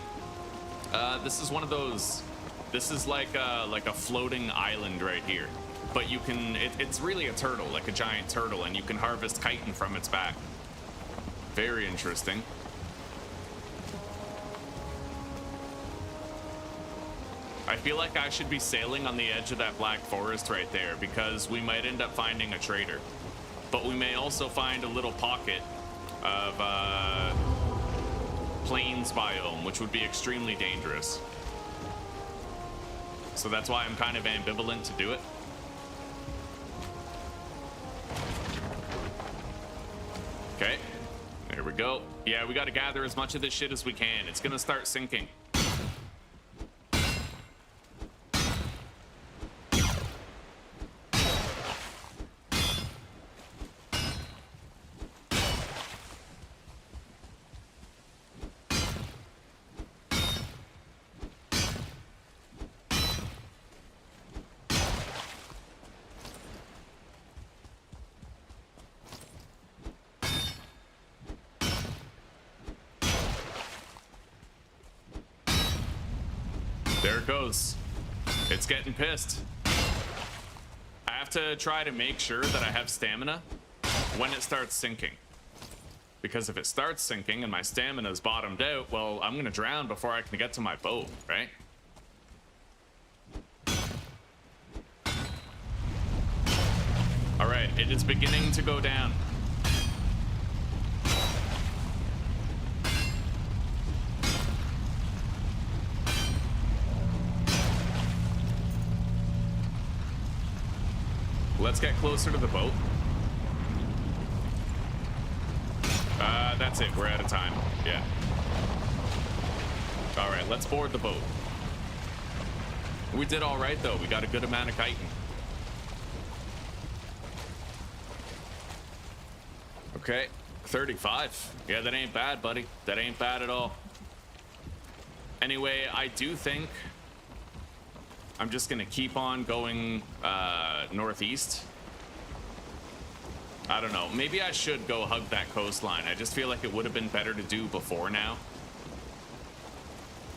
This is one of those, this is like a floating island right here. But you can, it's really a turtle, like a giant turtle, and you can harvest chitin from its back. Very interesting. I feel like I should be sailing on the edge of that black forest right there, because we might end up finding a trader. But we may also find a little pocket of plains biome, which would be extremely dangerous. So that's why I'm kind of ambivalent to do it. Okay, there we go. Yeah, we got to gather as much of this shit as we can. It's gonna start sinking. There it goes. It's getting pissed. I have to try to make sure that I have stamina when it starts sinking. Because if it starts sinking and my stamina's bottomed out, well, I'm gonna drown before I can get to my boat, right? All right, it is beginning to go down. Let's get closer to the boat. That's it. We're out of time. Yeah. All right, let's board the boat. We did all right, though. We got a good amount of kiting. Okay, 35. Yeah, that ain't bad, buddy. That ain't bad at all. Anyway, I do think I'm just gonna keep on going northeast. I don't know. Maybe I should go hug that coastline. I just feel like it would have been better to do before now.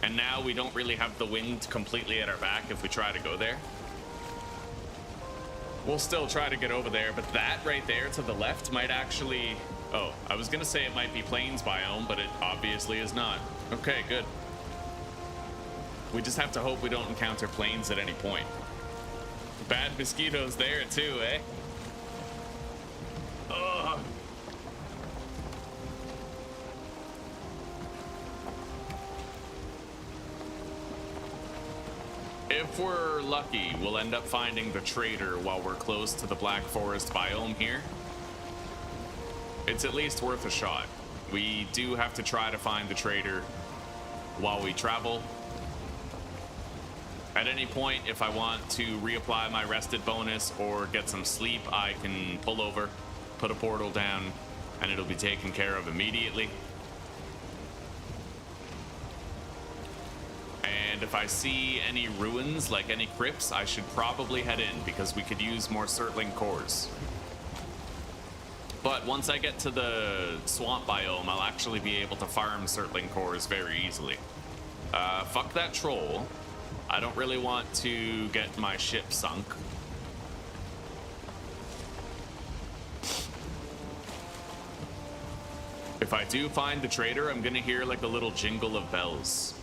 And now we don't really have the wind completely at our back if we try to go there. We'll still try to get over there, but that right there to the left might actually... Oh, I was gonna say it might be plains biome, but it obviously is not. Okay, good. We just have to hope we don't encounter plains at any point. Bad mosquitoes there too, eh? Ugh. If we're lucky, we'll end up finding the trader while we're close to the Black Forest biome here. It's at least worth a shot. We do have to try to find the trader while we travel. At any point, if I want to reapply my rested bonus or get some sleep, I can pull over, put a portal down, and it'll be taken care of immediately. And if I see any ruins, like any crypts, I should probably head in because we could use more Surtling cores. But once I get to the swamp biome, I'll actually be able to farm Surtling cores very easily. Fuck that troll. I don't really want to get my ship sunk. If I do find the trader, I'm gonna hear like a little jingle of bells.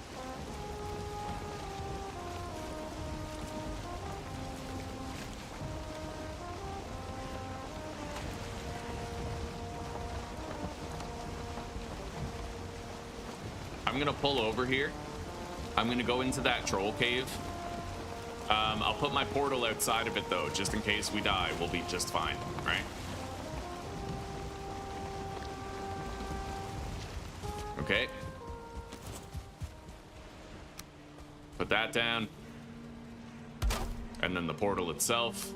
I'm gonna pull over here. I'm gonna go into that troll cave. I'll put my portal outside of it though, just in case we die. We'll be just fine, right? Okay. Put that down. And then the portal itself.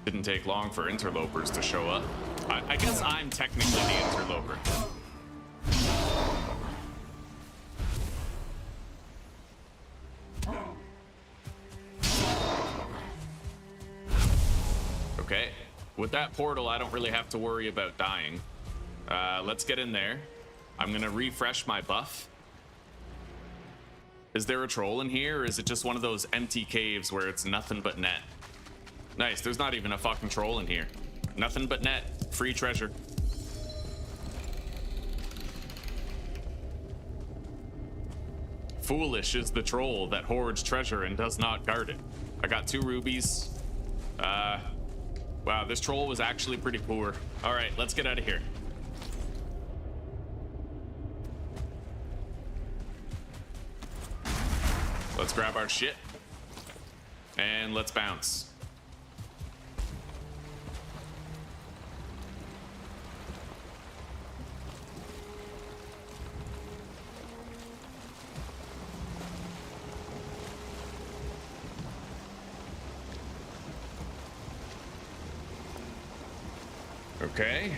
Didn't take long for interlopers to show up. I guess I'm technically the interloper. Okay, with that portal, I don't really have to worry about dying. Let's get in there. I'm gonna refresh my buff. Is there a troll in here, or is it just one of those empty caves where it's nothing but net? Nice, there's not even a fucking troll in here. Nothing but net, free treasure. Foolish is the troll that hoards treasure and does not guard it. I got 2 rubies. Wow, this troll was actually pretty poor. All right, let's get out of here. Let's grab our shit and let's bounce. Okay.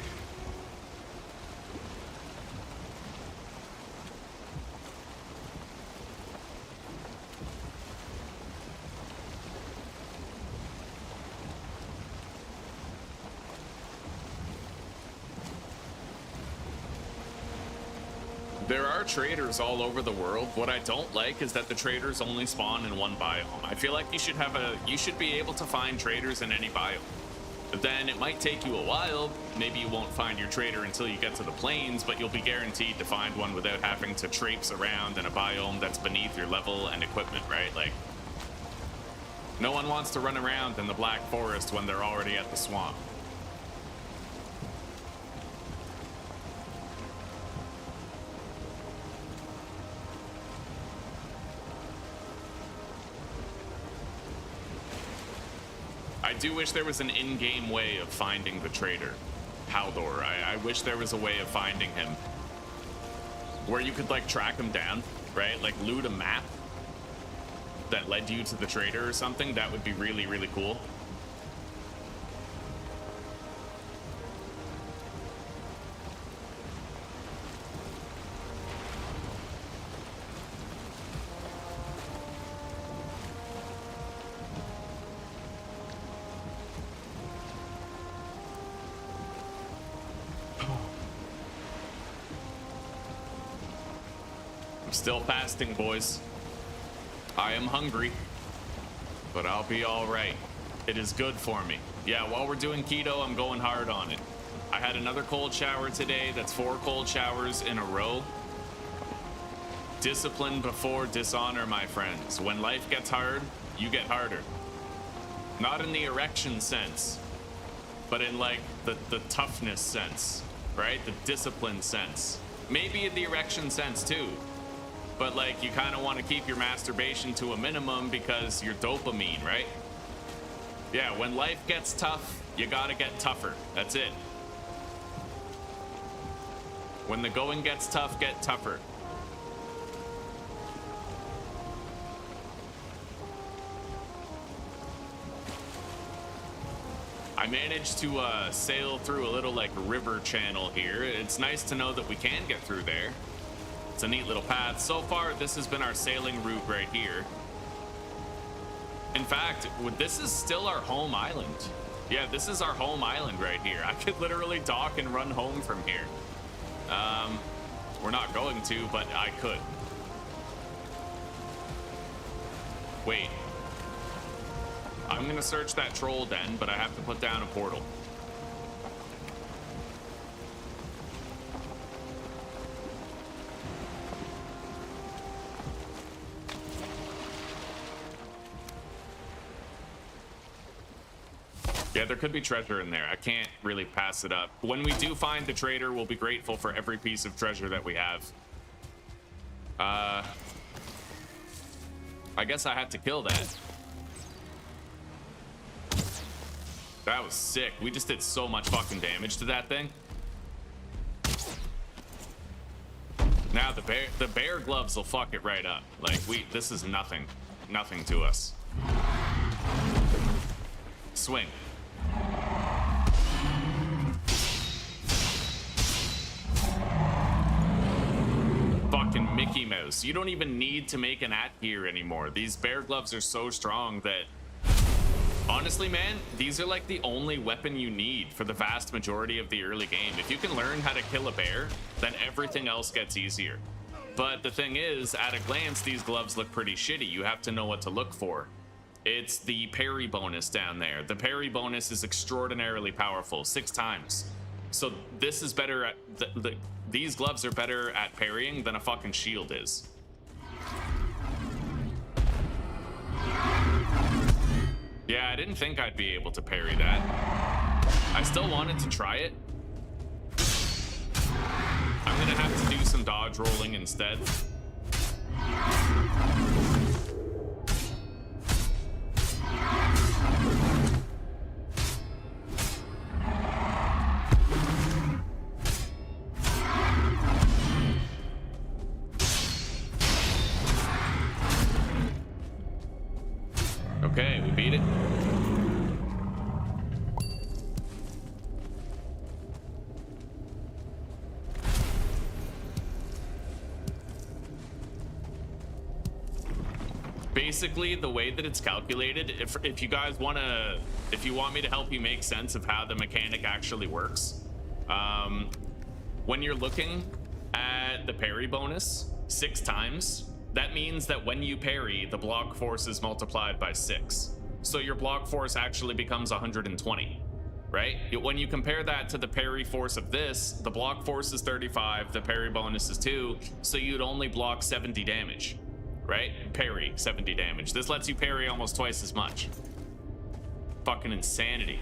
There are traders all over the world. What I don't like is that the traders only spawn in one biome. I feel like you should be able to find traders in any biome. But then it might take you a while. Maybe you won't find your trader until you get to the plains, but you'll be guaranteed to find one without having to traipse around in a biome that's beneath your level and equipment, right? Like, no one wants to run around in the Black Forest when they're already at the swamp. I do wish there was an in-game way of finding the trader, Haldor. I wish there was a way of finding him where you could like track him down, right? Like loot a map that led you to the trader or something. That would be really, really cool. Still fasting, boys. I am hungry, but I'll be all right. It is good for me. Yeah, while we're doing keto, I'm going hard on it. I had another cold shower today. That's 4 cold showers in a row. Discipline before dishonor, my friends. When life gets hard, you get harder. Not in the erection sense, but in like the toughness sense, right? The discipline sense. Maybe in the erection sense too. But like, you kind of want to keep your masturbation to a minimum because you're dopamine, right? Yeah, when life gets tough, you gotta get tougher. That's it. When the going gets tough, get tougher. I managed to sail through a little like river channel here. It's nice to know that we can get through there. It's a neat little path. So far, this has been our sailing route right here. In fact, this is still our home island. Yeah, this is our home island right here. I could literally dock and run home from here. We're not going to, but I could. Wait. I'm gonna search that troll den, but I have to put down a portal. Yeah, there could be treasure in there. I can't really pass it up. When we do find the trader, we'll be grateful for every piece of treasure that we have. I guess I had to kill that. That was sick. We just did so much fucking damage to that thing. Now the bear gloves will fuck it right up. Like this is nothing to us. Swing. Fucking Mickey Mouse. You don't even need to make an gear anymore. These bear gloves are so strong that honestly, man, these are like the only weapon you need for the vast majority of the early game. If you can learn how to kill a bear, then everything else gets easier. But the thing is, at a glance, these gloves look pretty shitty. You have to know what to look for. It's the parry bonus down there. The parry bonus is extraordinarily powerful, 6 times. So this is better at, these gloves are better at parrying than a fucking shield is. Yeah, I didn't think I'd be able to parry that. I still wanted to try it. I'm gonna have to do some dodge rolling instead. Okay, we beat it. Basically, the way that it's calculated, if you guys if you want me to help you make sense of how the mechanic actually works, when you're looking at get the parry bonus 6 times, that means that when you parry, the block force is multiplied by 6. So your block force actually becomes 120, right? When you compare that to the parry force of this, the block force is 35, the parry bonus is 2, so you'd only block 70 damage, right? Parry 70 damage. This lets you parry almost twice as much. Fucking insanity.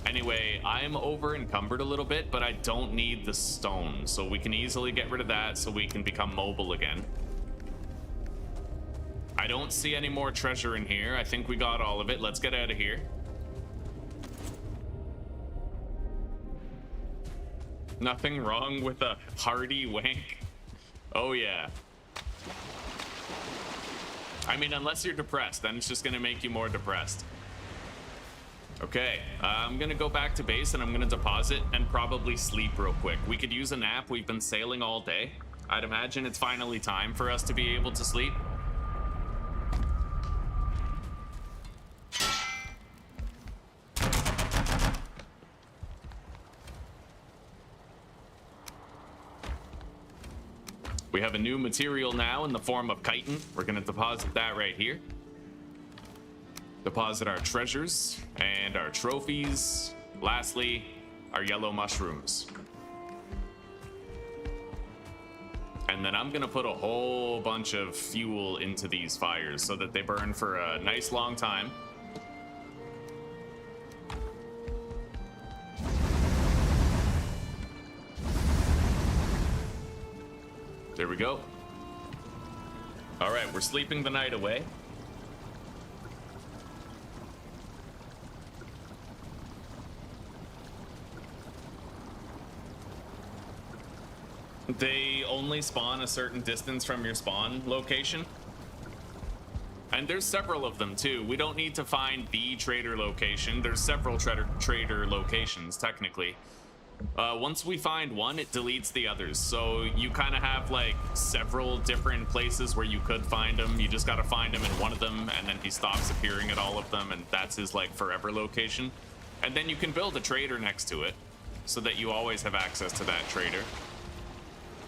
Anyway, I'm over encumbered a little bit, but I don't need the stone, so we can easily get rid of that so we can become mobile again. I don't see any more treasure in here. I think we got all of it. Let's get out of here. Nothing wrong with a hearty wank. Oh yeah. I mean, unless you're depressed, then it's just gonna make you more depressed. Okay, I'm gonna go back to base and I'm gonna deposit and probably sleep real quick. We could use a nap. We've been sailing all day. I'd imagine it's finally time for us to be able to sleep. We have a new material now in the form of chitin. We're gonna deposit that right here. Deposit our treasures and our trophies. Lastly, our yellow mushrooms. And then I'm gonna put a whole bunch of fuel into these fires so that they burn for a nice long time. There we go. All right, we're sleeping the night away. They only spawn a certain distance from your spawn location. And there's several of them too. We don't need to find the trader location. There's several trader locations, technically. Once we find one, it deletes the others. So you kind of have like several different places where you could find him. You just got to find him in one of them, and then he stops appearing at all of them, and that's his like forever location. And then you can build a trader next to it so that you always have access to that trader.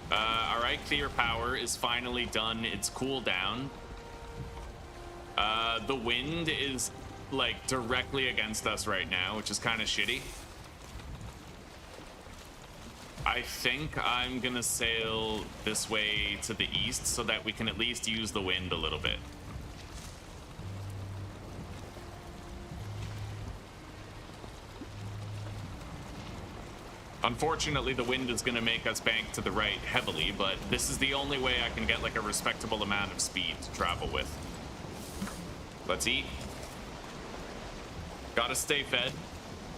Our Eikthyr power is finally done its cooldown. The wind is like directly against us right now, which is kind of shitty. I think I'm gonna sail this way to the east so that we can at least use the wind a little bit. Unfortunately, the wind is gonna make us bank to the right heavily, but this is the only way I can get like a respectable amount of speed to travel with. Let's eat. Gotta stay fed.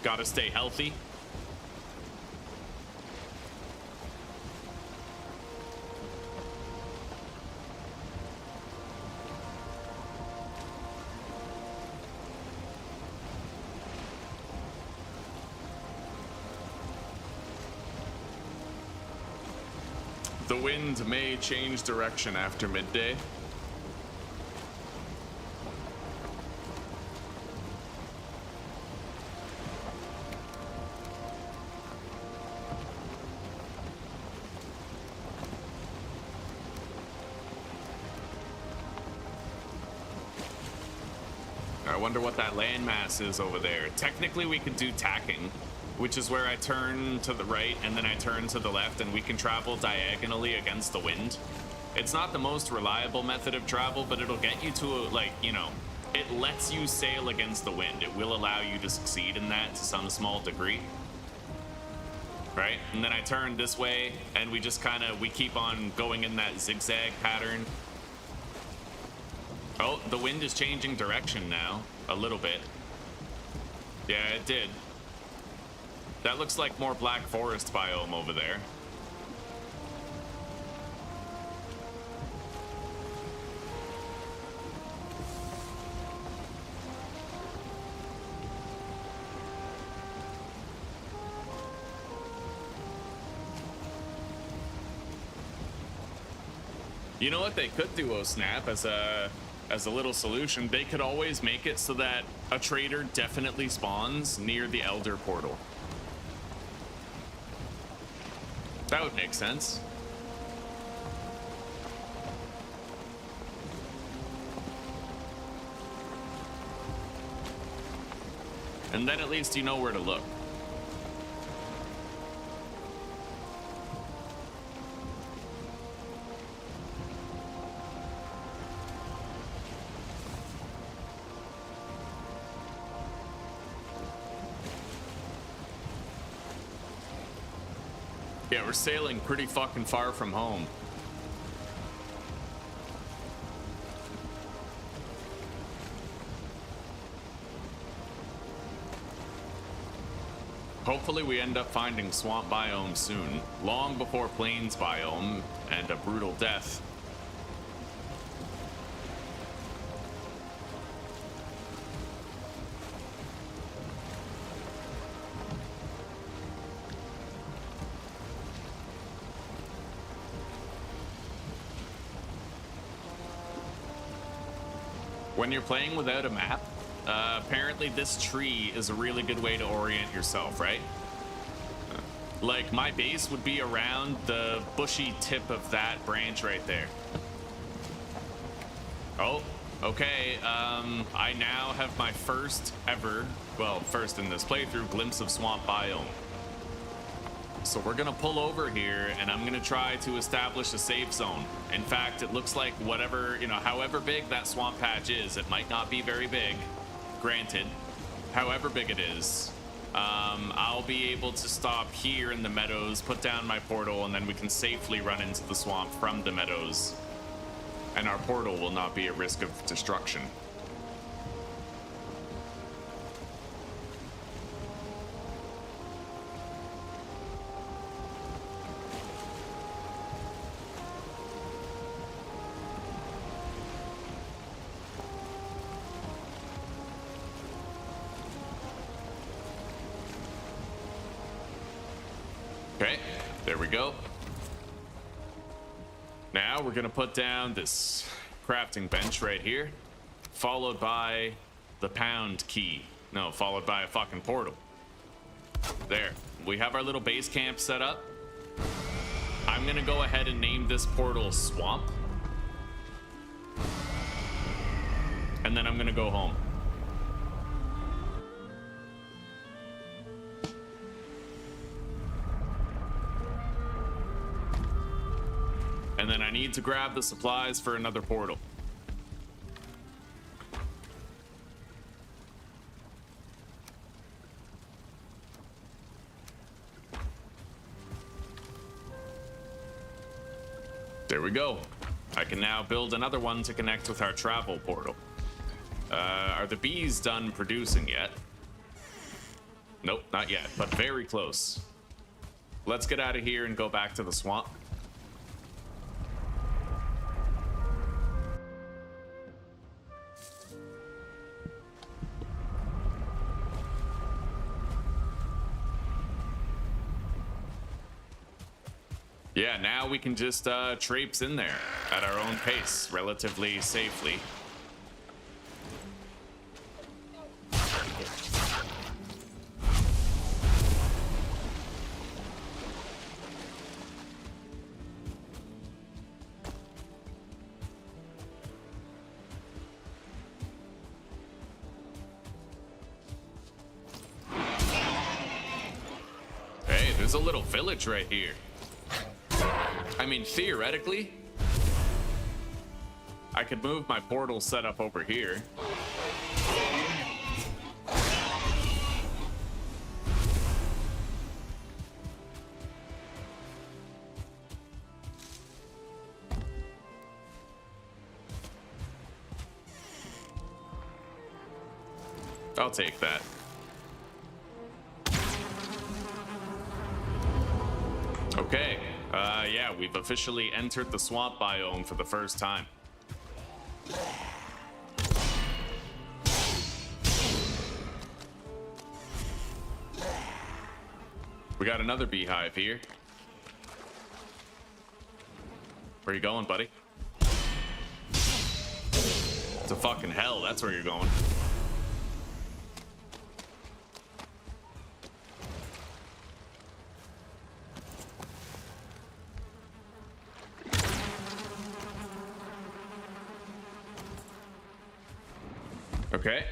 Gotta stay healthy. The wind may change direction after midday. I wonder what that landmass is over there. Technically, we could do tacking, which is where I turn to the right and then I turn to the left, and we can travel diagonally against the wind. It's not the most reliable method of travel, but it'll get you to, like, you know, it lets you sail against the wind. It will allow you to succeed in that to some small degree. Right? And then I turn this way, and we just kind of, we keep on going in that zigzag pattern. Oh, the wind is changing direction now, a little bit. Yeah, it did. That looks like more black forest biome over there. You know what they could do, oh snap, as a little solution? They could always make it so that a trader definitely spawns near the Elder portal. That would make sense. and then at least you know where to look. Yeah, we're sailing pretty fucking far from home. Hopefully we end up finding swamp biome soon, long before plains biome and a brutal death. When you're playing without a map, apparently this tree is a really good way to orient yourself, right? Like, my base would be around the bushy tip of that branch right there. Oh, okay. I now have my first ever, well, first in this playthrough, glimpse of swamp biome. So we're gonna pull over here and I'm gonna try to establish a safe zone. In fact, it looks like whatever, you know, however big that swamp patch is, it might not be very big, granted. However big it is, I'll be able to stop here in the meadows, put down my portal, and then we can safely run into the swamp from the meadows. And our portal will not be at risk of destruction. Okay, there we go. Now we're gonna put down this crafting bench right here, followed by the pound key. No, followed by a fucking portal. There, we have our little base camp set up. I'm gonna go ahead and name this portal Swamp. And then I'm gonna go home. And then I need to grab the supplies for another portal. There we go. I can now build another one to connect with our travel portal. Are the bees done producing yet? Nope, not yet, but very close. Let's get out of here and go back to the swamp. Yeah, now we can just traipse in there at our own pace, relatively safely. Hey, there's a little village right here. I mean, theoretically, I could move my portal set up over here. I'll take that. Okay. Yeah, we've officially entered the swamp biome for the first time. We got another beehive here. Where you going, buddy? To fucking hell, that's where you're going. Okay.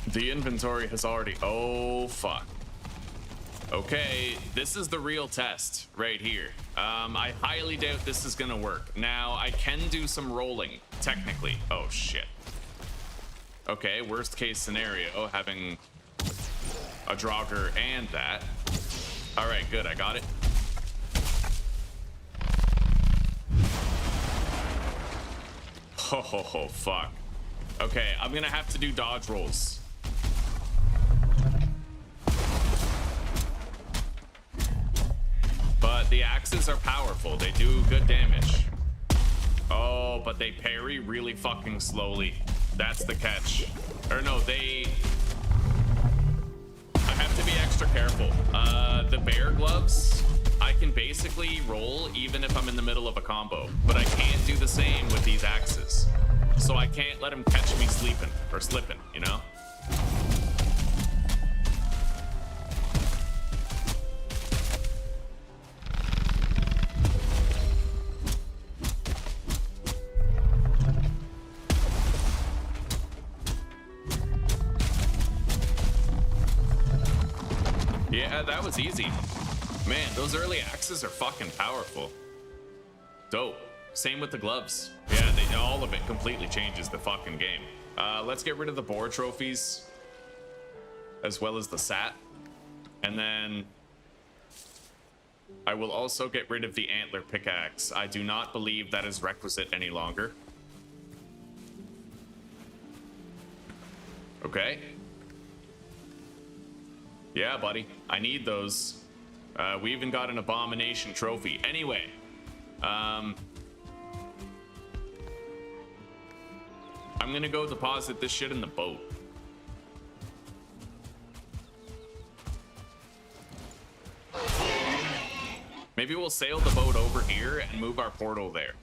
The inventory has already... Oh, fuck. Okay, this is the real test right here. I highly doubt this is gonna work. Now, I can do some rolling, technically. Oh, shit. Okay, worst case scenario, having a Draugr and that. All right, good, I got it. Oh, fuck. Okay, I'm gonna have to do dodge rolls. But the axes are powerful. They do good damage. Oh, but they parry really fucking slowly. That's the catch. Or no, I have to be extra careful. The bear gloves, I can basically roll even if I'm in the middle of a combo, but I can't do the same with these axes. So I can't let him catch me sleeping or slipping, you know? Yeah, that was easy. Man, those early axes are fucking powerful. Dope. Same with the gloves. Yeah, all of it completely changes the fucking game. Let's get rid of the boar trophies, as well as the sat. And then I will also get rid of the antler pickaxe. I do not believe that is requisite any longer. Okay. Yeah, buddy. I need those. We even got an abomination trophy. Anyway. I'm gonna go deposit this shit in the boat. Maybe we'll sail the boat over here and move our portal there.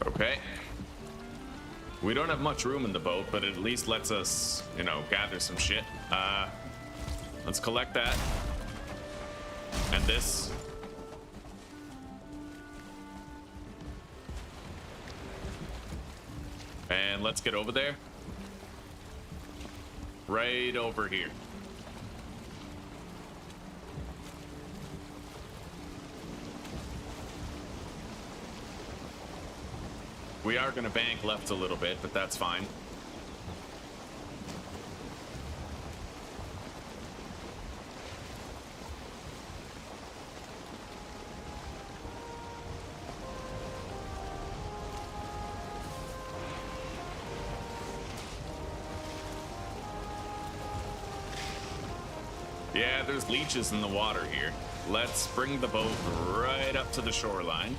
Okay. We don't have much room in the boat, but it at least lets us, you know, gather some shit. Let's collect that. And this. And let's get over there. Right over here. We are going to bank left a little bit, but that's fine. Yeah, there's leeches in the water here. Let's bring the boat right up to the shoreline.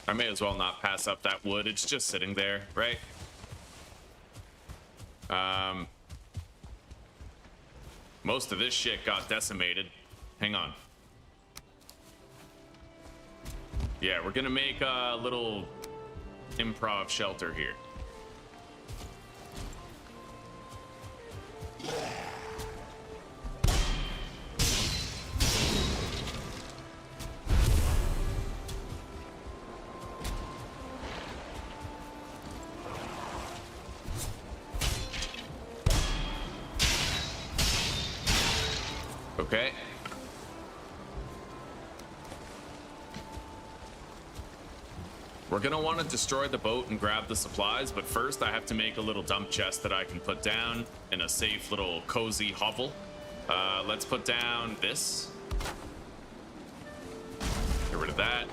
I may as well not pass up that wood. It's just sitting there, right? Most of this shit got decimated. Hang on. Yeah, we're gonna make a little improv shelter here. Okay. We're gonna want to destroy the boat and grab the supplies, but first I have to make a little dump chest that I can put down in a safe little cozy hovel. Let's put down this. rid of that.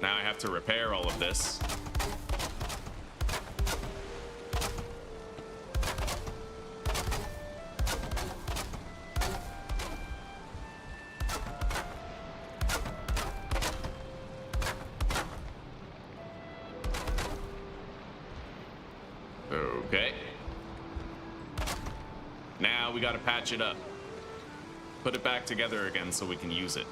Now I have to repair all of this. Okay. Now we gotta patch it up. Put it back together again so we can use it.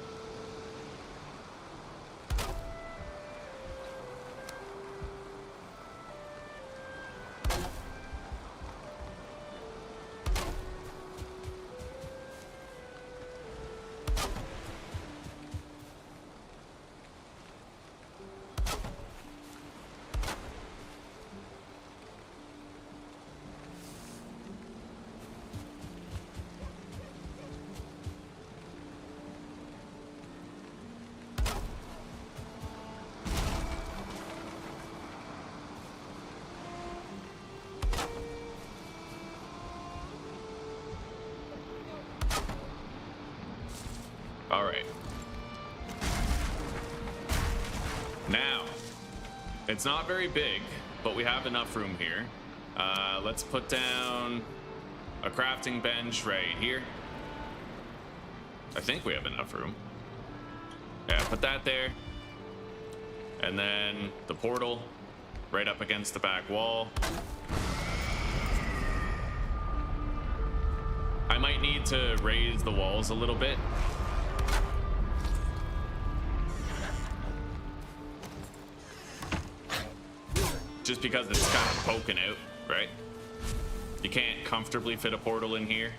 All right. Now, it's not very big, but we have enough room here. Let's put down a crafting bench right here. I think we have enough room. Yeah, put that there. And then the portal right up against the back wall. I might need to raise the walls a little bit. Just because it's kind of poking out, right? You can't comfortably fit a portal in here.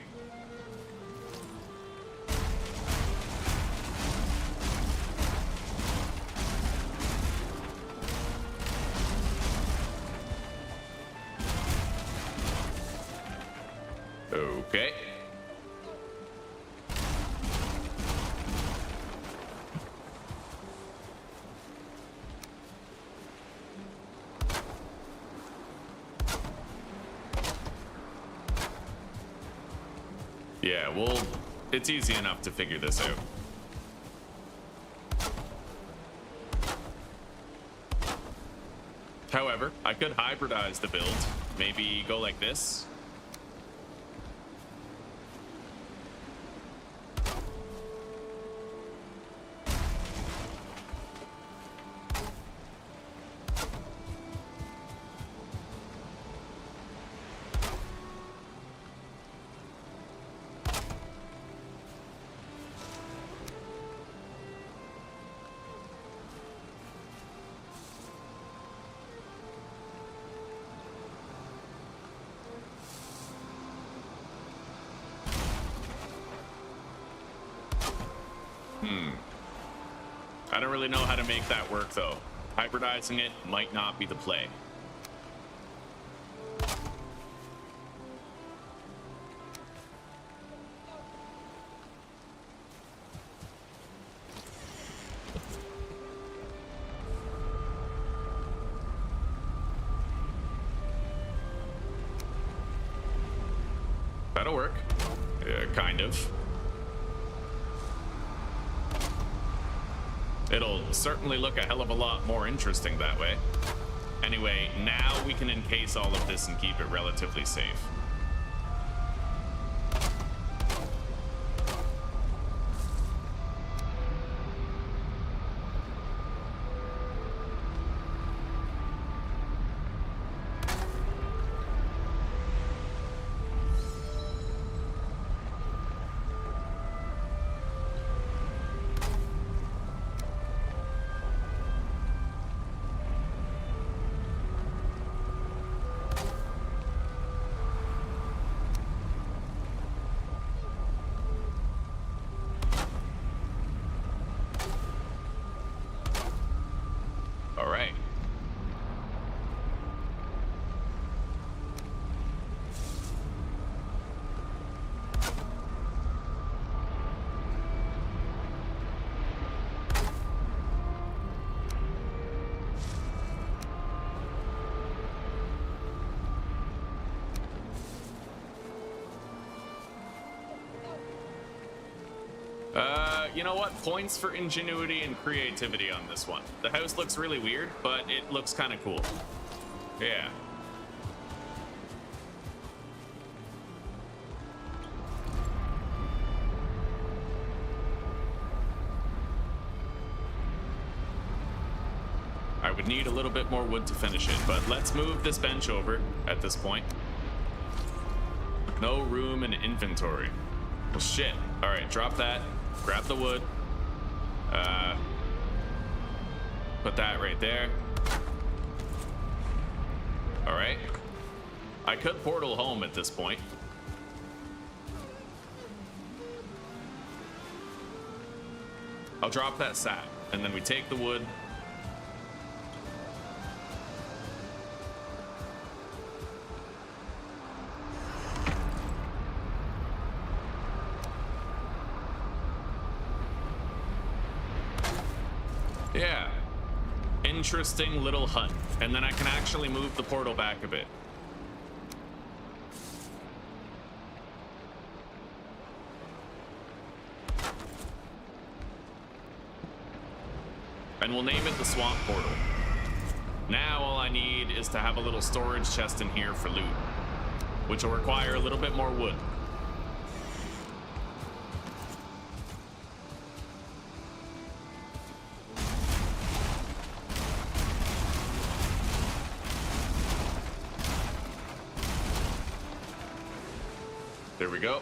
Okay. Yeah, well, it's easy enough to figure this out. However, I could hybridize the build. Maybe go like this. I don't really know how to make that work, though. Hybridizing it might not be the play. That'll work. Kind of. It'll certainly look a hell of a lot more interesting that way. Anyway, now we can encase all of this and keep it relatively safe. You know what? Points for ingenuity and creativity on this one. The house looks really weird, but it looks kind of cool. Yeah. I would need a little bit more wood to finish it, but let's move this bench over at this point. No room in inventory. Well, shit. All right, drop that. Grab the wood. Put that right there. All right. I could portal home at this point. I'll drop that sap, and then we take the wood. Yeah. Interesting little hut. And then I can actually move the portal back a bit. And we'll name it the Swamp Portal. Now all I need is to have a little storage chest in here for loot, which will require a little bit more wood. There we go.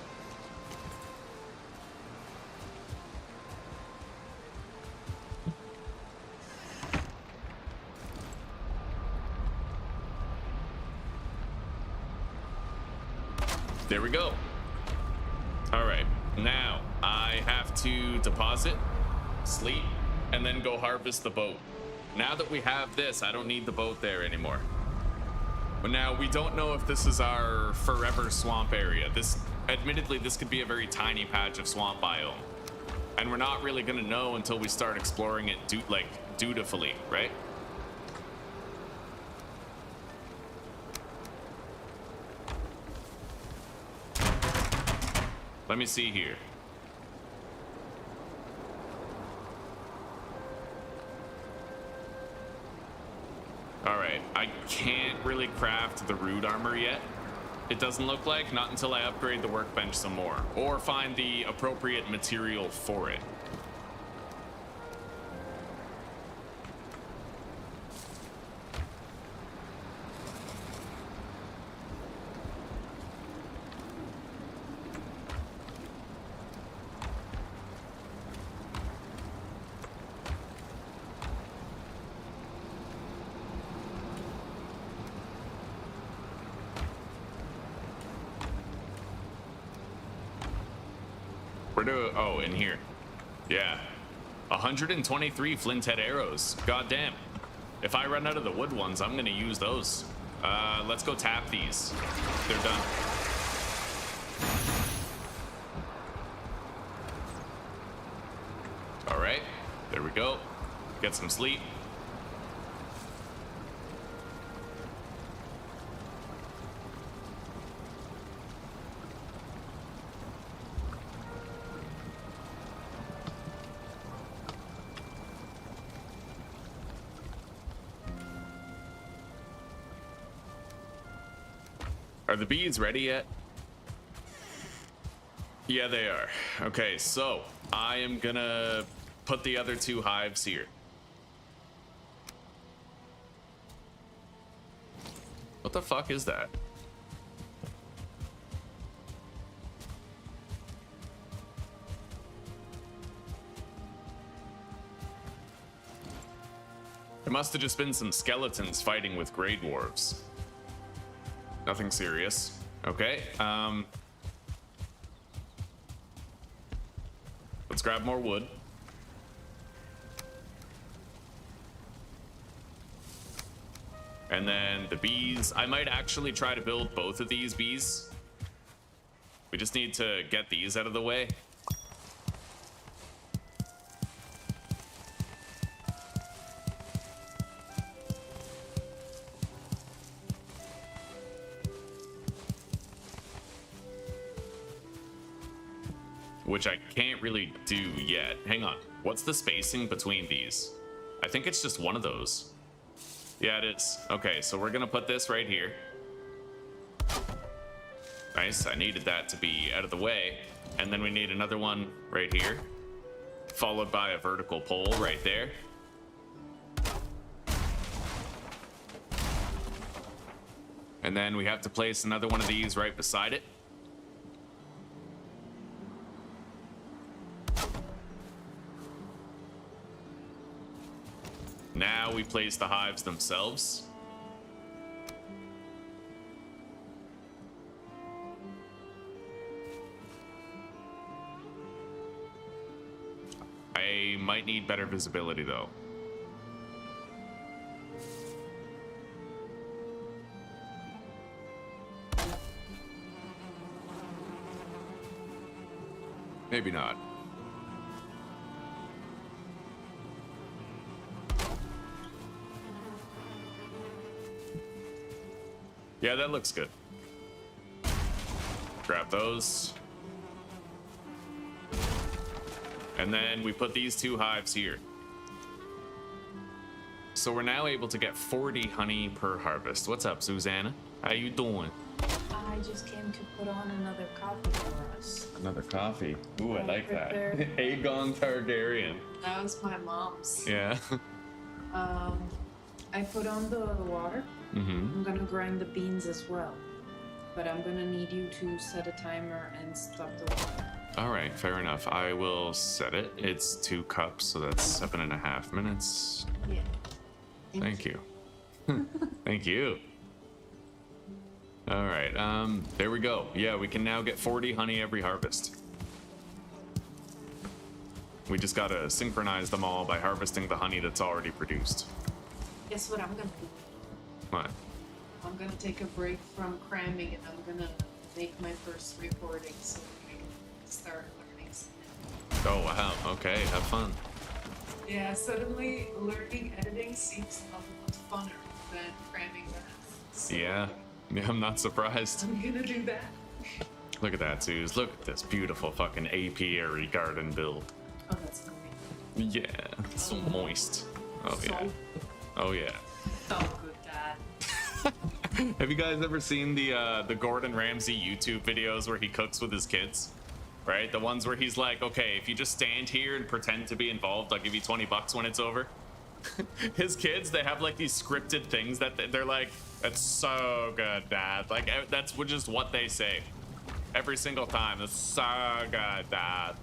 There we go. All right, now I have to deposit, sleep, and then go harvest the boat. Now that we have this, I don't need the boat there anymore. But now we don't know if this is our forever swamp area. Admittedly, this could be a very tiny patch of swamp biome. And we're not really gonna know until we start exploring it dutifully, right? Let me see here. All right, I can't really craft the root armor yet. It doesn't look like, not until I upgrade the workbench some more, or find the appropriate material for it. Oh, in here. Yeah. 123 flint head arrows. God damn. If I run out of the wood ones, I'm gonna use those. Let's go tap these. They're done. All right. There we go. Get some sleep. Are the bees ready yet? Yeah, they are. Okay, so I am gonna put the other two hives here. What the fuck is that? There must have just been some skeletons fighting with Grey Dwarves. Nothing serious. Okay, let's grab more wood. And then the bees. I might actually try to build both of these bees. We just need to get these out of the way. which I can't really do yet. Hang on. What's the spacing between these? I think it's just one of those. Yeah, it is. Okay, so we're gonna put this right here. Nice, I needed that to be out of the way. And then we need another one right here, followed by a vertical pole right there. And then we have to place another one of these right beside it. Now we place the hives themselves. I might need better visibility though. Maybe not. Yeah, that looks good. Grab those. And then we put these two hives here. So we're now able to get 40 honey per harvest. What's up, Susanna? How you doing? I just came to put on another coffee for us. Another coffee. Ooh, I like that. prepared- Aegon Targaryen. That was my mom's. Yeah. I put on the water. Mm-hmm. I'm gonna grind the beans as well. But I'm gonna need you to set a timer and stop the water. All right, fair enough. I will set it. It's 2 cups, so that's 7.5 minutes. Yeah. Thank you. Thank you. All right, there we go. Yeah, we can now get 40 honey every harvest. We just gotta synchronize them all by harvesting the honey that's already produced. Guess what I'm gonna do? What? I'm gonna take a break from cramming and I'm gonna make my first recording so we can start learning something. Oh, wow. Okay, have fun. Yeah, suddenly learning editing seems a lot funner than cramming math. So Yeah, I'm not surprised. I'm gonna do that. Look at that, Suze. Look at this beautiful fucking apiary garden build. Oh, that's funny. Yeah, it's so moist. Oh, So- yeah. Oh, yeah. Oh, good dad. Have you guys ever seen the Gordon Ramsay YouTube videos where he cooks with his kids? Right? The ones where he's like, okay, if you just stand here and pretend to be involved, I'll give you $20 when it's over. His kids, they have like these scripted things that they're like, it's so good, Dad. Like, that's just what they say. Every single time. It's so good, Dad.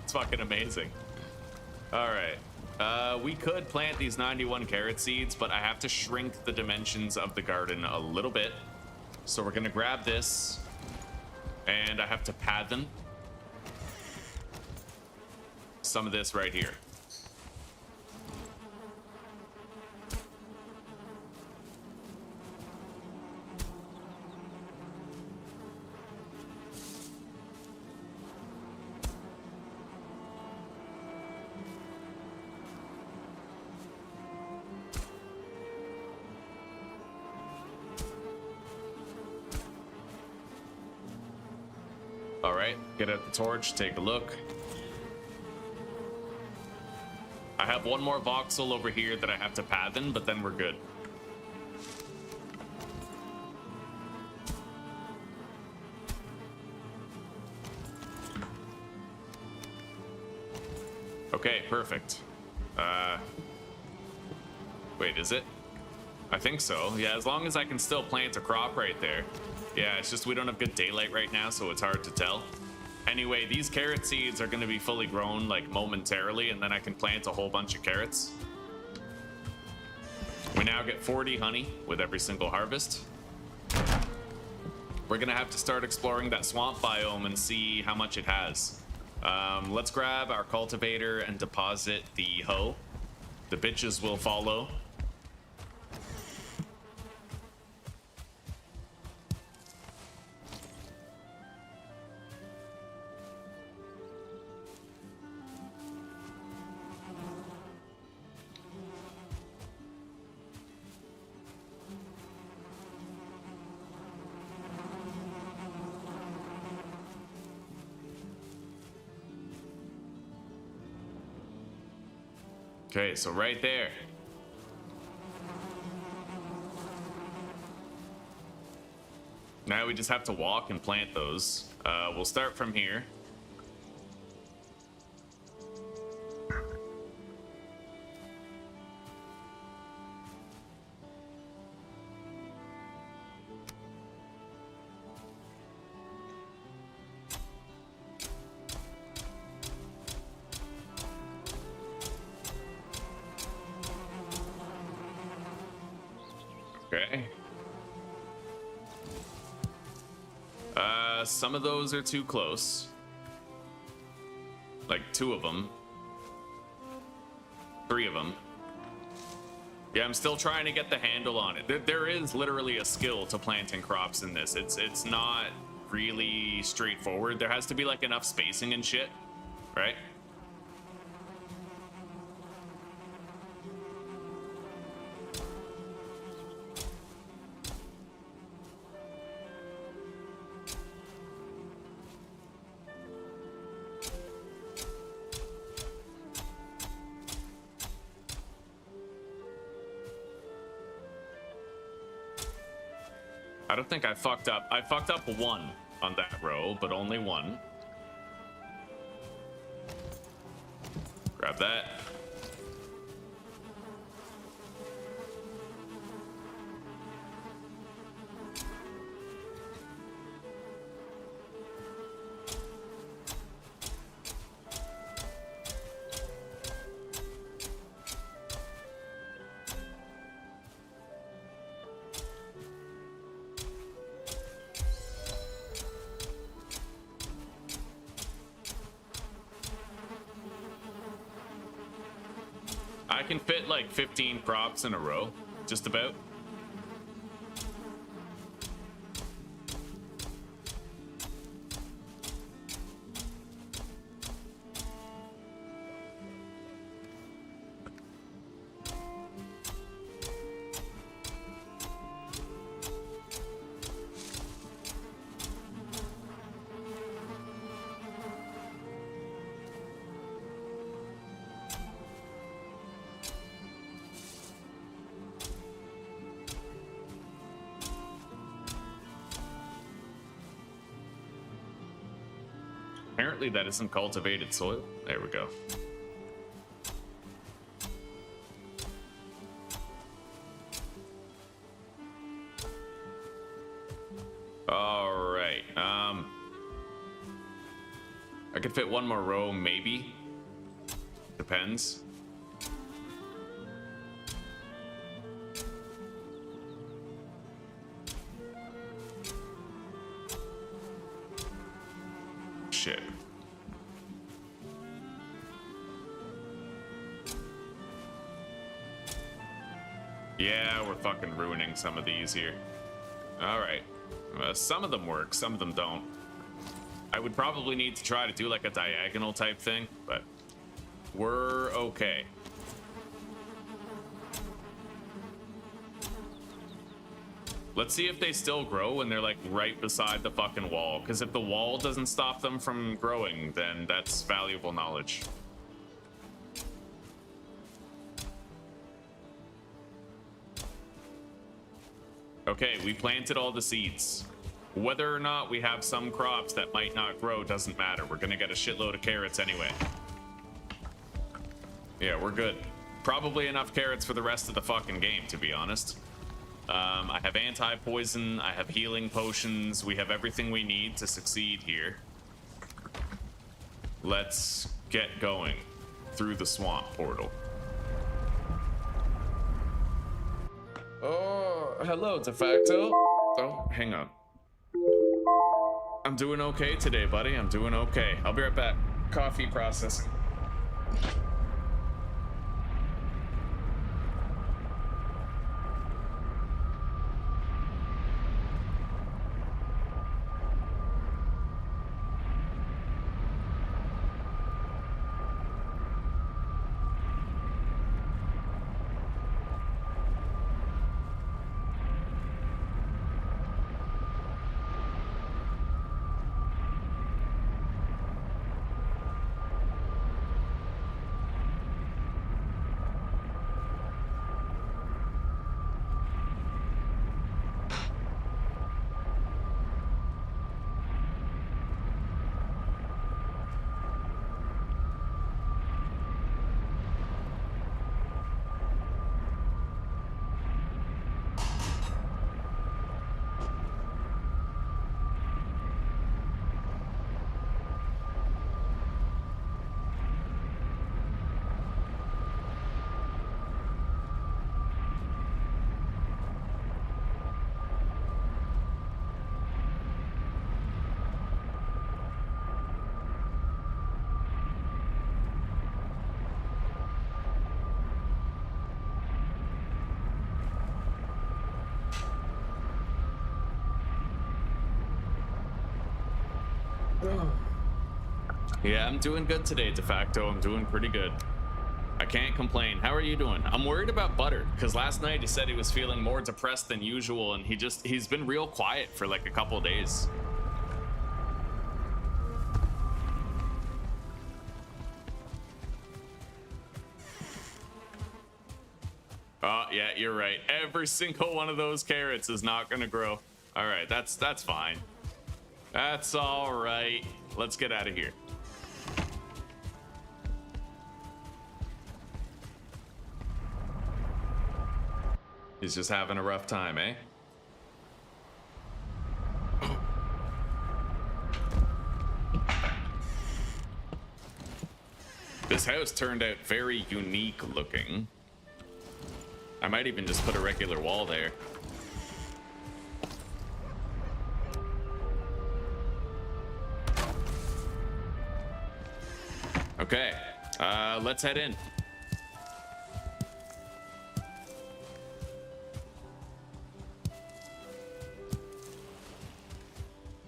It's fucking amazing. All right. We could plant these 91 carrot seeds, but I have to shrink the dimensions of the garden a little bit. So we're gonna grab this, and I have to pad them. Some of this right here. All right, get out the torch, take a look. I have one more voxel over here that I have to pathen, but then we're good. Okay, perfect. Wait, is it? I think so. Yeah, as long as I can still plant a crop right there. Yeah, it's just we don't have good daylight right now, so it's hard to tell. Anyway, these carrot seeds are going to be fully grown like momentarily, and then I can plant a whole bunch of carrots. We now get 40 honey with every single harvest. We're going to have to start exploring that swamp biome and see how much it has. Let's grab our cultivator and deposit the hoe. The bitches will follow. Okay, so right there. Now we just have to walk and plant those. We'll start from here. Okay. Some of those are too close. Like 2 of them. 3 of them. Yeah, I'm still trying to get the handle on it. There is literally a skill to planting crops in this. It's not really straightforward. There has to be like enough spacing and shit, right? I don't think I fucked up. I fucked up 1 on that row, but only 1. Grab that. I can fit like 15 crops in a row, just about. Apparently that isn't cultivated soil. There we go. All right. I could fit 1 more row, maybe. Depends. Shit. Yeah, we're fucking ruining some of these here. Alright. Some of them work, some of them don't. I would probably need to try to do like a diagonal type thing, but we're okay. Let's see if they still grow when they're like right beside the fucking wall. Because if the wall doesn't stop them from growing, then that's valuable knowledge. Okay, we planted all the seeds. Whether or not we have some crops that might not grow doesn't matter. We're gonna get a shitload of carrots anyway. Yeah, we're good. Probably enough carrots for the rest of the fucking game, to be honest. I have anti-poison, I have healing potions, we have everything we need to succeed here. Let's get going through the swamp portal. Oh, hello, de facto. Oh, hang on. I'm doing okay today, buddy. I'm doing okay. I'll be right back. Coffee processing. Yeah, I'm doing good today, de facto. I'm doing pretty good. I can't complain. How are you doing? I'm worried about Butter, because last night he said he was feeling more depressed than usual, and he's been real quiet for like a couple days. Oh, yeah, you're right. Every single one of those carrots is not gonna grow. All right, that's fine. That's all right. Let's get out of here. He's just having a rough time, eh? This house turned out very unique looking. I might even just put a regular wall there. Okay, let's head in.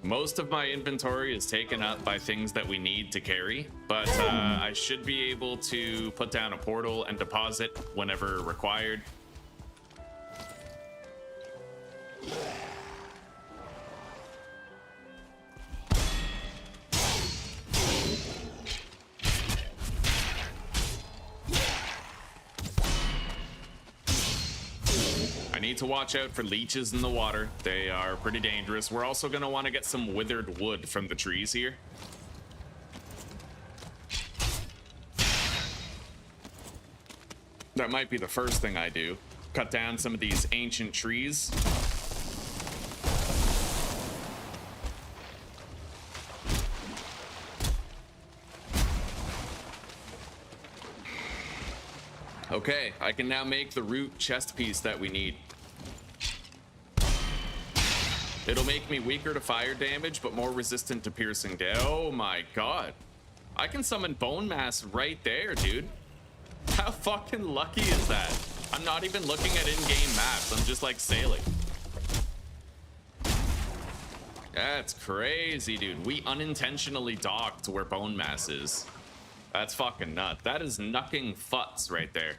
Most of my inventory is taken up by things that we need to carry, but I should be able to put down a portal and deposit whenever required. I need to watch out for leeches in the water. They are pretty dangerous. We're also going to want to get some withered wood from the trees here. That might be the first thing I do. Cut down some of these ancient trees. Okay, I can now make the root chest piece that we need. It'll make me weaker to fire damage, but more resistant to piercing damage. Oh my god. I can summon bone mass right there, dude. How fucking lucky is that? I'm not even looking at in-game maps. I'm just like sailing. That's crazy, dude. We unintentionally docked where bone mass is. That's fucking nut. That is knucking futs right there.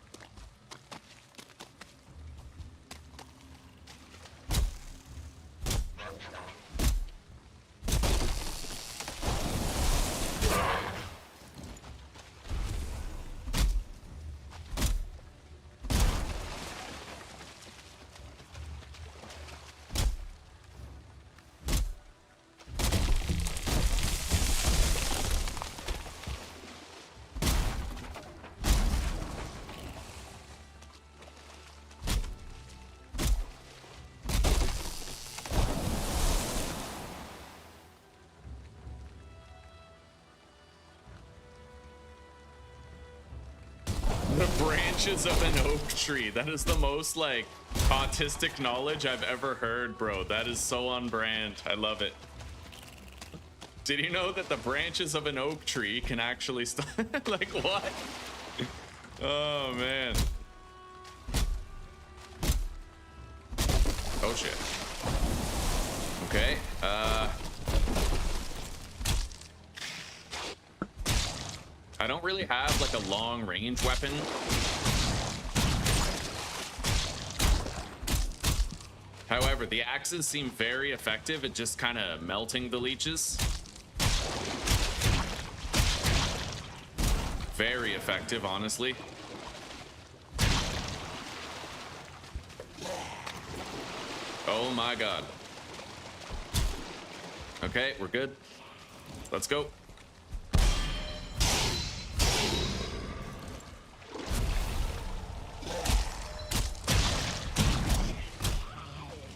Branches of an oak tree. That is the most like autistic knowledge I've ever heard, bro. That is so on brand. I love it. Did you know that the branches of an oak tree can actually like what? Oh man. Oh shit. Okay. I don't really have like a long range weapon. However, the axes seem very effective at just kind of melting the leeches. Very effective, honestly. Oh my god. Okay, we're good. Let's go.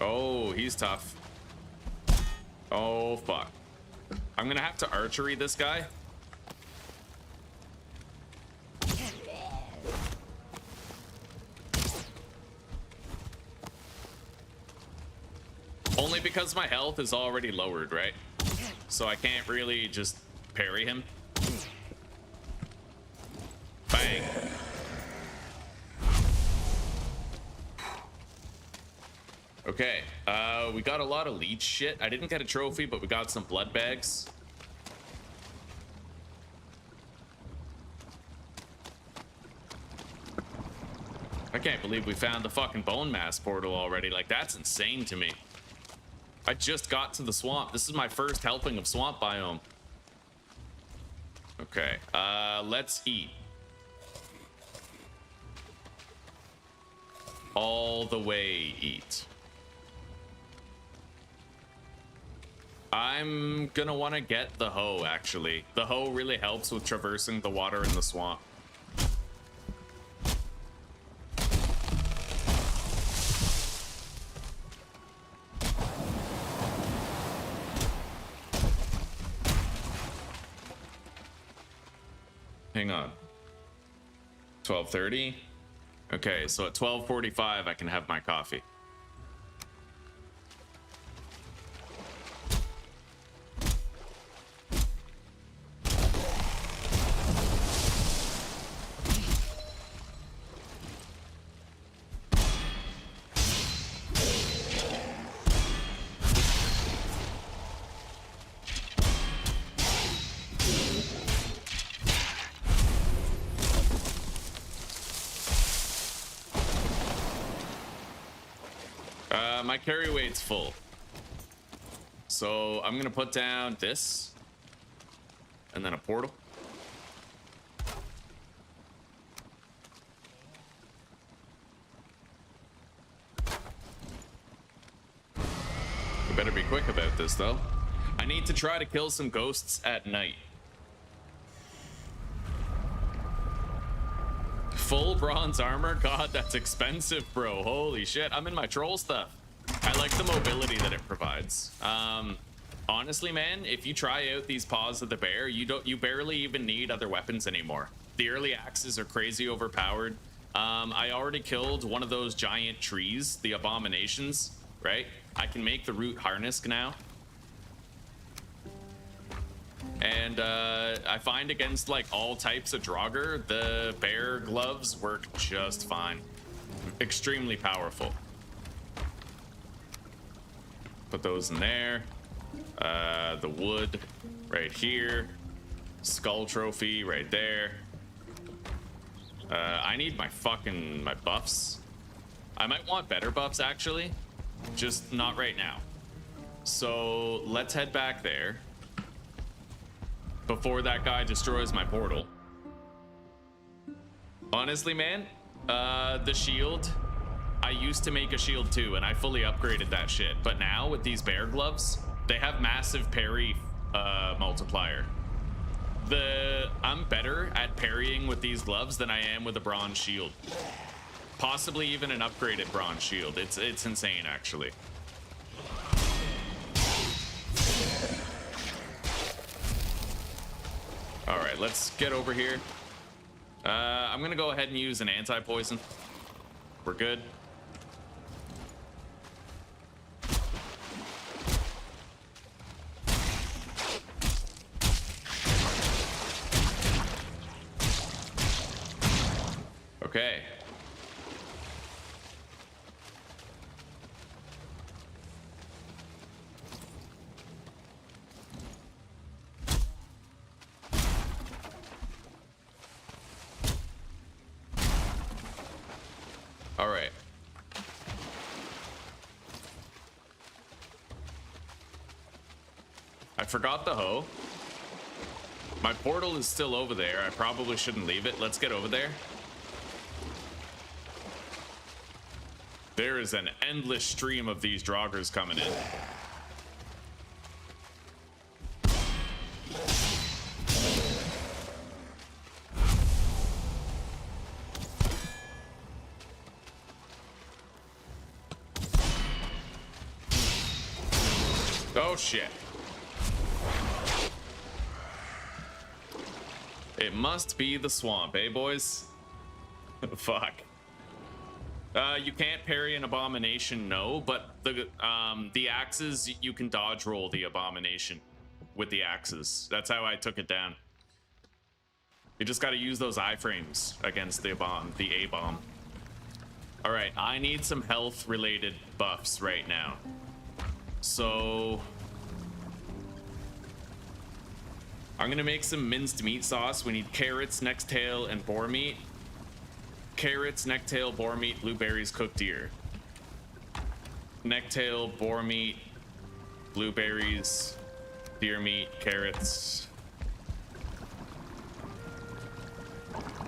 Oh, he's tough. Oh, fuck. I'm gonna have to archery this guy. Only because my health is already lowered, right? So I can't really just parry him. Bang. Okay, we got a lot of leech shit. I didn't get a trophy, but we got some blood bags. I can't believe we found the fucking bone mass portal already. Like, that's insane to me. I just got to the swamp. This is my first helping of swamp biome. Okay, let's eat. All the way eat. I'm gonna want to get the hoe, actually. The hoe really helps with traversing the water in the swamp. Hang on. 12:30? Okay, so at 12:45 I can have my coffee. My carry weight's full. So I'm gonna put down this and then a portal. We better be quick about this though. I need to try to kill some ghosts at night. Full bronze armor? God, that's expensive, bro. Holy shit. I'm in my troll stuff. I like the mobility that it provides. Honestly, man, if you try out these paws of the bear, you barely even need other weapons anymore. The early axes are crazy overpowered. I already killed one of those giant trees, the abominations, right? I can make the root harness now. And I find against like all types of Draugr, the bear gloves work just fine. Extremely powerful. Put those in there. The wood right here. Skull trophy right there. I need my buffs. I might want better buffs actually, just not right now. So let's head back there before that guy destroys my portal. Honestly, man, the shield, I used to make a shield too, and I fully upgraded that shit. But now with these bear gloves, they have massive parry multiplier. I'm better at parrying with these gloves than I am with a bronze shield. Possibly even an upgraded bronze shield. It's insane, actually. All right, let's get over here. I'm gonna go ahead and use an anti-poison. We're good. Okay. All right. I forgot the hoe. My portal is still over there. I probably shouldn't leave it. Let's get over there. There is an endless stream of these Draugrs coming in. Oh shit. It must be the swamp, eh, boys? Fuck. You can't parry an abomination, no, but the axes, you can dodge roll the abomination with the axes. That's how I took it down. You just got to use those iframes against the A-bomb. All right, I need some health-related buffs right now. So I'm gonna make some minced meat sauce. We need carrots, neck tail, and boar meat. carrots, necktail, boar meat, blueberries, cooked deer. Necktail, boar meat, blueberries, deer meat, carrots.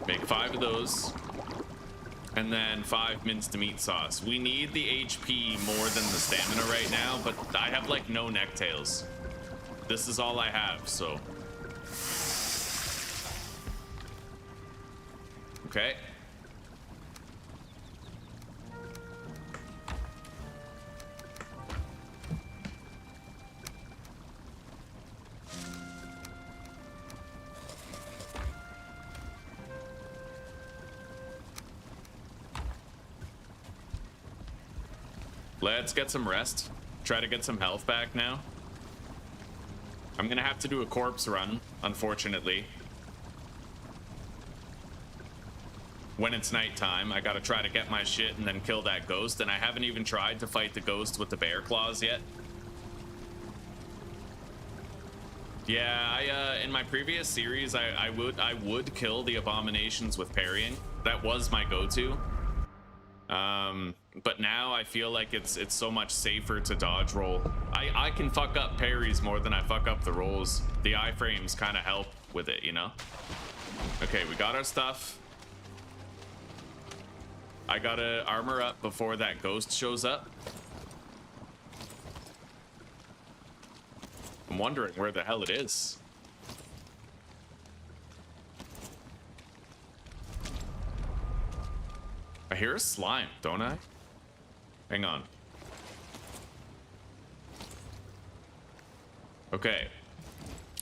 Make 5 of those. And then 5 minced meat sauce. We need the HP more than the stamina right now, but I have like no necktails. This is all I have, so. Okay. Let's get some rest. Try to get some health back now. I'm gonna have to do a corpse run, unfortunately. When it's nighttime, I gotta try to get my shit and then kill that ghost, and I haven't even tried to fight the ghost with the bear claws yet. Yeah, in my previous series, I would kill the abominations with parrying. That was my go-to. But now I feel like it's so much safer to dodge roll. I can fuck up parries more than I fuck up the rolls. The iframes kind of help with it, you know? Okay, we got our stuff. I gotta armor up before that ghost shows up. I'm wondering where the hell it is. I hear a slime, don't I? Hang on. Okay.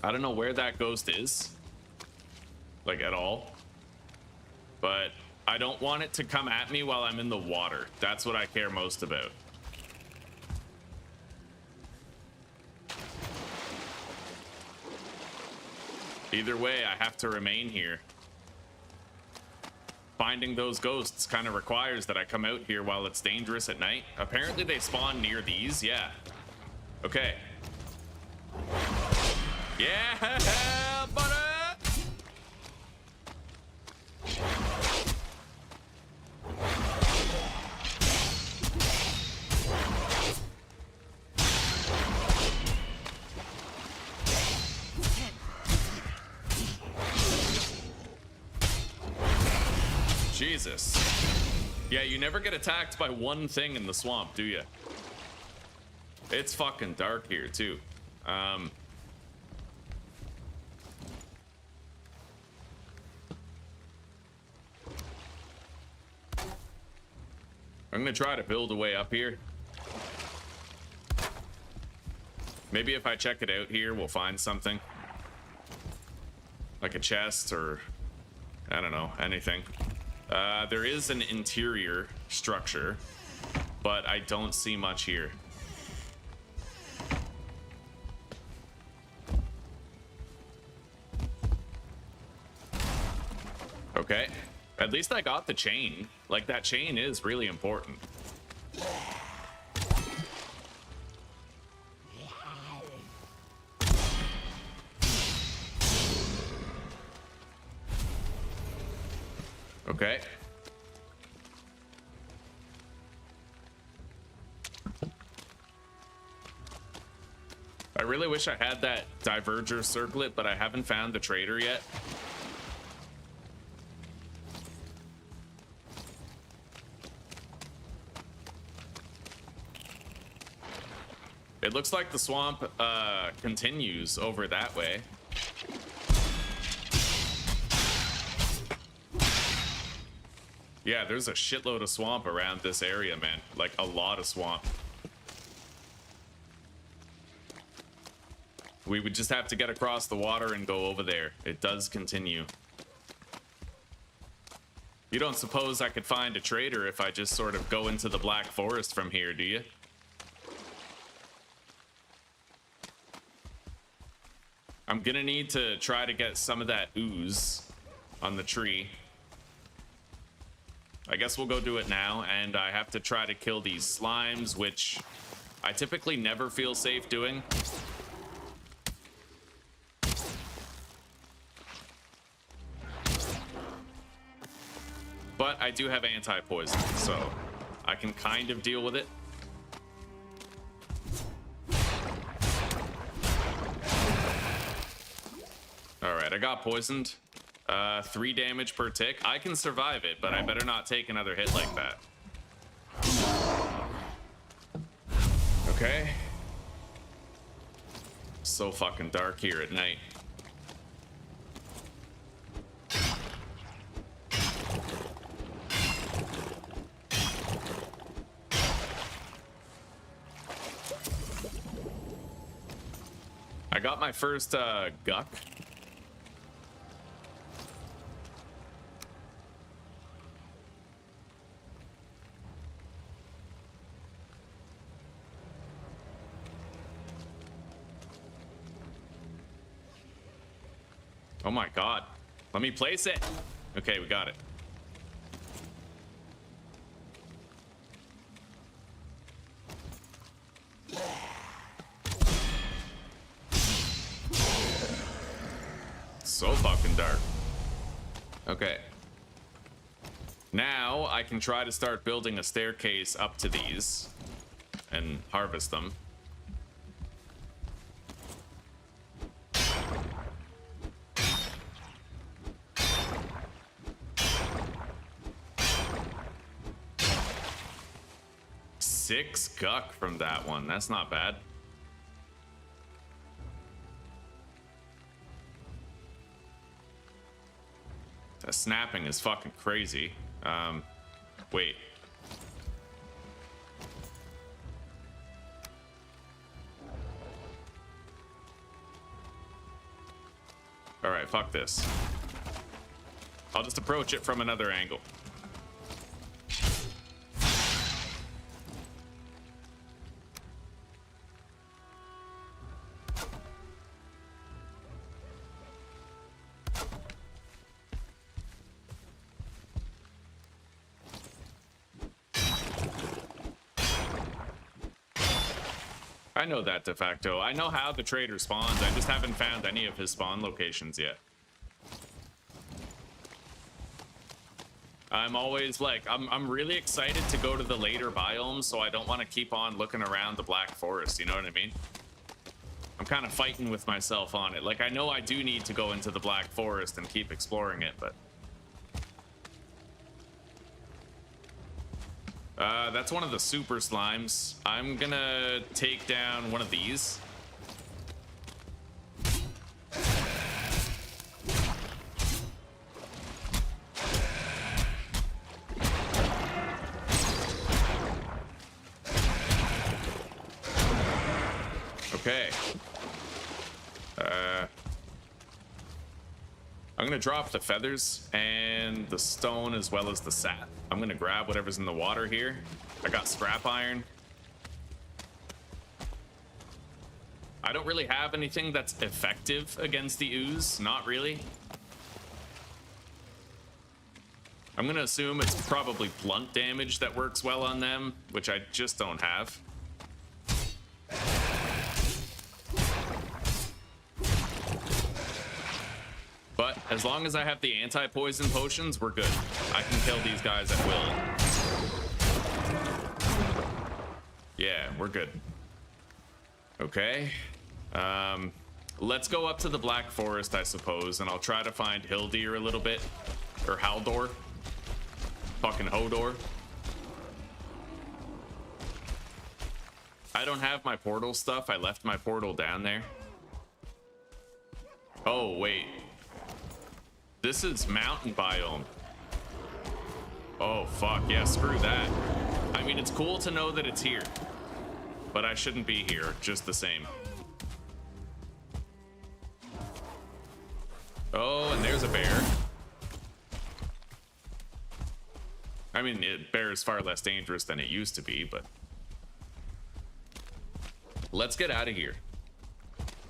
I don't know where that ghost is. Like, at all. But I don't want it to come at me while I'm in the water. That's what I care most about. Either way, I have to remain here. Finding those ghosts kind of requires that I come out here while it's dangerous at night. Apparently they spawn near these, yeah. Okay. Yeah, butter! Jesus. Yeah, you never get attacked by one thing in the swamp, do you? It's fucking dark here, too. I'm gonna try to build a way up here. Maybe if I check it out here, we'll find something. Like a chest or, I don't know, anything. There is an interior structure, but I don't see much here. Okay, at least I got the chain. Like, that chain is really important. Okay. I really wish I had that diverger circlet, but I haven't found the trader yet. It looks like the swamp continues over that way. Yeah, there's a shitload of swamp around this area, man. Like, a lot of swamp. We would just have to get across the water and go over there. It does continue. You don't suppose I could find a trader if I just sort of go into the Black Forest from here, do you? I'm gonna need to try to get some of that ooze on the tree. I guess we'll go do it now, and I have to try to kill these slimes, which I typically never feel safe doing. But I do have anti-poison, so I can kind of deal with it. All right, I got poisoned. 3 damage per tick. I can survive it, but I better not take another hit like that. Okay. So fucking dark here at night. I got my first guck. Oh my god. Let me place it. Okay, we got it. So fucking dark. Okay. Now I can try to start building a staircase up to these and harvest them. Six guck from that one. That's not bad. The snapping is fucking crazy. Wait. All right, fuck this. I'll just approach it from another angle. I know that de facto. I know how the trader spawns. I just haven't found any of his spawn locations yet. I'm always like, I'm really excited to go to the later biomes, so I don't want to keep on looking around the Black Forest, you know what I mean? I'm kind of fighting with myself on it. Like, I know I do need to go into the Black Forest and keep exploring it, but... that's one of the super slimes. I'm gonna take down one of these. Okay. I'm gonna drop the feathers and the stone as well as the sap. I'm gonna grab whatever's in the water here. I got scrap iron. I don't really have anything that's effective against the ooze, not really. I'm gonna assume it's probably blunt damage that works well on them, which I just don't have. But as long as I have the anti-poison potions, we're good. I can kill these guys at will. Yeah, we're good. Okay. Let's go up to the Black Forest, I suppose, and I'll try to find Hildir a little bit. Or Haldor. Fucking Hodor. I don't have my portal stuff. I left my portal down there. Oh, wait. This is mountain biome. Oh, fuck. Yeah, screw that. I mean, it's cool to know that it's here. But I shouldn't be here, just the same. Oh, and there's a bear. I mean, bear is far less dangerous than it used to be, but... Let's get out of here.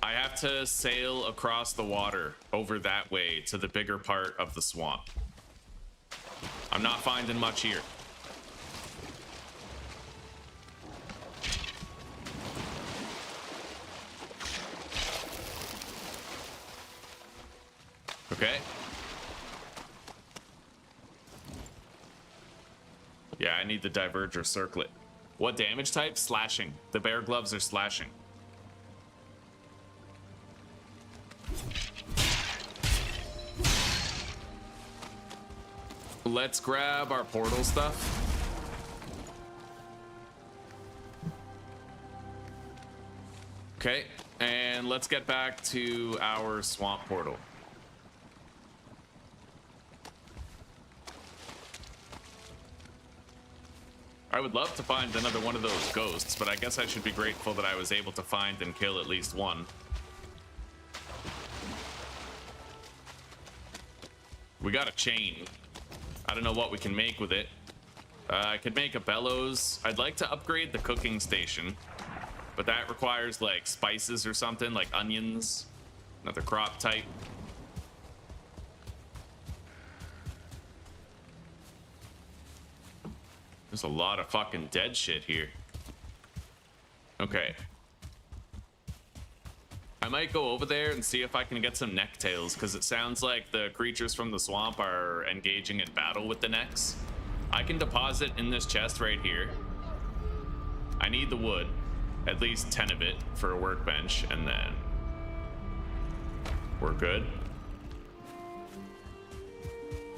I have to sail across the water over that way to the bigger part of the swamp. I'm not finding much here. Okay. Yeah, I need the Diverger Circlet. What damage type? Slashing. The bear gloves are slashing. Let's grab our portal stuff. Okay, and let's get back to our swamp portal. I would love to find another one of those ghosts, but I guess I should be grateful that I was able to find and kill at least one. We got a chain. I don't know what we can make with it. I could make a bellows. I'd like to upgrade the cooking station, but that requires like spices or something, like onions, another crop type. There's a lot of fucking dead shit here. Okay. I might go over there and see if I can get some necktails, because it sounds like the creatures from the swamp are engaging in battle with the necks. I can deposit in this chest right here. I need the wood, at least 10 of it for a workbench, and then we're good.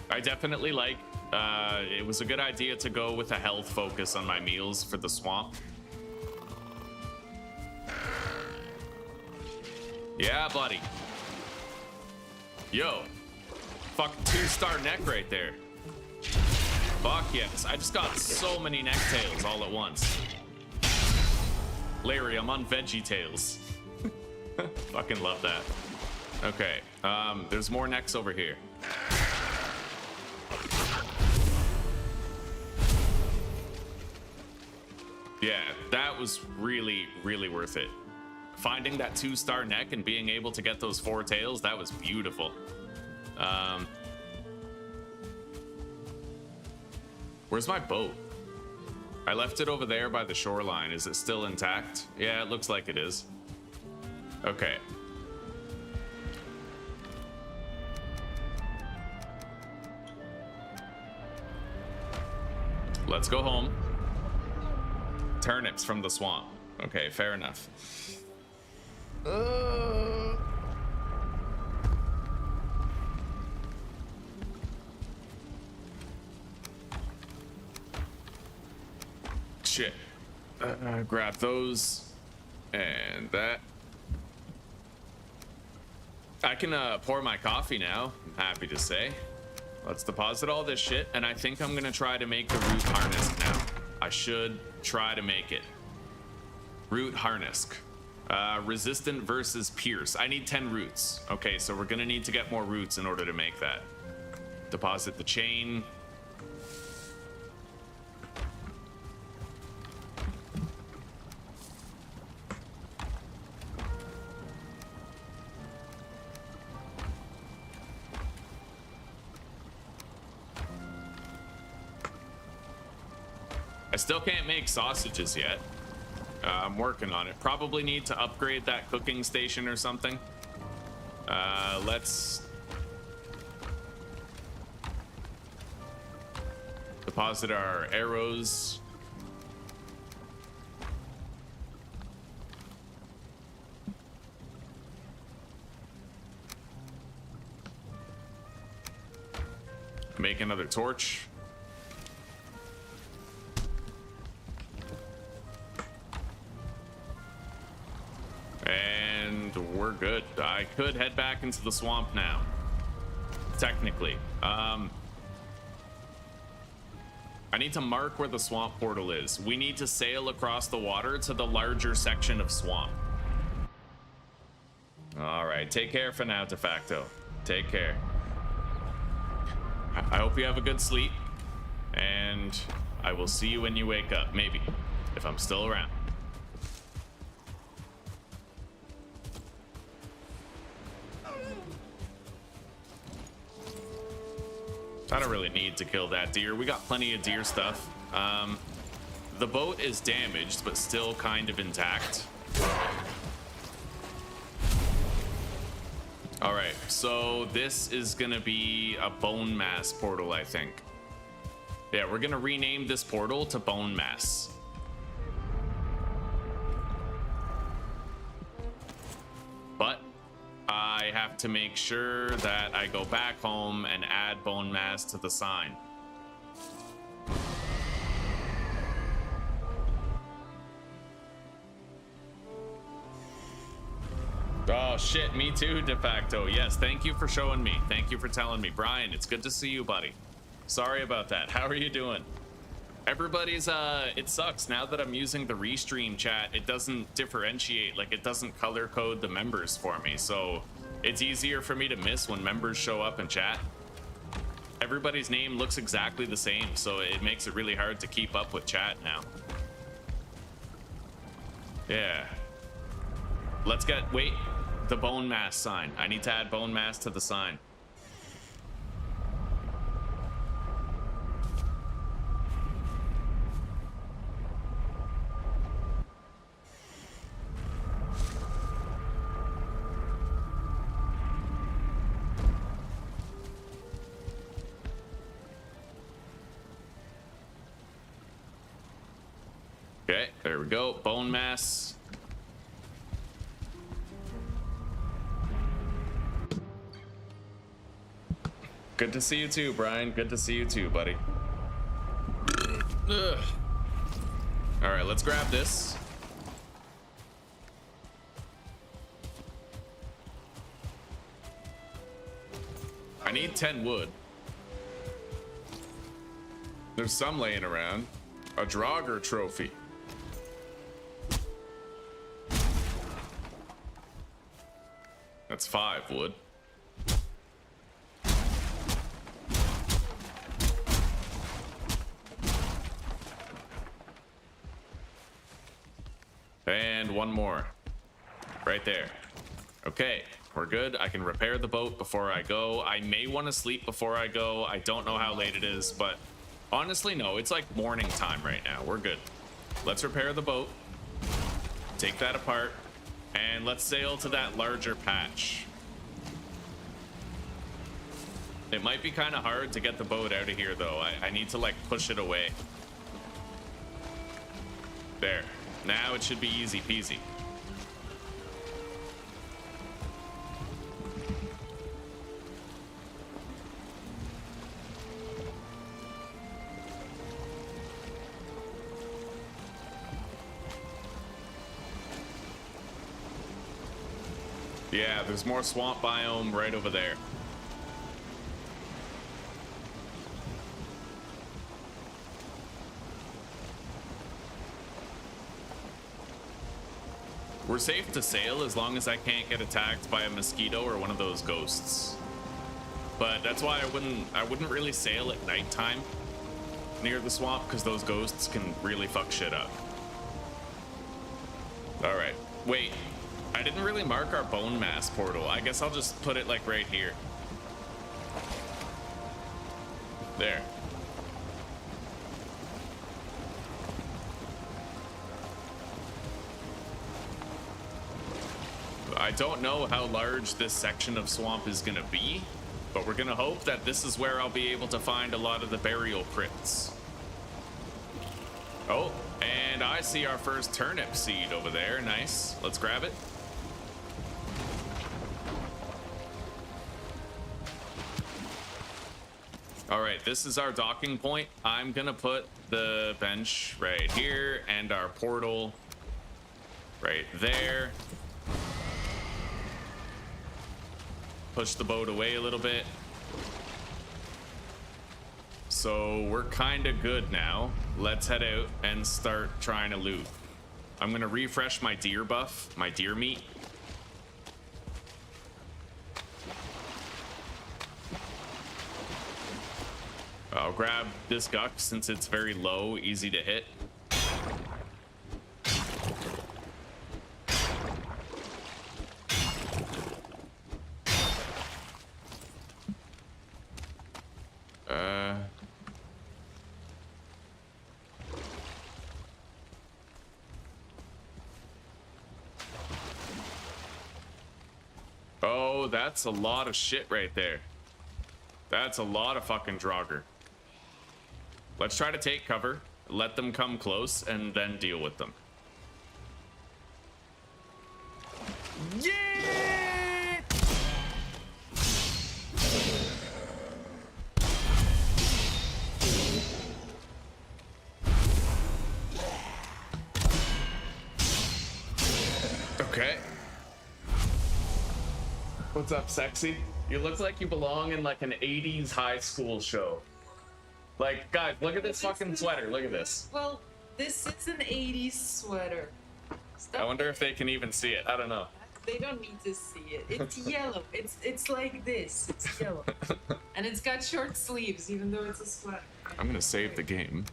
I definitely like, it was a good idea to go with a health focus on my meals for the swamp. Yeah, buddy. Yo. Fucking 2-star neck right there. Fuck yes. I just got so many necktails all at once. Larry, I'm on veggie tails. Fucking love that. Okay. There's more necks over here. Yeah, that was really, really worth it. Finding that 2-star neck and being able to get those 4 tails, that was beautiful. Where's my boat? I left it over there by the shoreline. Is it still intact? Yeah, it looks like it is. Okay. Let's go home. Turnips from the swamp. Okay, fair enough. Shit. Grab those and that. I can pour my coffee now, I'm happy to say. Let's deposit all this shit, and I think I'm gonna try to make the root harness now. I should try to make it. Root harness. Resistant versus pierce. I need 10 roots. Okay, so we're gonna need to get more roots in order to make that. Deposit the chain. I still can't make sausages yet. I'm working on it. Probably need to upgrade that cooking station or something. Let's deposit our arrows. Make another torch. And we're good. I could head back into the swamp now. Technically. I need to mark where the swamp portal is. We need to sail across the water to the larger section of swamp. All right, take care for now, de facto. Take care. I hope you have a good sleep, and I will see you when you wake up, maybe, if I'm still around. I don't really need to kill that deer. We got plenty of deer stuff. The boat is damaged, but still kind of intact. All right, so this is gonna be a bone mass portal, I think. Yeah, we're gonna rename this portal to Bone Mass. But I have to make sure that I go back home and add Bone Mass to the sign. Oh shit, me too, de facto. Yes, thank you for showing me. Thank you for telling me. Brian, it's good to see you, buddy. Sorry about that. How are you doing? Everybody's, it sucks. Now that I'm using the restream chat, it doesn't differentiate, like it doesn't color code the members for me. So it's easier for me to miss when members show up in chat. Everybody's name looks exactly the same, so it makes it really hard to keep up with chat now. Yeah. Let's get, wait, the Bone Mass sign. I need to add Bone Mass to the sign. Okay, there we go. Bone Mass. Good to see you too, Brian. Good to see you too, buddy. Ugh. All right, let's grab this. I need 10 wood. There's some laying around. A Draugr trophy. That's 5 wood. And one more. Right there. Okay, we're good. I can repair the boat before I go. I may want to sleep before I go. I don't know how late it is, but honestly, no. It's like morning time right now. We're good. Let's repair the boat. Take that apart. And let's sail to that larger patch. It might be kind of hard to get the boat out of here, though. I need to, like, push it away. There. Now it should be easy peasy. Yeah, there's more swamp biome right over there. We're safe to sail as long as I can't get attacked by a mosquito or one of those ghosts. But that's why I wouldn't really sail at nighttime near the swamp, because those ghosts can really fuck shit up. All right, wait. I didn't really mark our Bone Mass portal. I guess I'll just put it like right here. There. I don't know how large this section of swamp is gonna be, but we're gonna hope that this is where I'll be able to find a lot of the burial crypts. Oh, and I see our first turnip seed over there. Nice. Let's grab it. All right, this is our docking point. I'm gonna put the bench right here and our portal right there. Push the boat away a little bit. So we're kind of good now. Let's head out and start trying to loot. I'm gonna refresh my deer buff, my deer meat. I'll grab this guck since it's very low, easy to hit. Oh, that's a lot of shit right there. That's a lot of fucking Draugr. Let's try to take cover, let them come close, and then deal with them. Yeah! Okay. What's up, sexy? You look like you belong in like an 80s high school show. Like, guys, look at this fucking sweater. Look at this. Well, this is an 80s sweater. I wonder if they can even see it. I don't know. They don't need to see it. It's yellow. It's like this. It's yellow. And it's got short sleeves, even though it's a sweater. I'm gonna save the game.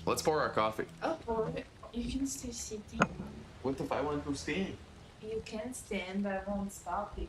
Let's pour our coffee. Oh, pour it. You can stay sitting. What if I want to stand? You can stand, but I won't stop you.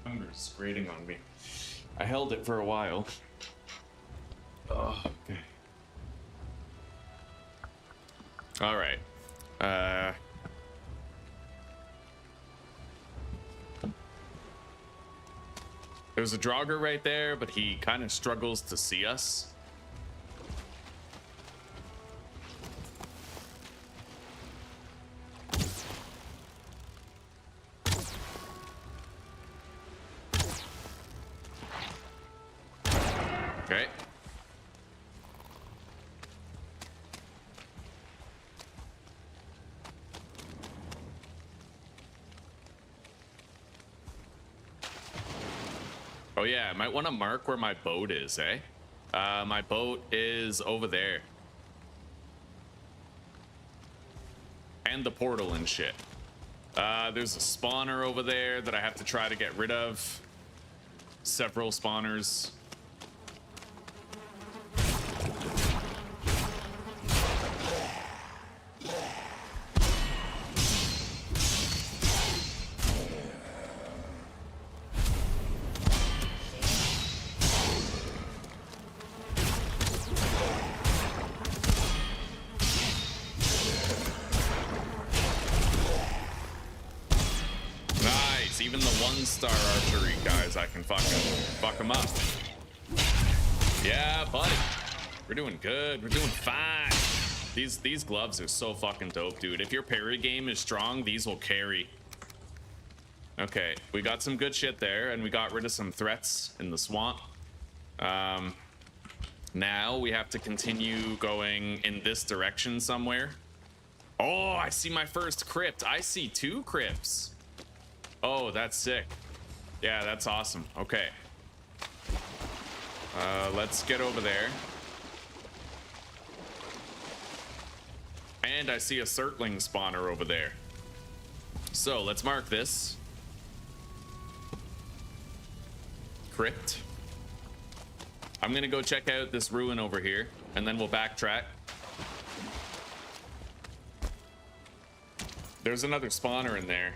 Hunger's grating on me. I held it for a while. Oh, okay. All right. There's a Draugr right there, but he kind of struggles to see us. Okay. Oh yeah, I might want to mark where my boat is, eh? My boat is over there. And the portal and shit. There's a spawner over there that I have to try to get rid of. Several spawners. Even the one-star archery guys, I can fuck them up. Yeah, buddy. We're doing good. We're doing fine. These gloves are so fucking dope, dude. If your parry game is strong, these will carry. Okay, we got some good shit there, and we got rid of some threats in the swamp. Now we have to continue going in this direction somewhere. Oh, I see my first crypt. I see two crypts. Oh, that's sick. Yeah, that's awesome. Okay. Let's get over there. And I see a Surtling spawner over there. So let's mark this. Crypt. I'm gonna go check out this ruin over here, and then we'll backtrack. There's another spawner in there.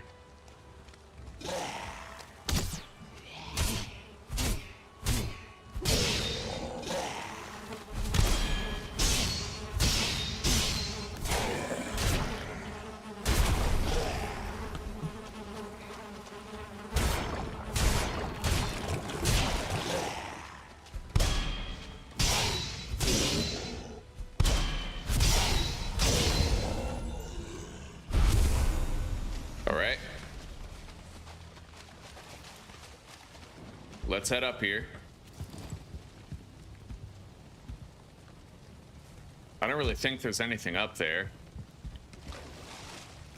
Let's head up here. I don't really think there's anything up there.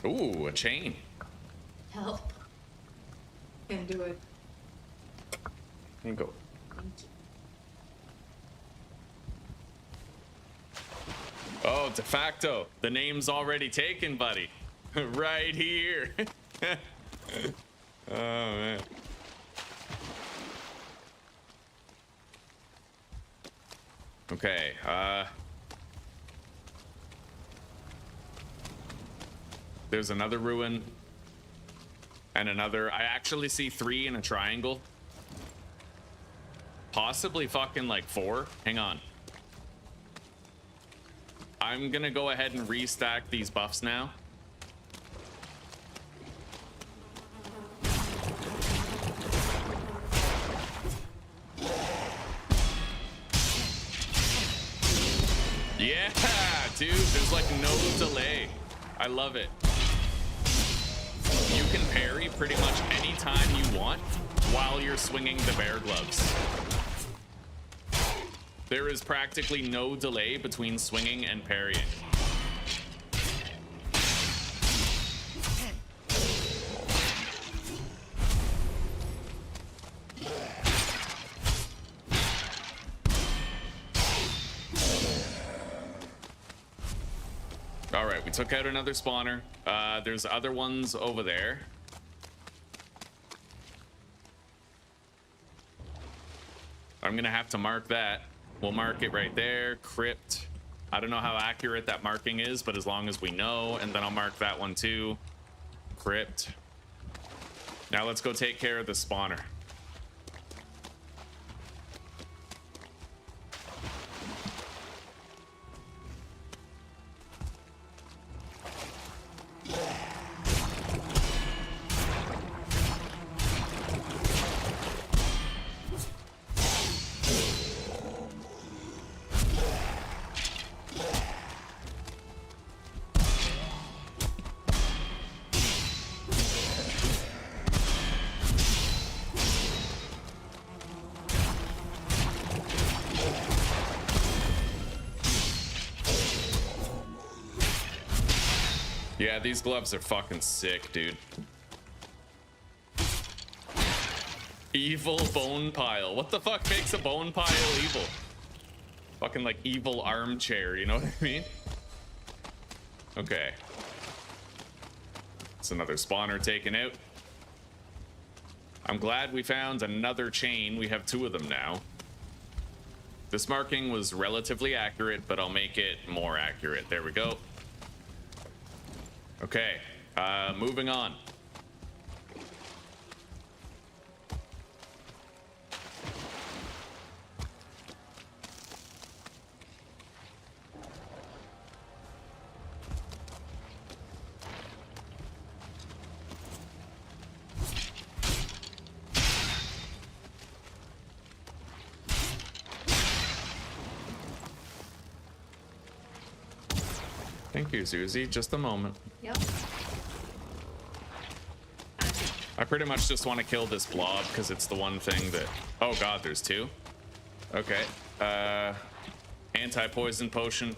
Ooh, a chain. Help. Can do it. Here you go. Oh, de facto. The name's already taken, buddy. Right here. Oh, man. Okay, there's another ruin and another. I actually see 3 in a triangle. Possibly fucking like 4. Hang on. I'm gonna go ahead and restack these buffs now. Yeah, dude, there's like no delay. I love it. You can parry pretty much any time you want while you're swinging the bear gloves. There is practically no delay between swinging and parrying. All right, we took out another spawner. There's other ones over there. I'm gonna have to mark that. We'll mark it right there. Crypt. I don't know how accurate that marking is, but as long as we know, and then I'll mark that one too. Crypt. Now let's go take care of the spawner. Yeah, these gloves are fucking sick, dude. Evil bone pile. What the fuck makes a bone pile evil? Fucking like evil armchair, you know what I mean? Okay. It's another spawner taken out. I'm glad we found another chain. We have 2 of them now. This marking was relatively accurate, but I'll make it more accurate. There we go. Okay, moving on. Thank you, Susie. Just a moment. Yep. I pretty much just want to kill this blob because it's the one thing that... Oh god, there's 2. Okay. Anti-poison potion.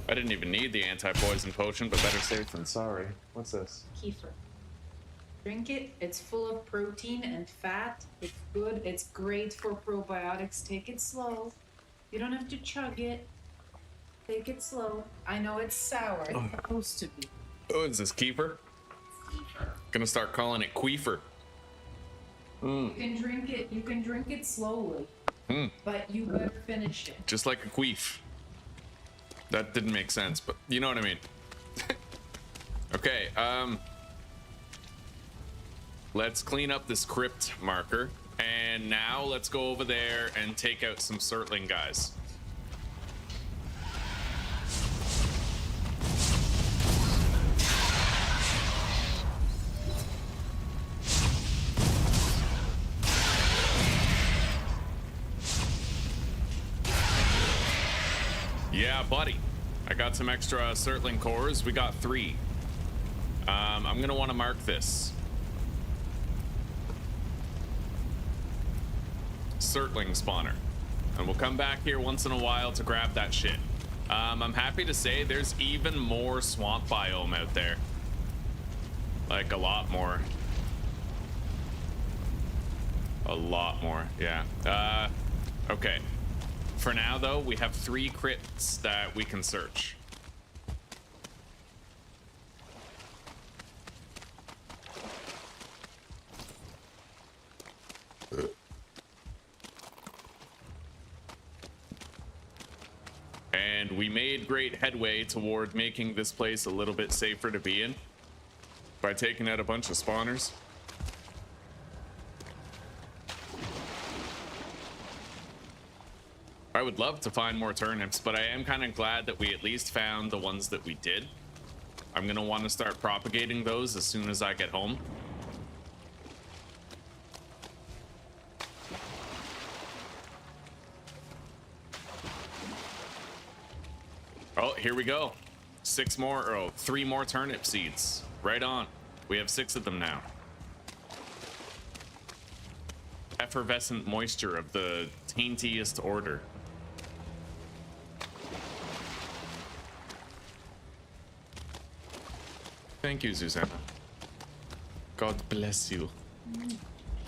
I didn't even need the anti-poison potion, but better safe than sorry. What's this? Kefir. Drink it. It's full of protein and fat. It's good. It's great for probiotics. Take it slow. You don't have to chug it. Take it slow. I know it's sour. It's supposed to be. Oh, is this kefir? Kefir. Gonna start calling it queefer. You can drink it. You can drink it slowly. But you better finish it. Just like a queef. That didn't make sense, but you know what I mean. Okay, let's clean up this crypt marker. And now let's go over there and take out some Surtling guys. Yeah, buddy. I got some extra Surtling cores. We got 3. I'm gonna want to mark this. Surtling spawner. And we'll come back here once in a while to grab that shit. I'm happy to say there's even more swamp biome out there. Like a lot more. A lot more, yeah. Okay. For now, though, we have 3 crypts that we can search. And we made great headway toward making this place a little bit safer to be in by taking out a bunch of spawners. I would love to find more turnips, but I am kind of glad that we at least found the ones that we did. I'm gonna want to start propagating those as soon as I get home. Oh, here we go. 3 more turnip seeds. Right on. We have 6 of them now. Effervescent moisture of the taintiest order. Thank you, Susanna. God bless you.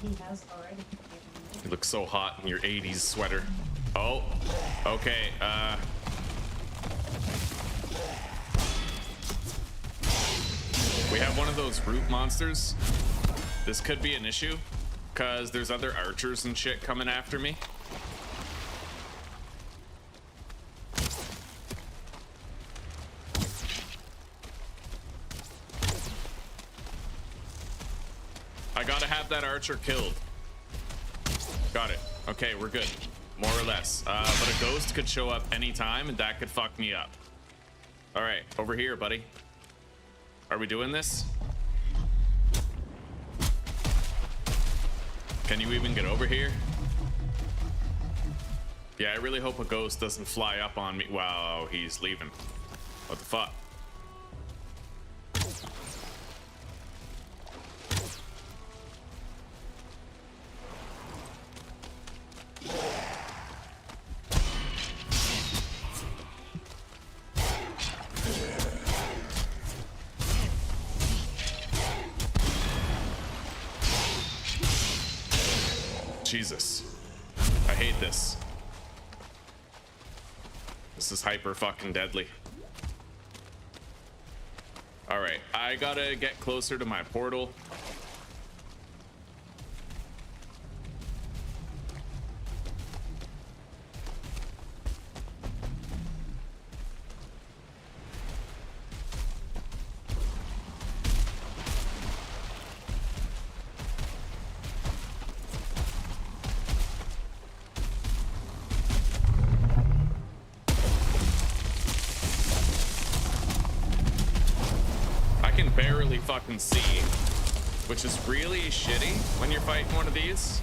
He has already. You look so hot in your 80s sweater. Oh, okay. We have one of those root monsters. This could be an issue because there's other archers and shit coming after me. I gotta have that archer killed. Got it. Okay, we're good. More or less. But a ghost could show up anytime and that could fuck me up. All right, over here, buddy. Are we doing this? Can you even get over here? Yeah, I really hope a ghost doesn't fly up on me. Wow, he's leaving. What the fuck? Jesus. I hate this. This is hyper fucking deadly. Alright, I gotta get closer to my portal. Fucking see, which is really shitty when you're fighting one of these.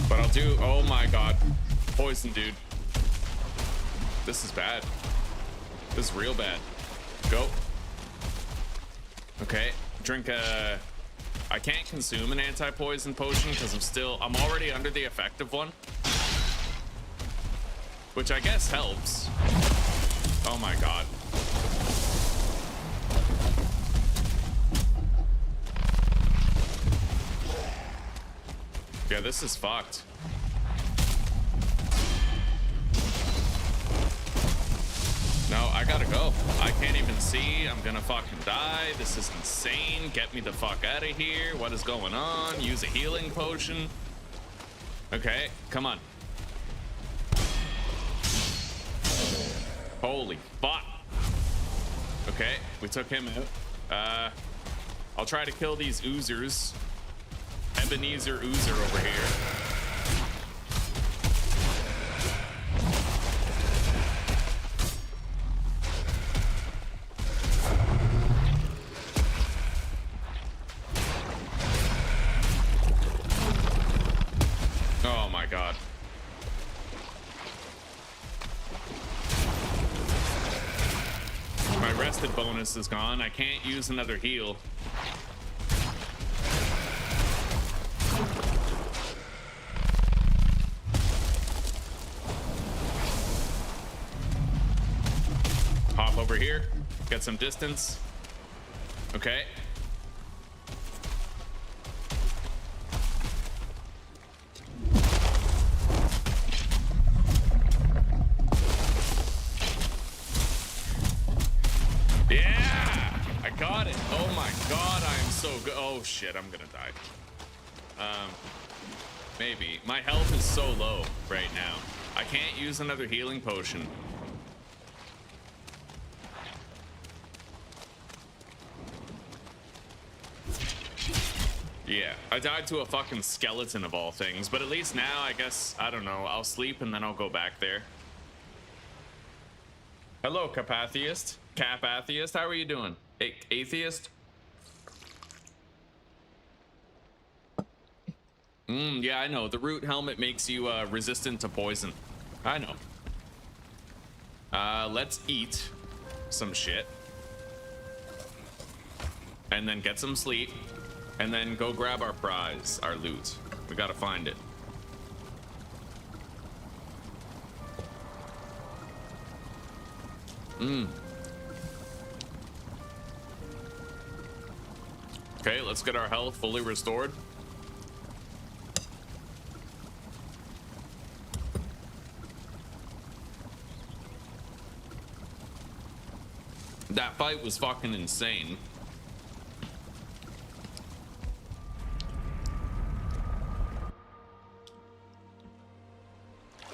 But I'll do, oh my god, poison, dude. This is bad. This is real bad. Go. Okay, drink a... I can't consume an anti-poison potion because I'm already under the effect of one. Which I guess helps. Oh my god. Yeah, this is fucked. No, I gotta go. I can't even see. I'm gonna fucking die. This is insane. Get me the fuck out of here. What is going on? Use a healing potion. Okay, come on. Holy fuck. Okay, we took him out. I'll try to kill these oozers. Ebenezer Oozer over here. Oh my god. My rested bonus is gone. I can't use another heal. Hop over here, get some distance. Okay. Yeah, I got it. Oh my god, I am so good. Oh shit, I'm gonna die. Maybe. My health is so low right now. I can't use another healing potion. Yeah, I died to a fucking skeleton of all things, but at least now I guess, I don't know, I'll sleep and then I'll go back there. Hello, Capatheist. Capatheist, how are you doing? Atheist? Yeah, I know. The root helmet makes you resistant to poison. I know. Let's eat some shit. And then get some sleep. And then go grab our prize, our loot. We gotta find it. Okay, let's get our health fully restored. That fight was fucking insane.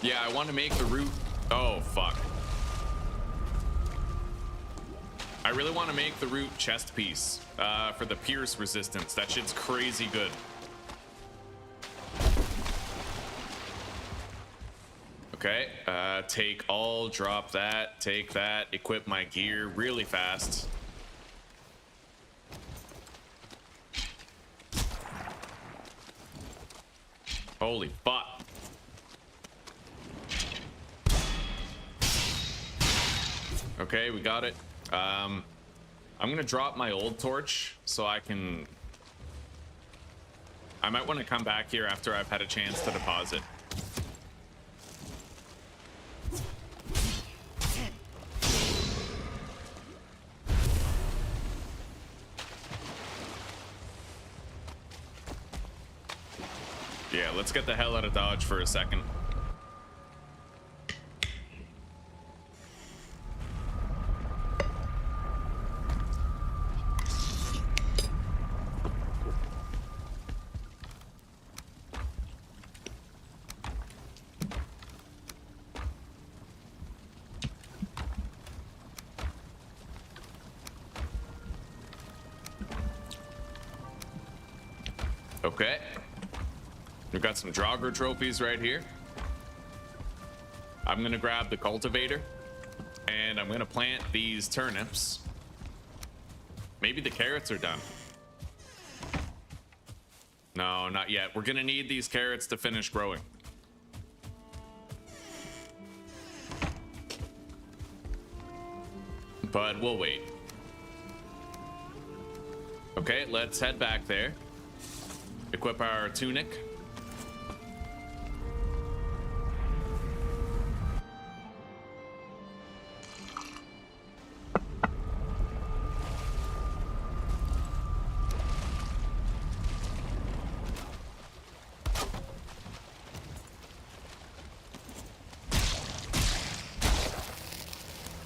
Yeah, I want to make the root. Oh, fuck. I really want to make the root chest piece for the pierce resistance. That shit's crazy good. Okay, take all, drop that, take that, equip my gear really fast. Holy fuck. Okay, we got it. I'm gonna drop my old torch so I might want to come back here after I've had a chance to deposit. Yeah, let's get the hell out of Dodge for a second. Okay. We've got some Draugr trophies right here. I'm gonna grab the cultivator and I'm gonna plant these turnips. Maybe the carrots are done. No, not yet. We're gonna need these carrots to finish growing. But we'll wait. Okay, let's head back there. Equip our tunic.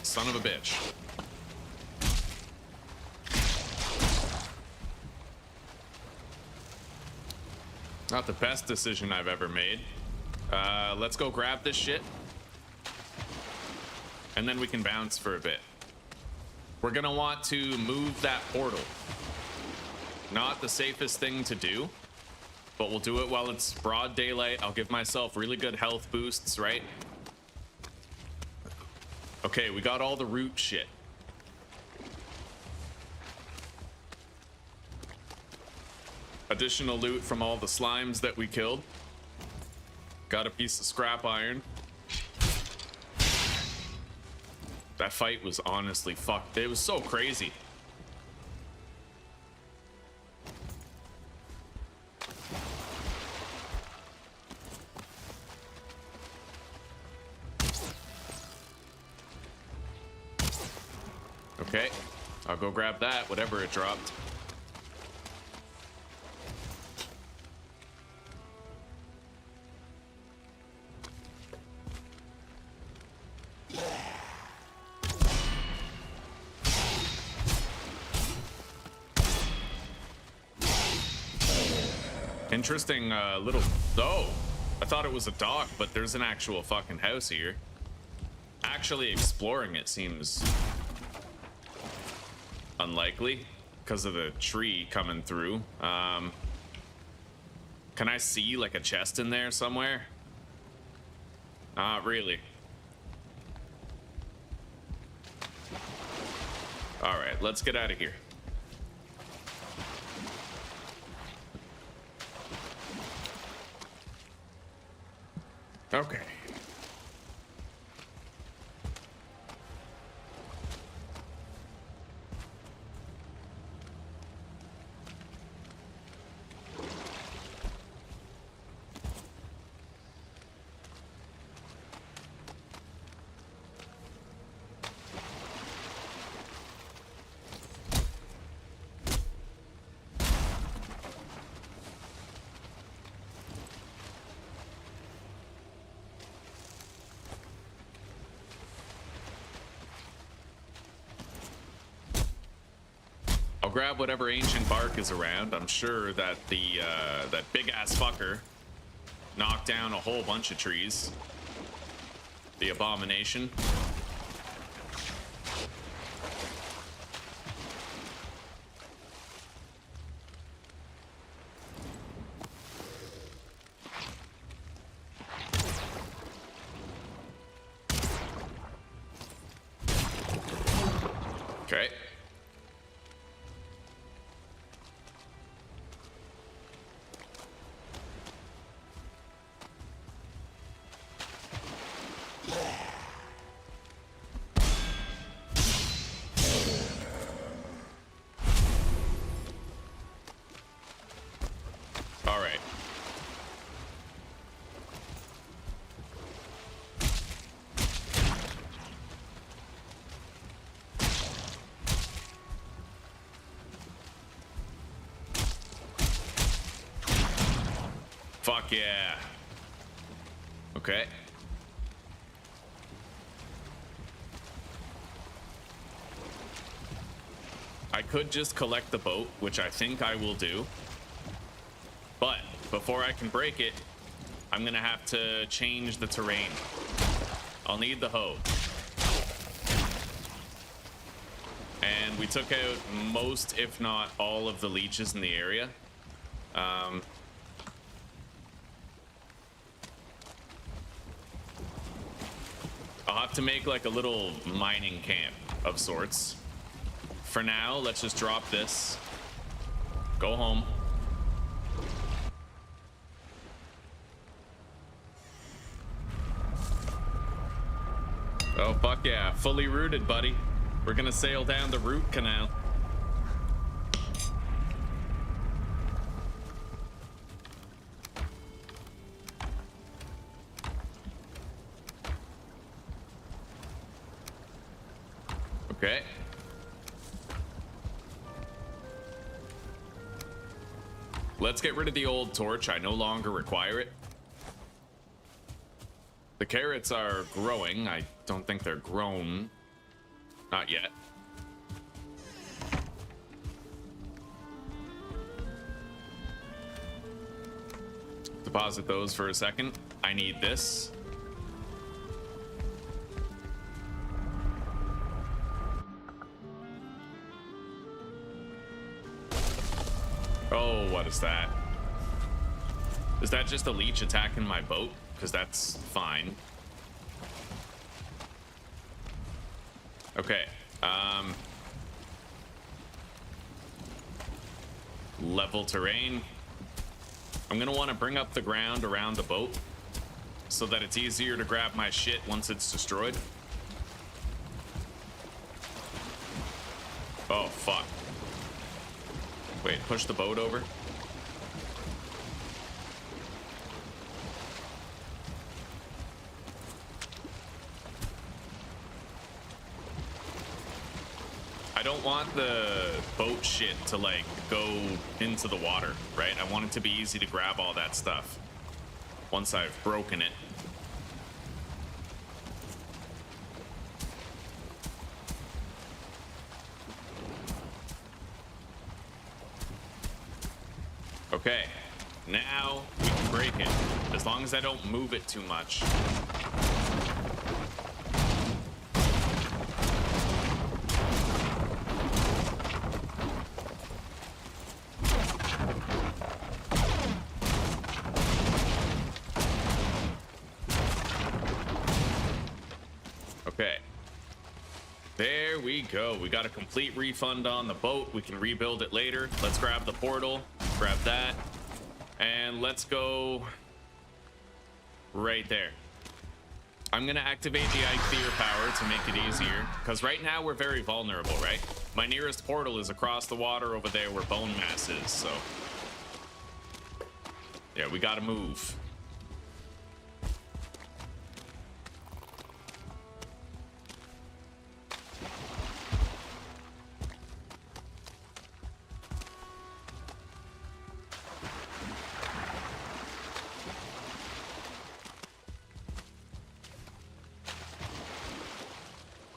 Son of a bitch. Not the best decision I've ever made. Let's go grab this shit. And then we can bounce for a bit. We're gonna want to move that portal. Not the safest thing to do, but we'll do it while it's broad daylight. I'll give myself really good health boosts, right? Okay, we got all the root shit. Additional loot from all the slimes that we killed. Got a piece of scrap iron. That fight was honestly fucked. It was so crazy. Okay, I'll go grab that, whatever it dropped. Interesting little... Oh, I thought it was a dock, but there's an actual fucking house here. Actually exploring it seems unlikely because of the tree coming through. Can I see like a chest in there somewhere? Not really. All right, let's get out of here. Okay. Grab whatever ancient bark is around. I'm sure that the that big ass fucker knocked down a whole bunch of trees. The abomination. Okay. Fuck yeah. Okay. I could just collect the boat, which I think I will do. But before I can break it, I'm gonna have to change the terrain. I'll need the hoe. And we took out most, if not all, of the leeches in the area. I'll have to make like a little mining camp of sorts. For now, let's just drop this. Go home. Oh, fuck yeah. Fully rooted, buddy. We're gonna sail down the root canal. Okay. Let's get rid of the old torch. I no longer require it. The carrots are growing. I don't think they're grown. Not yet. Deposit those for a second. I need this. Oh, what is that? Is that just a leech attacking my boat? Because that's fine. Okay. Level terrain. I'm gonna want to bring up the ground around the boat so that it's easier to grab my shit once it's destroyed. Oh, fuck. Wait, push the boat over. I don't want the boat shit to like go into the water, right? I want it to be easy to grab all that stuff once I've broken it. Okay, now we can break it, as long as I don't move it too much. Okay, there we go. We got a complete refund on the boat. We can rebuild it later. Let's grab the portal. Grab that, and let's go right there. I'm gonna activate the Eikthyr power to make it easier, because right now we're very vulnerable, right? My nearest portal is across the water over there where bone mass is, so yeah, we gotta move.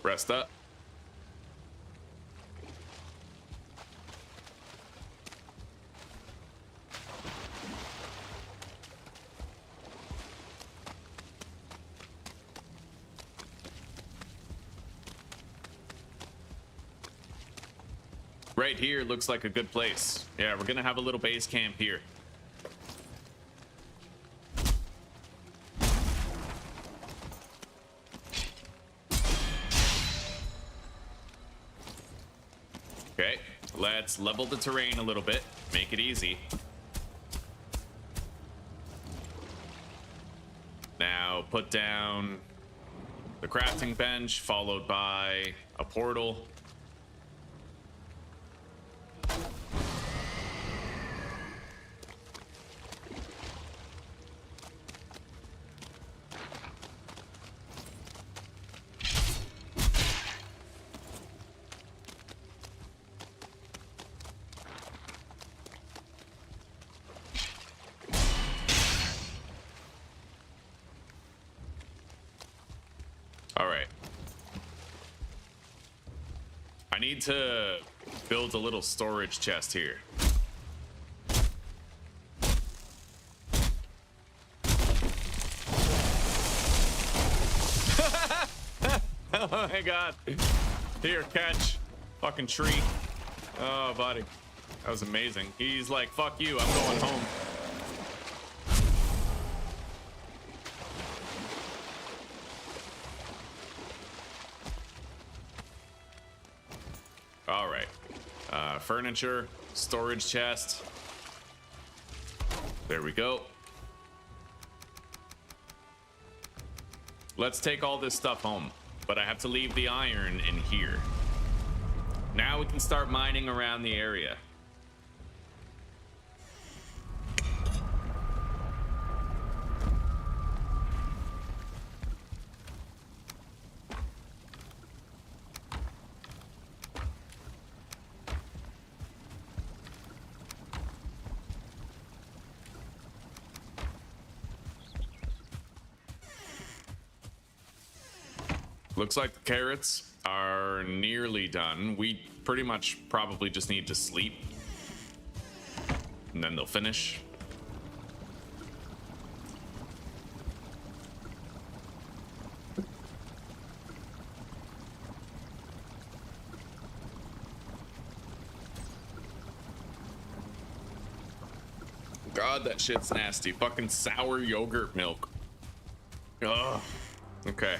Rest up. Right here looks like a good place. Yeah, we're gonna have a little base camp here. Okay, let's level the terrain a little bit, make it easy. Now put down the crafting bench, followed by a portal. I need to build a little storage chest here. Oh my god. Here, catch. Fucking tree. Oh, buddy. That was amazing. He's like, fuck you, I'm going home. All right. Furniture, storage chest. There we go. Let's take all this stuff home, but I have to leave the iron in here. Now we can start mining around the area. Looks like the carrots are nearly done. We pretty much probably just need to sleep. And then they'll finish. God, that shit's nasty. Fucking sour yogurt milk. Ugh. Okay.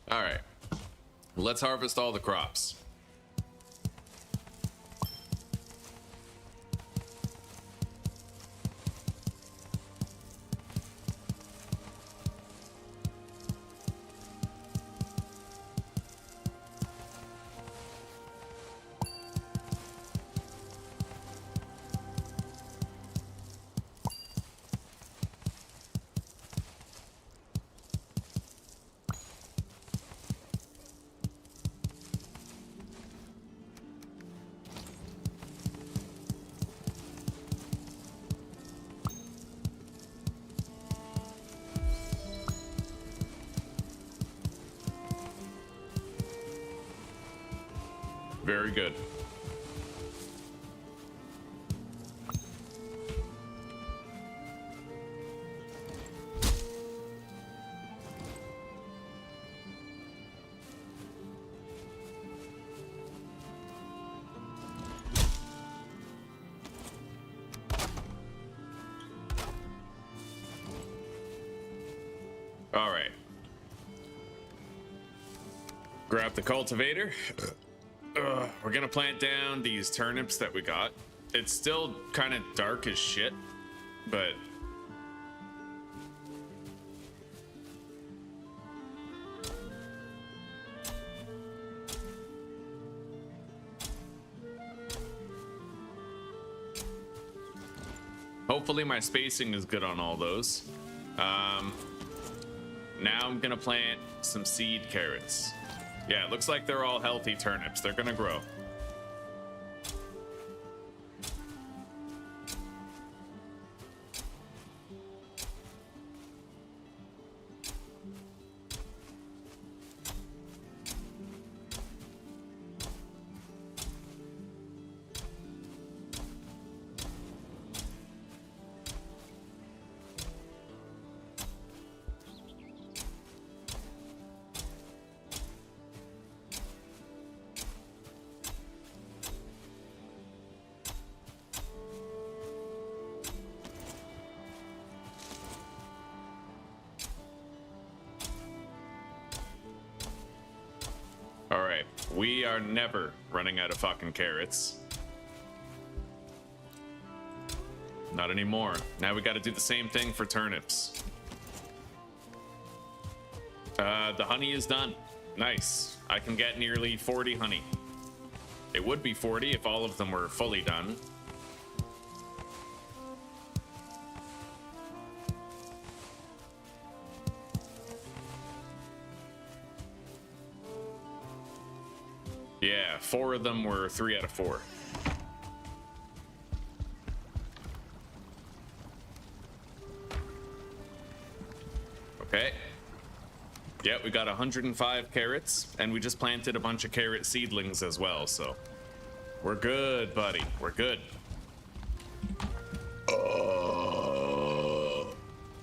All right. Let's harvest all the crops. Very good. All right. Grab the cultivator. We're gonna plant down these turnips that we got. It's still kind of dark as shit, but hopefully my spacing is good on all those. Now I'm gonna plant some seed carrots. Yeah, it looks like they're all healthy turnips. They're gonna grow. We are never running out of fucking carrots. Not anymore. Now we got to do the same thing for turnips. The honey is done. Nice. I can get nearly 40 honey. It would be 40 if all of them were fully done. Yeah, 4 of them were 3 out of 4. Okay. Yeah, we got 105 carrots, and we just planted a bunch of carrot seedlings as well, so we're good, buddy. We're good.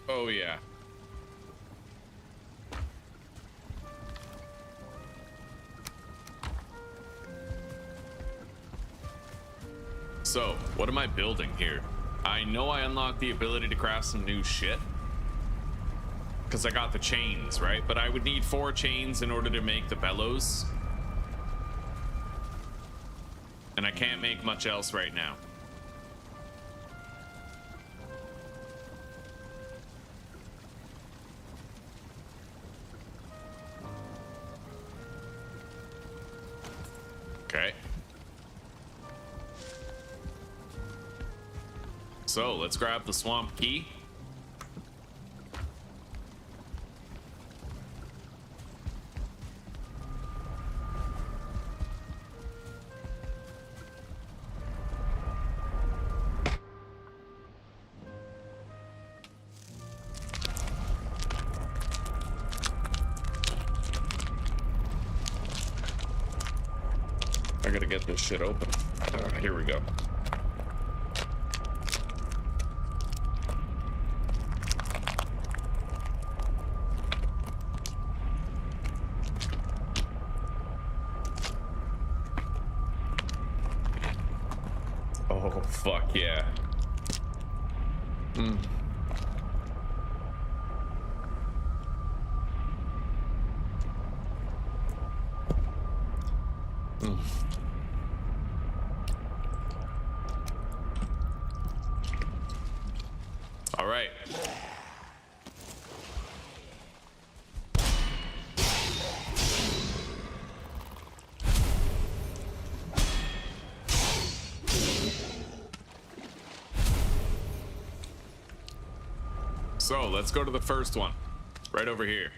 Oh yeah. So, what am I building here? I know I unlocked the ability to craft some new shit, because I got the chains, right? But I would need 4 chains in order to make the bellows. And I can't make much else right now. Okay. So let's grab the swamp key. gotta get this shit open. Here we go. Oh, fuck yeah. Mm. Mm. All right. So let's go to the first one, right over here.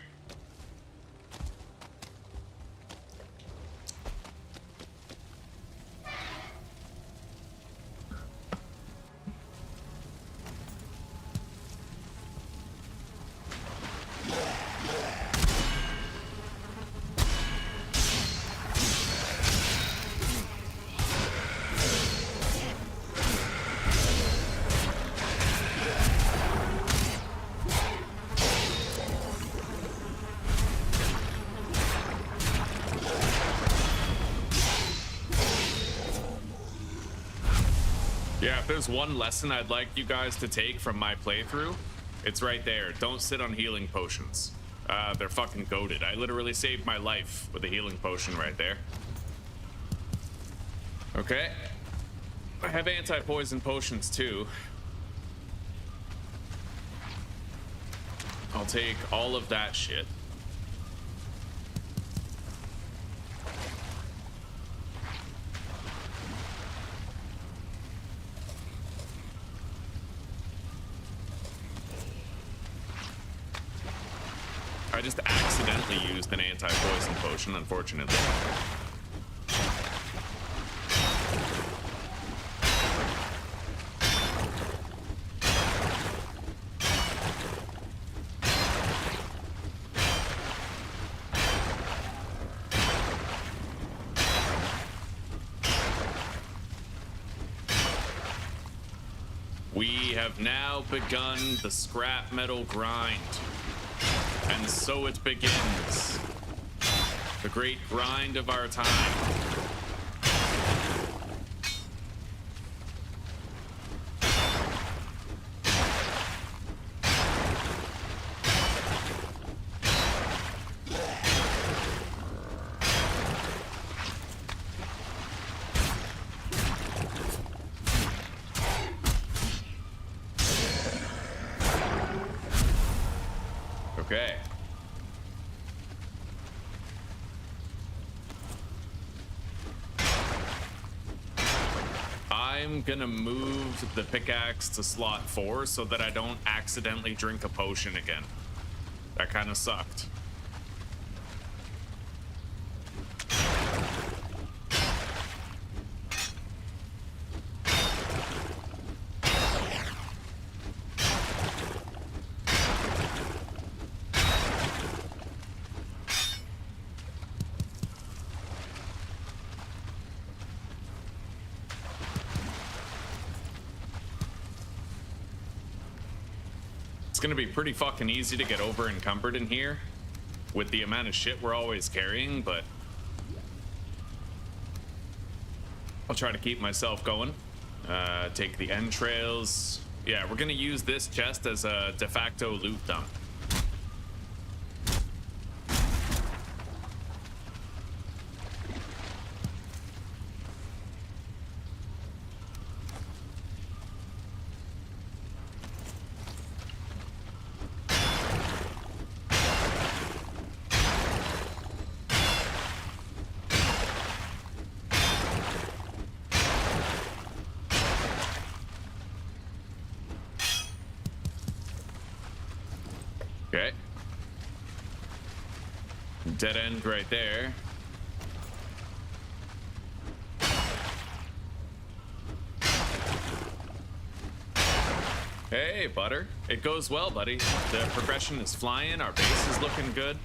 Yeah, if there's one lesson I'd like you guys to take from my playthrough, it's right there. Don't sit on healing potions. They're fucking goated. I literally saved my life with a healing potion right there. Okay. I have anti-poison potions too. I'll take all of that shit. I just accidentally used an anti-poison potion, unfortunately. We have now begun the scrap metal grind. And so it begins. The great grind of our time. Okay. I'm gonna move the pickaxe to slot 4 so that I don't accidentally drink a potion again. That kind of sucked. It's gonna be pretty fucking easy to get over encumbered in here with the amount of shit we're always carrying, but I'll try to keep myself going. Take the entrails. Yeah, we're gonna use this chest as a de facto loot dump. Okay. Dead end right there. Hey, Butter. It goes well, buddy. The progression is flying. Our base is looking good.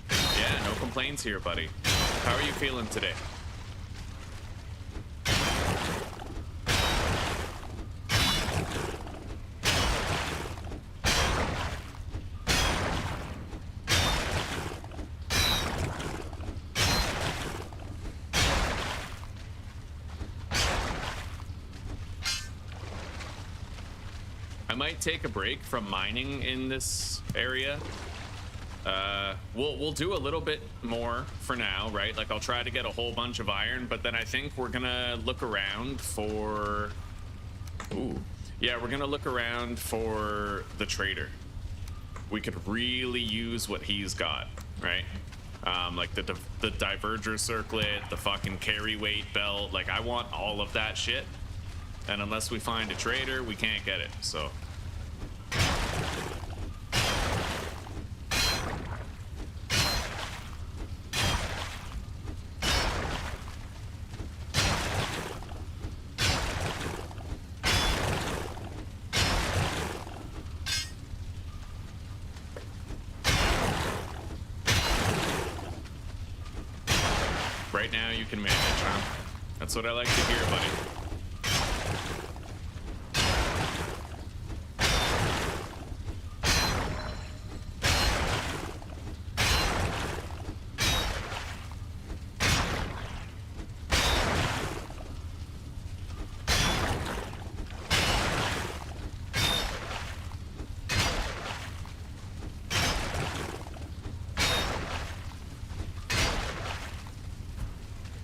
Yeah, no complaints here, buddy. How are you feeling today? I might take a break from mining in this area. We'll do a little bit more for now, right? Like I'll try to get a whole bunch of iron, but then I think we're gonna look around for... Ooh. Yeah, we're gonna look around for the trader. We could really use what he's got, right? Like the diverger circlet, the fucking carry weight belt. Like I want all of that shit. And unless we find a trader, we can't get it, so... Right now you can manage, huh? That's what I like to hear, buddy.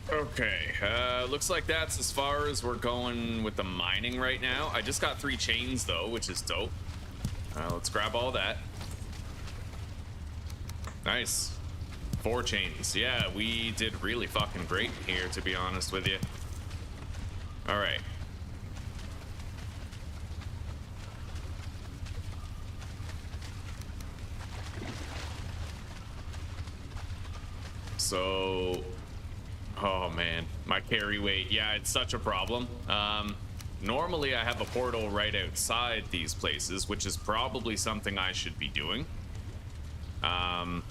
Okay, looks like that's as far as we're going with the mining right now. I just got 3 chains though, which is dope. Let's grab all that. Nice. 4 chains. Yeah, we did really fucking great here, to be honest with you. All right. So... Oh man, my carry weight. Yeah, it's such a problem. Normally I have a portal right outside these places, which is probably something I should be doing. I'm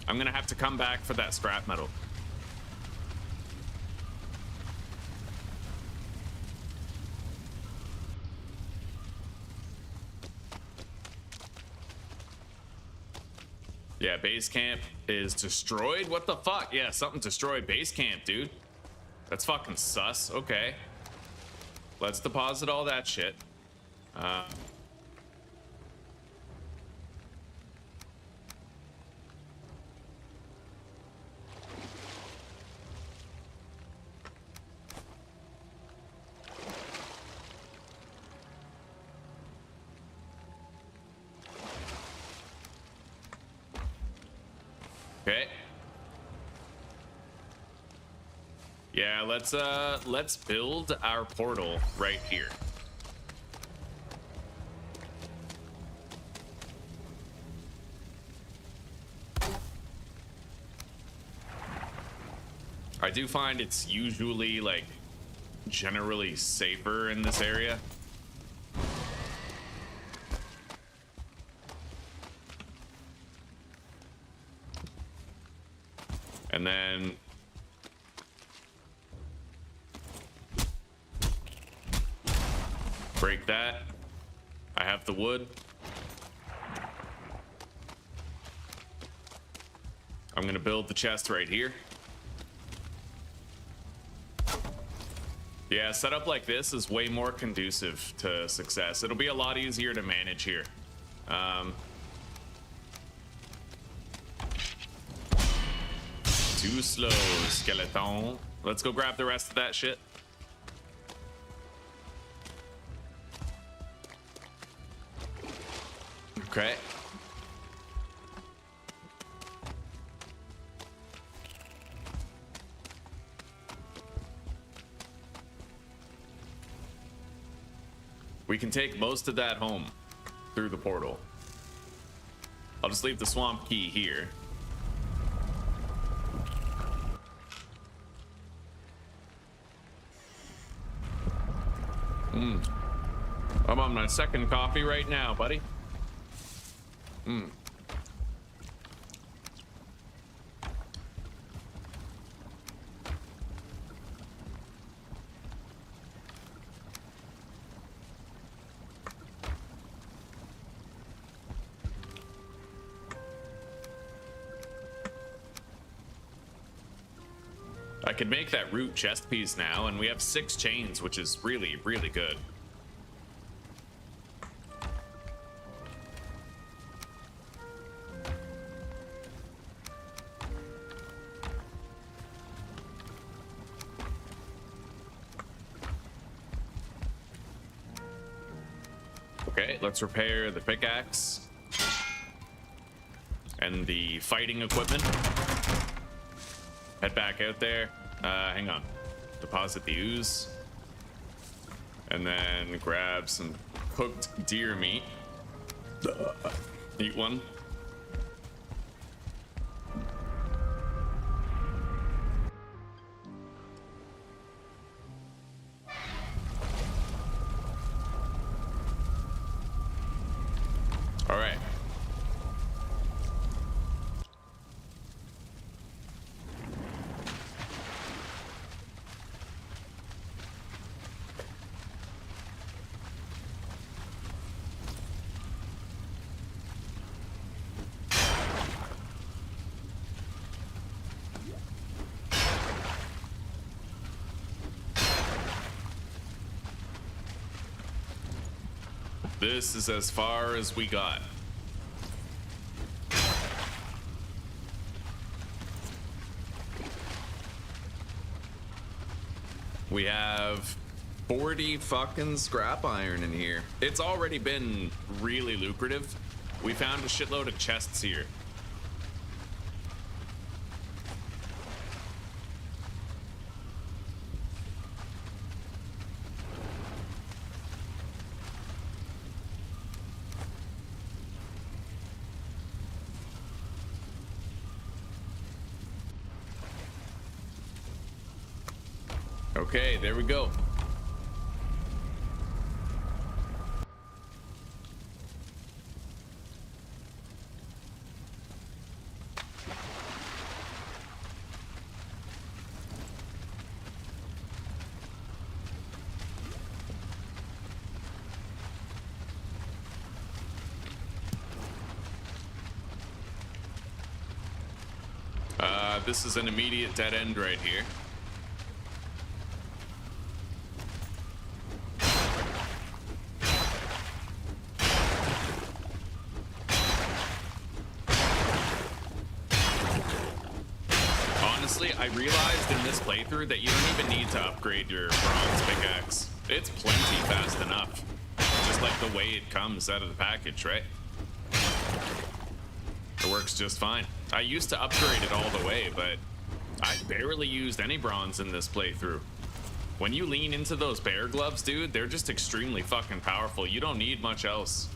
gonna have to come back for that scrap metal. Yeah, base camp is destroyed. What the fuck? Yeah, something destroyed base camp, dude. That's fucking sus. Okay. Let's deposit all that shit. Okay. Yeah, let's build our portal right here. I do find it's usually like generally safer in this area. And then break that. I have the wood. I'm gonna build the chest right here. Yeah, set up like this is way more conducive to success. It'll be a lot easier to manage here. Too slow, skeleton. Let's go grab the rest of that shit. Okay. We can take most of that home through the portal. I'll just leave the swamp key here. I'm on my second coffee right now, buddy. I could make that root chest piece now, and we have 6 chains, which is really, really good. Okay, let's repair the pickaxe and the fighting equipment. Head back out there. Hang on. Deposit the ooze. And then grab some cooked deer meat. Eat one. All right. This is as far as we got. We have 40 fucking scrap iron in here. It's already been really lucrative. We found a shitload of chests here. Okay, there we go. This is an immediate dead end right here. Honestly, I realized in this playthrough that you don't even need to upgrade your bronze pickaxe. It's plenty fast enough. Just like the way it comes out of the package, right? It works just fine. I used to upgrade it all the way, but I barely used any bronze in this playthrough. When you lean into those bear gloves, dude, they're just extremely fucking powerful. You don't need much else.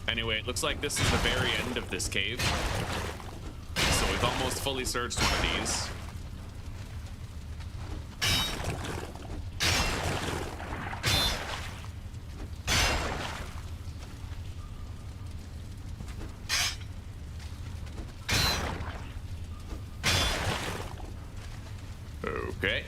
Anyway, it looks like this is the very end of this cave. So we've almost fully searched one of these. Okay.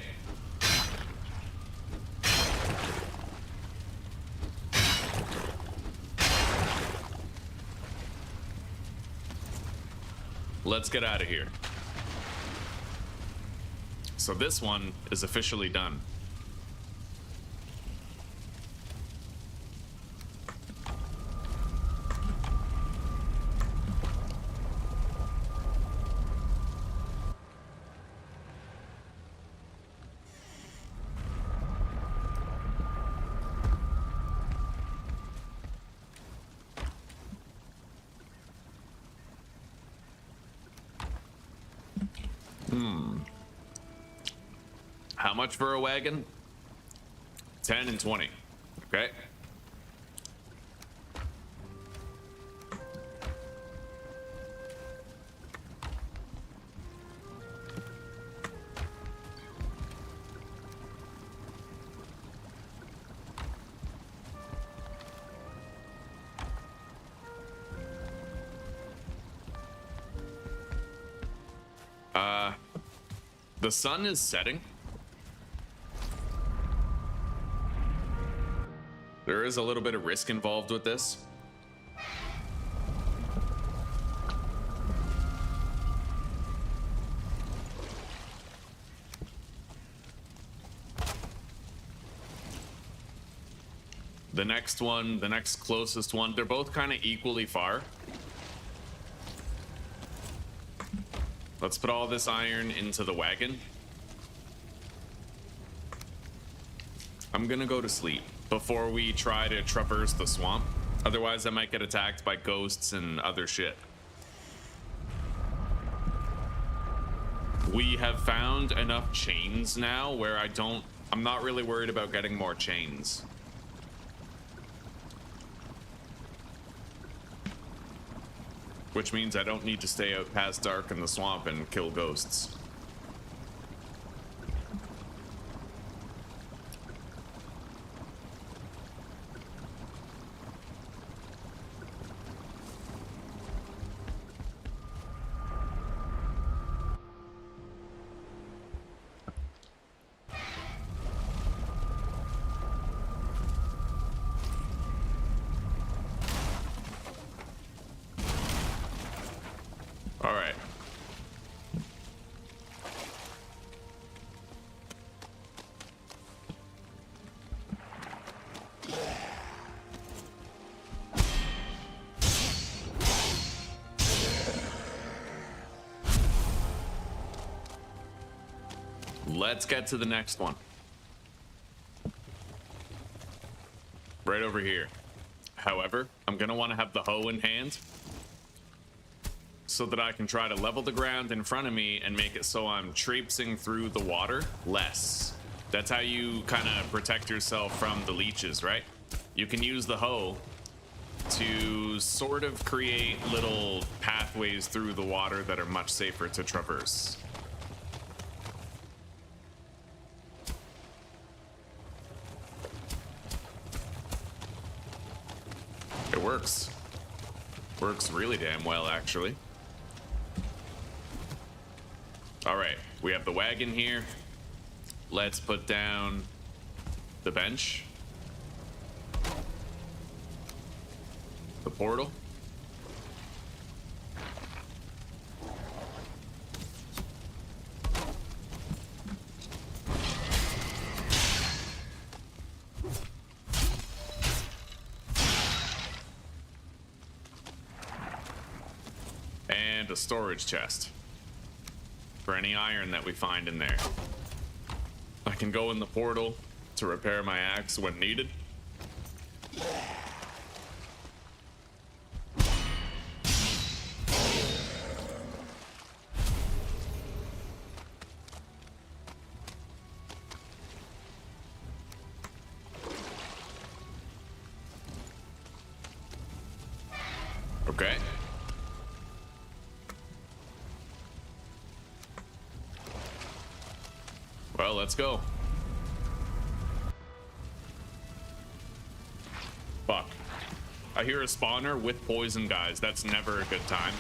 Let's get out of here. So this one is officially done. How much for a wagon? 10 and 20. Okay. The sun is setting. There is a little bit of risk involved with this. The next one, the next closest one, they're both kind of equally far. Let's put all this iron into the wagon. I'm gonna go to sleep before we try to traverse the swamp. Otherwise, I might get attacked by ghosts and other shit. We have found enough chains now where I'm not really worried about getting more chains. Which means I don't need to stay out past dark in the swamp and kill ghosts. All right. Let's get to the next one. Right over here. However, I'm gonna want to have the hoe in hand so that I can try to level the ground in front of me and make it so I'm traipsing through the water less. That's how you kind of protect yourself from the leeches, right? You can use the hoe to sort of create little pathways through the water that are much safer to traverse. It works. Works really damn well, actually. All right, we have the wagon here. Let's put down the bench. The portal. And a storage chest for any iron that we find in there. I can go in the portal to repair my axe when needed. Okay. Well, let's go. Fuck. I hear a spawner with poison, guys. That's never a good time.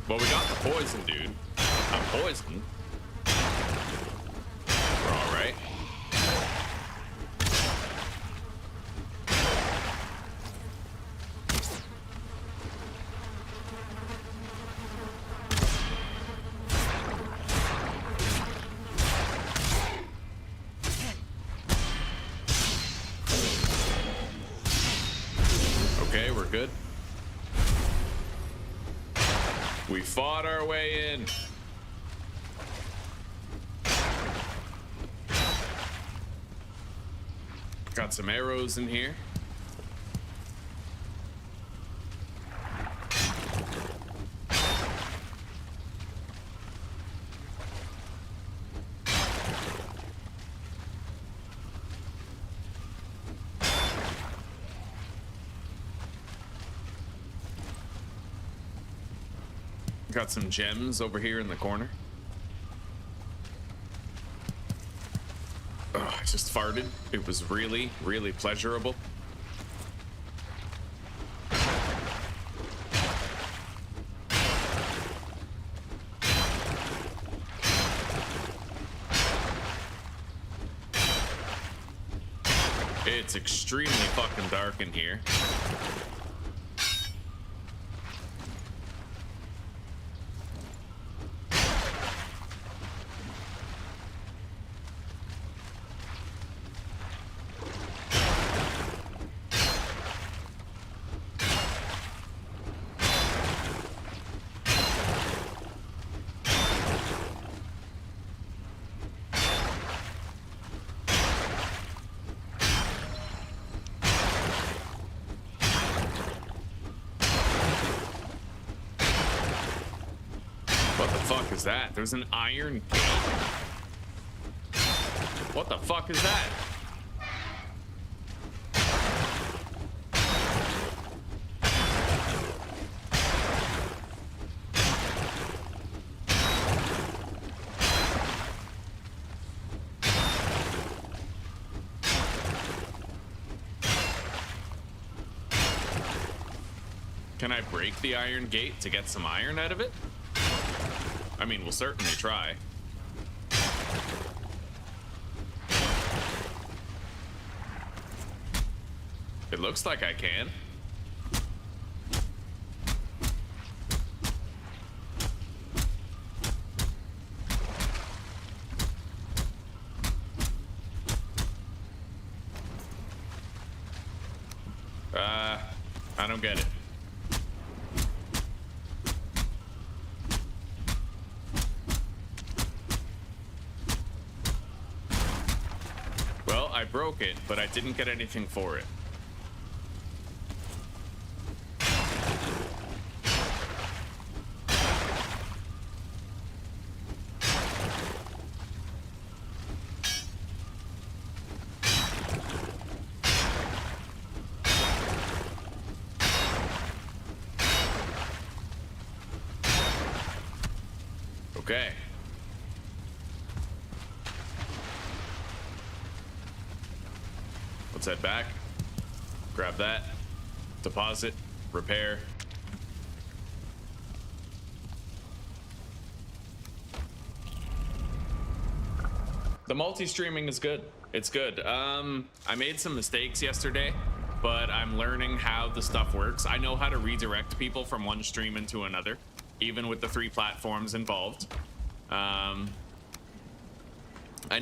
Well, we got the poison, dude. I'm poisoned. We're all right. Okay, we're good. We fought our way in. Got some arrows in here. Got some gems over here in the corner. Oh, I just farted. It was really, really pleasurable. It's extremely fucking dark in here. That there's an iron gate. What the fuck is that? Can I break the iron gate to get some iron out of it? I mean, we'll certainly try. It looks like I can. I don't get it. I broke it, but I didn't get anything for it. Okay. Let's head back. Grab that. Deposit. Repair. The multi-streaming is good. It's good. I made some mistakes yesterday, but I'm learning how the stuff works. I know how to redirect people from one stream into another, even with the 3 platforms involved. I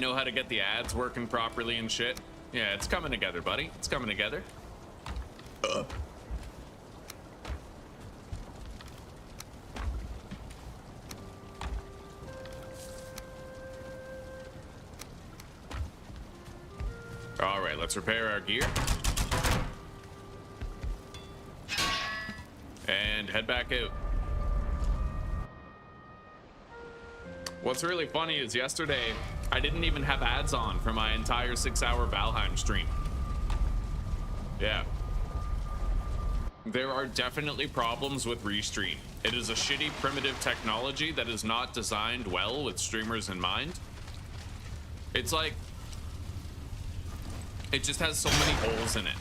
know how to get the ads working properly and shit. Yeah, it's coming together, buddy. It's coming together. All right, let's repair our gear. And head back out. What's really funny is yesterday, I didn't even have ads on for my entire 6-hour Valheim stream. Yeah. There are definitely problems with Restream. It is a shitty primitive technology that is not designed well with streamers in mind. It's like, it just has so many holes in it,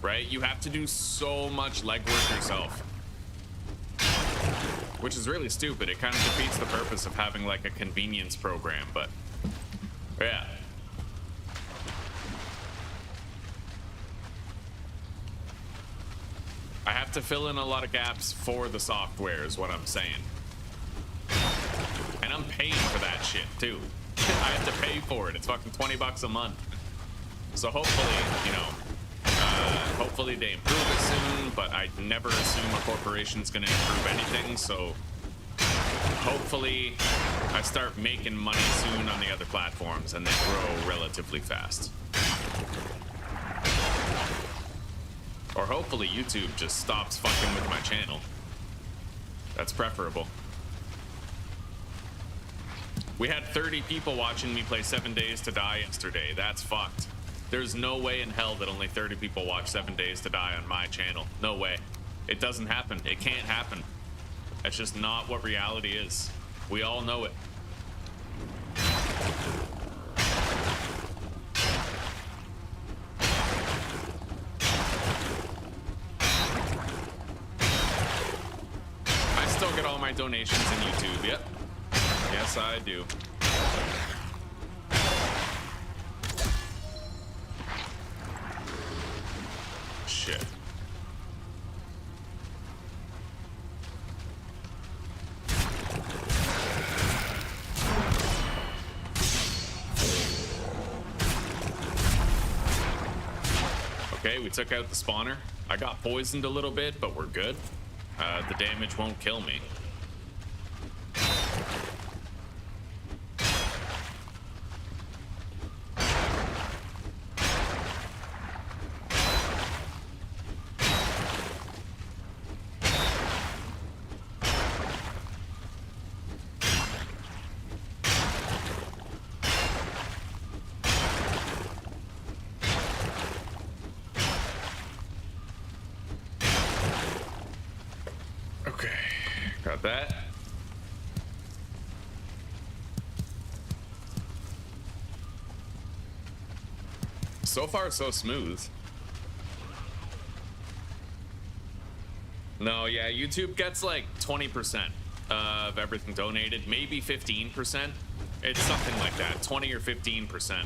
right? You have to do so much legwork yourself, which is really stupid. It kind of defeats the purpose of having like a convenience program, but yeah. I have to fill in a lot of gaps for the software is what I'm saying. And I'm paying for that shit too. I have to pay for it. It's fucking $20 a month. So hopefully, you know, hopefully they improve it soon, but I never assume a corporation's gonna improve anything, so hopefully I start making money soon on the other platforms and they grow relatively fast. Or hopefully YouTube just stops fucking with my channel. That's preferable. We had 30 people watching me play 7 Days to Die yesterday. That's fucked. There's no way in hell that only 30 people watch 7 Days to Die on my channel. No way. It doesn't happen. It can't happen. That's just not what reality is. We all know it. I still get all my donations in YouTube. Yep. Yes, I do. shit. Okay, we took out the spawner. I got poisoned a little bit, but we're good. The damage won't kill me. Got that. So far, so smooth. No, yeah, YouTube gets like 20% of everything donated, maybe 15%. It's something like that, 20 or 15%.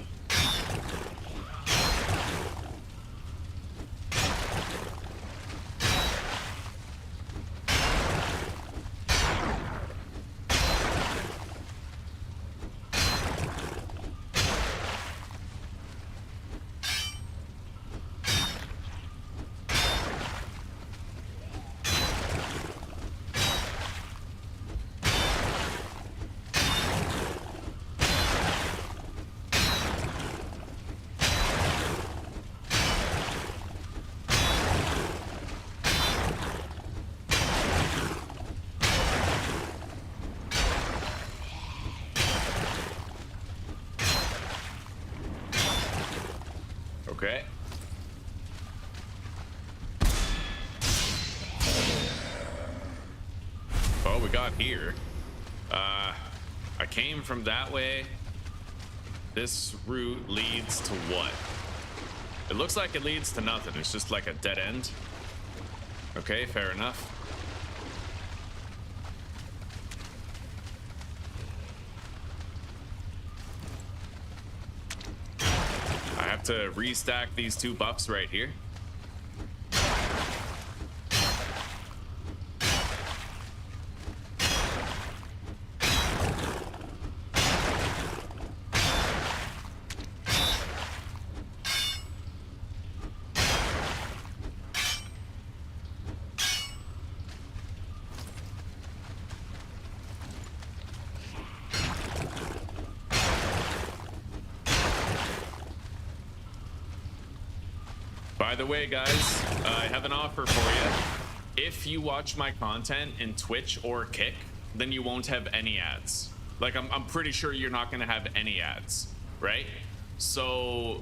Okay. Oh, we got here. I came from that way. This route leads to what? It looks like it leads to nothing. It's just like a dead end. Okay, fair enough. I have to restack these two buffs right here. By the way, guys, I have an offer for you. If you watch my content in Twitch or Kick, then you won't have any ads. Like, I'm pretty sure you're not going to have any ads, right? So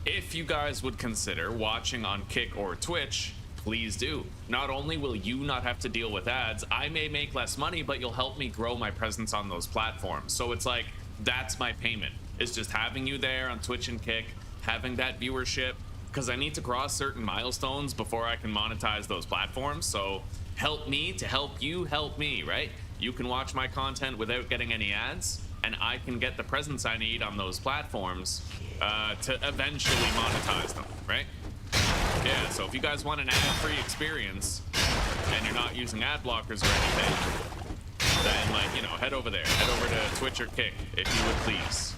if you guys would consider watching on Kick or Twitch, please do. Not only will you not have to deal with ads, I may make less money, but you'll help me grow my presence on those platforms. So it's like, that's my payment. It's just having you there on Twitch and Kick, having that viewership, because I need to cross certain milestones before I can monetize those platforms. So help me to help you help me, right? You can watch my content without getting any ads, and I can get the presence I need on those platforms to eventually monetize them, right? Yeah, so if you guys want an ad-free experience and you're not using ad blockers or anything, then, like, you know, head over there. Head over to Twitch or Kick, if you would please.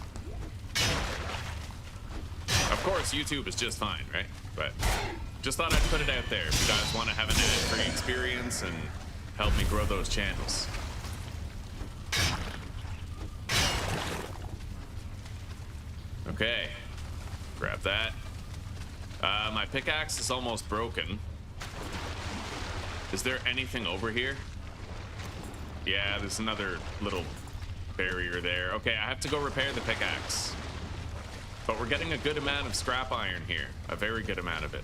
Of course, YouTube is just fine, right? But just thought I'd put it out there if you guys want to have an ad-free experience and help me grow those channels. Okay, grab that. My pickaxe is almost broken. Is there anything over here? Yeah, there's another little barrier there. Okay, I have to go repair the pickaxe. But we're getting a good amount of scrap iron here. A very good amount of it.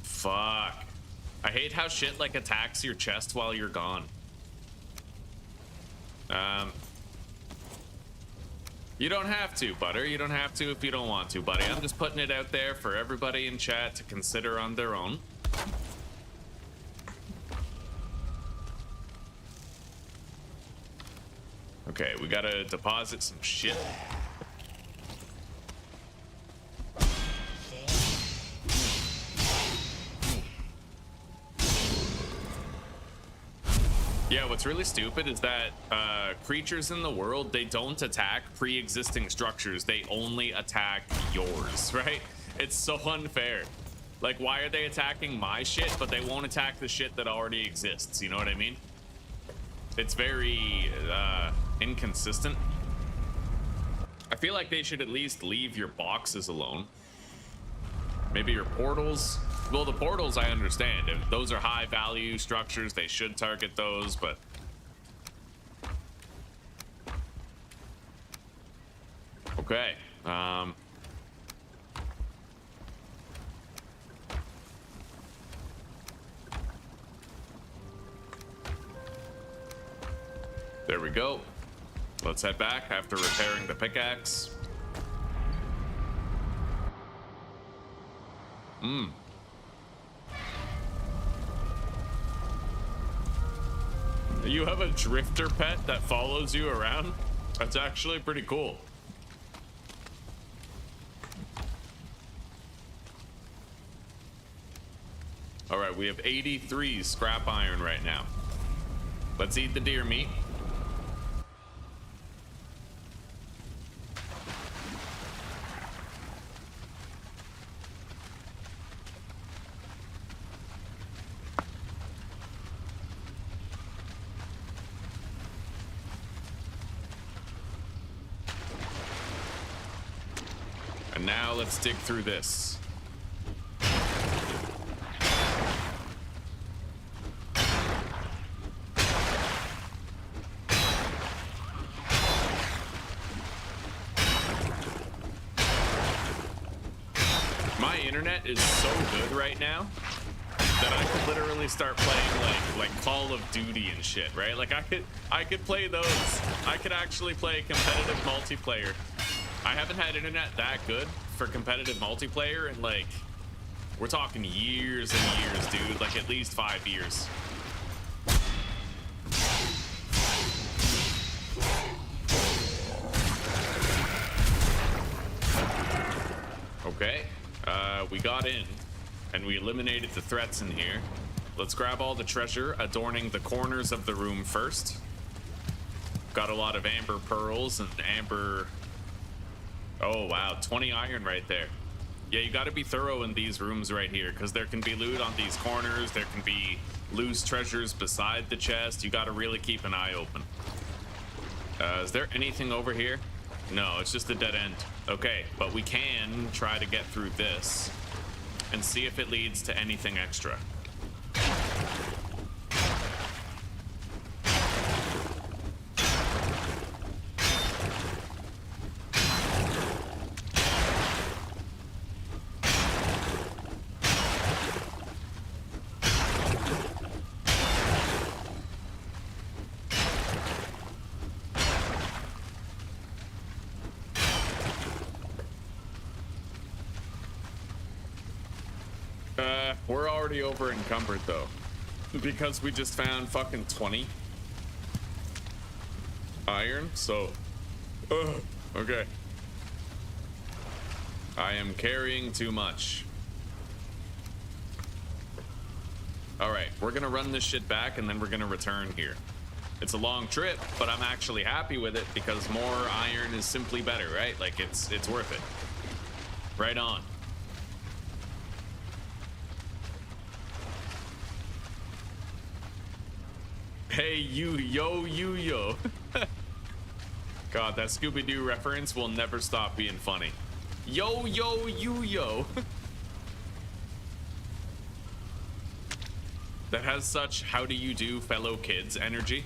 Fuck. I hate how shit like attacks your chest while you're gone. You don't have to, Butter. You don't have to if you don't want to, buddy. I'm just putting it out there for everybody in chat to consider on their own. Okay, we gotta deposit some shit. Yeah, what's really stupid is that creatures in the world, they don't attack pre-existing structures. They only attack yours, right? It's so unfair. Like, why are they attacking my shit, but they won't attack the shit that already exists? You know what I mean? It's very inconsistent. I feel like they should at least leave your boxes alone. Maybe your portals. Well, the portals I understand. If those are high value structures, they should target those, but okay. There we go. Let's head back after repairing the pickaxe. You have a drifter pet that follows you around? That's actually pretty cool. All right, we have 83 scrap iron right now. Let's eat the deer meat. And now let's dig through this. My internet is so good right now that I could literally start playing like Call of Duty and shit, right? Like I could play those. I could actually play competitive multiplayer. I haven't had internet that good for competitive multiplayer in, like, we're talking years and years, dude. Like, at least 5 years. Okay, we got in and we eliminated the threats in here. Let's grab all the treasure adorning the corners of the room first. Got a lot of amber pearls and amber. Oh wow, 20 iron right there. Yeah, you got to be thorough in these rooms right here, because there can be loot on these corners. There can be loose treasures beside the chest. You got to really keep an eye open. Is there anything over here? No, it's just a dead end. Okay, but we can try to get through this and see if it leads to anything extra. We're already over encumbered though, because we just found fucking 20 iron. So, okay. I am carrying too much. All right, we're gonna run this shit back and then we're gonna return here. It's a long trip, but I'm actually happy with it because more iron is simply better, right? Like it's worth it. Right on. Hey, yo. God, that Scooby-Doo reference will never stop being funny. Yo. That has such how do you do fellow kids energy.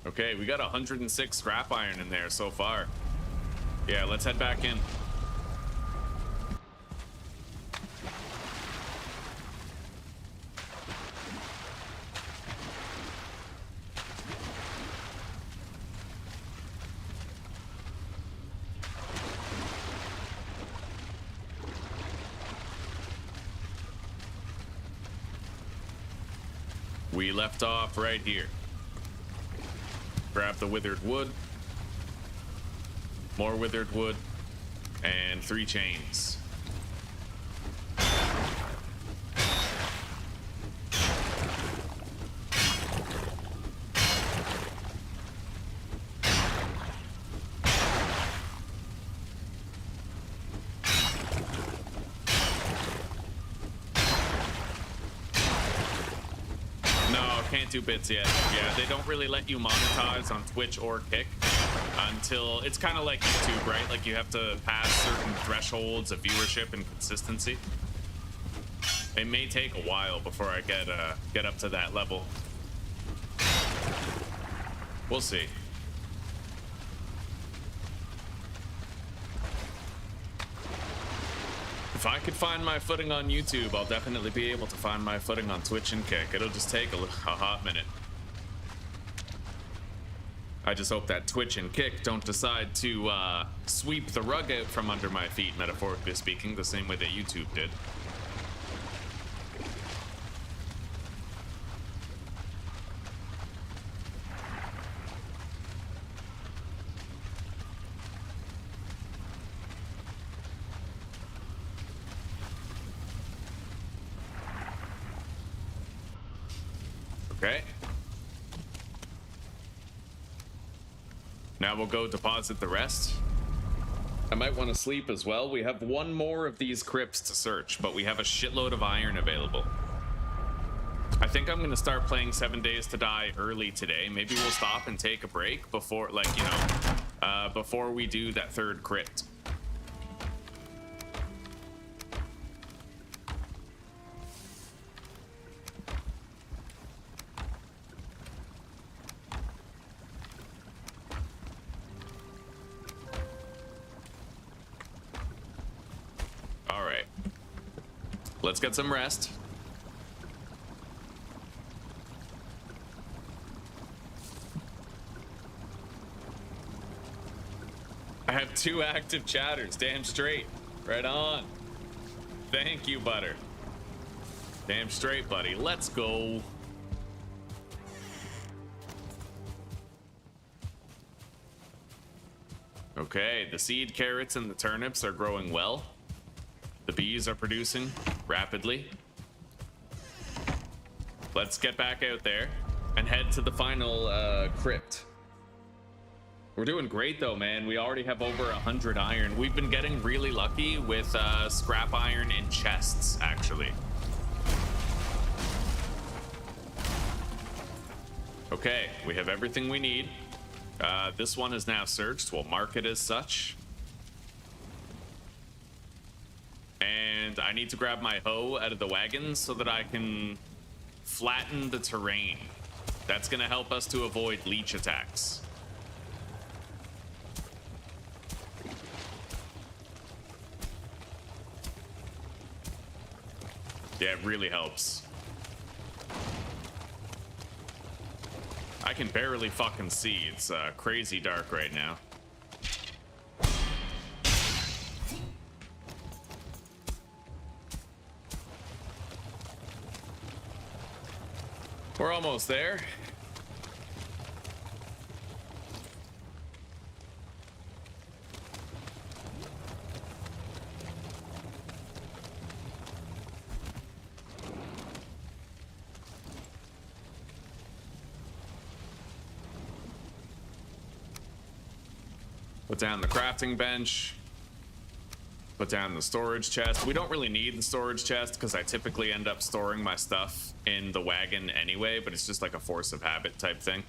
Okay, we got 106 scrap iron in there so far. Yeah, let's head back in. We left off right here. Grab the withered wood. More withered wood. And 3 chains. Can't do bits yet. Yeah, they don't really let you monetize on Twitch or Kick until it's kind of like YouTube, right? Like you have to pass certain thresholds of viewership and consistency. It may take a while before I get up to that level. We'll see. If I could find my footing on YouTube, I'll definitely be able to find my footing on Twitch and Kick. It'll just take a hot minute. I just hope that Twitch and Kick don't decide to sweep the rug out from under my feet, metaphorically speaking, the same way that YouTube did. Okay. Now we'll go deposit the rest. I might want to sleep as well. We have 1 more of these crypts to search, but we have a shitload of iron available. I think I'm going to start playing 7 Days to Die early today. Maybe we'll stop and take a break before, like, you know, before we do that 3rd crypt. Let's get some rest. I have 2 active chatters, damn straight. Right on. Thank you, Butter. Damn straight, buddy. Let's go. Okay, the seed carrots and the turnips are growing well. The bees are producing rapidly. Let's get back out there and head to the final crypt. We're doing great though, man. We already have over 100 iron. We've been getting really lucky with scrap iron in chests, actually. Okay, we have everything we need. This one is now searched. We'll mark it as such. And I need to grab my hoe out of the wagon so that I can flatten the terrain. That's going to help us to avoid leech attacks. Yeah, it really helps. I can barely fucking see. It's crazy dark right now. We're almost there. Put down the crafting bench. Put down the storage chest. We don't really need the storage chest because I typically end up storing my stuff in the wagon anyway, but it's just like a force of habit type thing.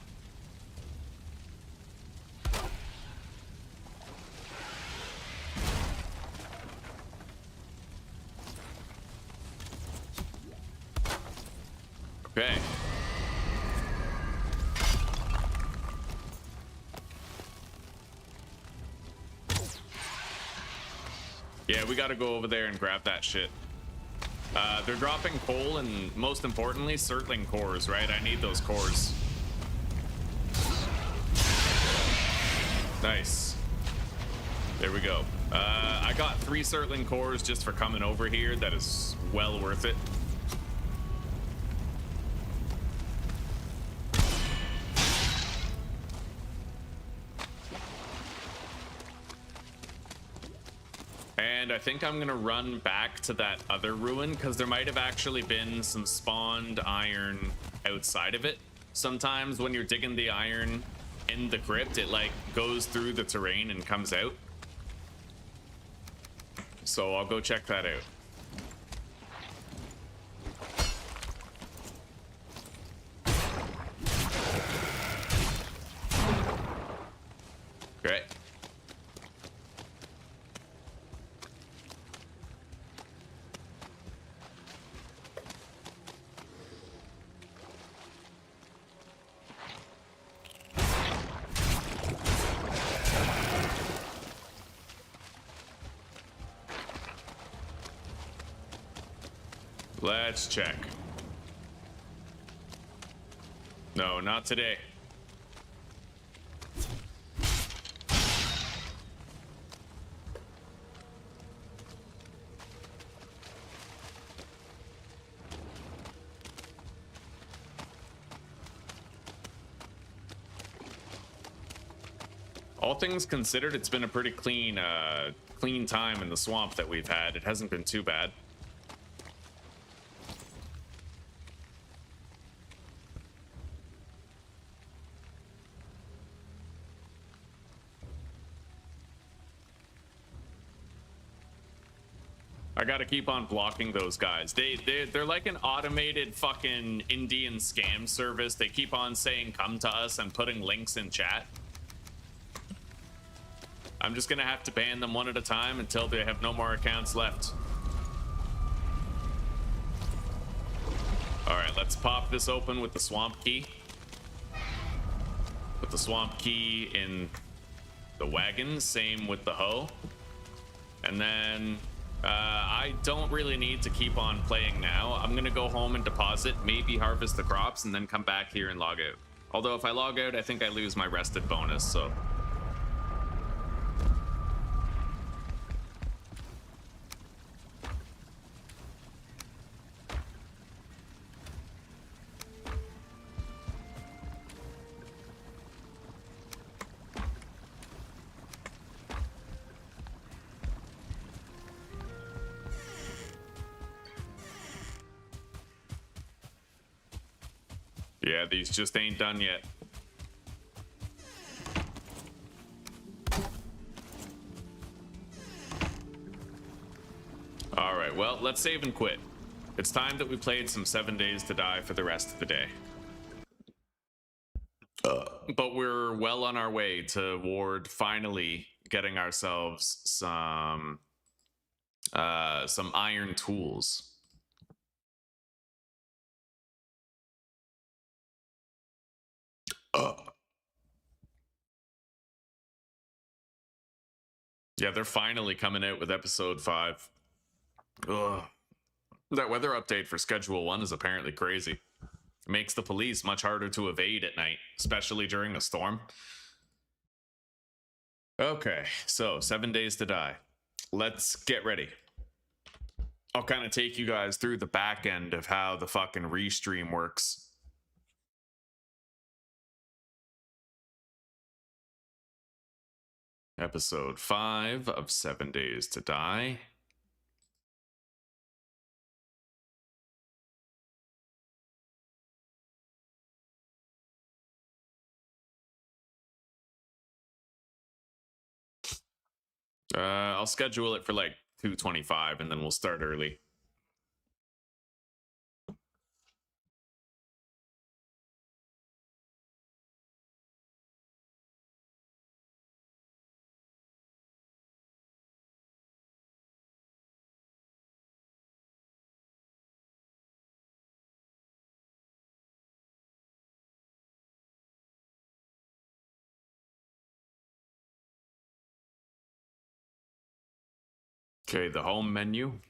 Okay. Yeah, we gotta go over there and grab that shit. They're dropping coal and, most importantly, circling cores, right? I need those cores. Nice. There we go. I got 3 circling cores just for coming over here. That is well worth it. And I think I'm gonna run back to that other ruin because there might have actually been some spawned iron outside of it. Sometimes when you're digging the iron in the crypt, it like goes through the terrain and comes out. So I'll go check that out. Great. Let's check. No, not today. All things considered, it's been a pretty clean time in the swamp that we've had. It hasn't been too bad. I gotta keep on blocking those guys. They're like an automated fucking Indian scam service. They keep on saying come to us and putting links in chat. I'm just gonna have to ban them one at a time until they have no more accounts left. All right, let's pop this open with the swamp key. Put the swamp key in the wagon, same with the hoe. And then I don't really need to keep on playing now. I'm gonna go home and deposit, maybe harvest the crops, and then come back here and log out. Although if I log out, I think I lose my rested bonus, so. Yeah, these just ain't done yet. All right, well, let's save and quit. It's time that we played some 7 Days to Die for the rest of the day. But we're well on our way toward finally getting ourselves some iron tools. Yeah, they're finally coming out with episode 5. Ugh. That weather update for schedule 1 is apparently crazy. It makes the police much harder to evade at night, especially during a storm. Okay, so 7 Days to Die. Let's get ready. I'll kind of take you guys through the back end of how the fucking restream works. Episode 5 of 7 Days to Die. I'll schedule it for like 2:25 and then we'll start early. Okay, the home menu.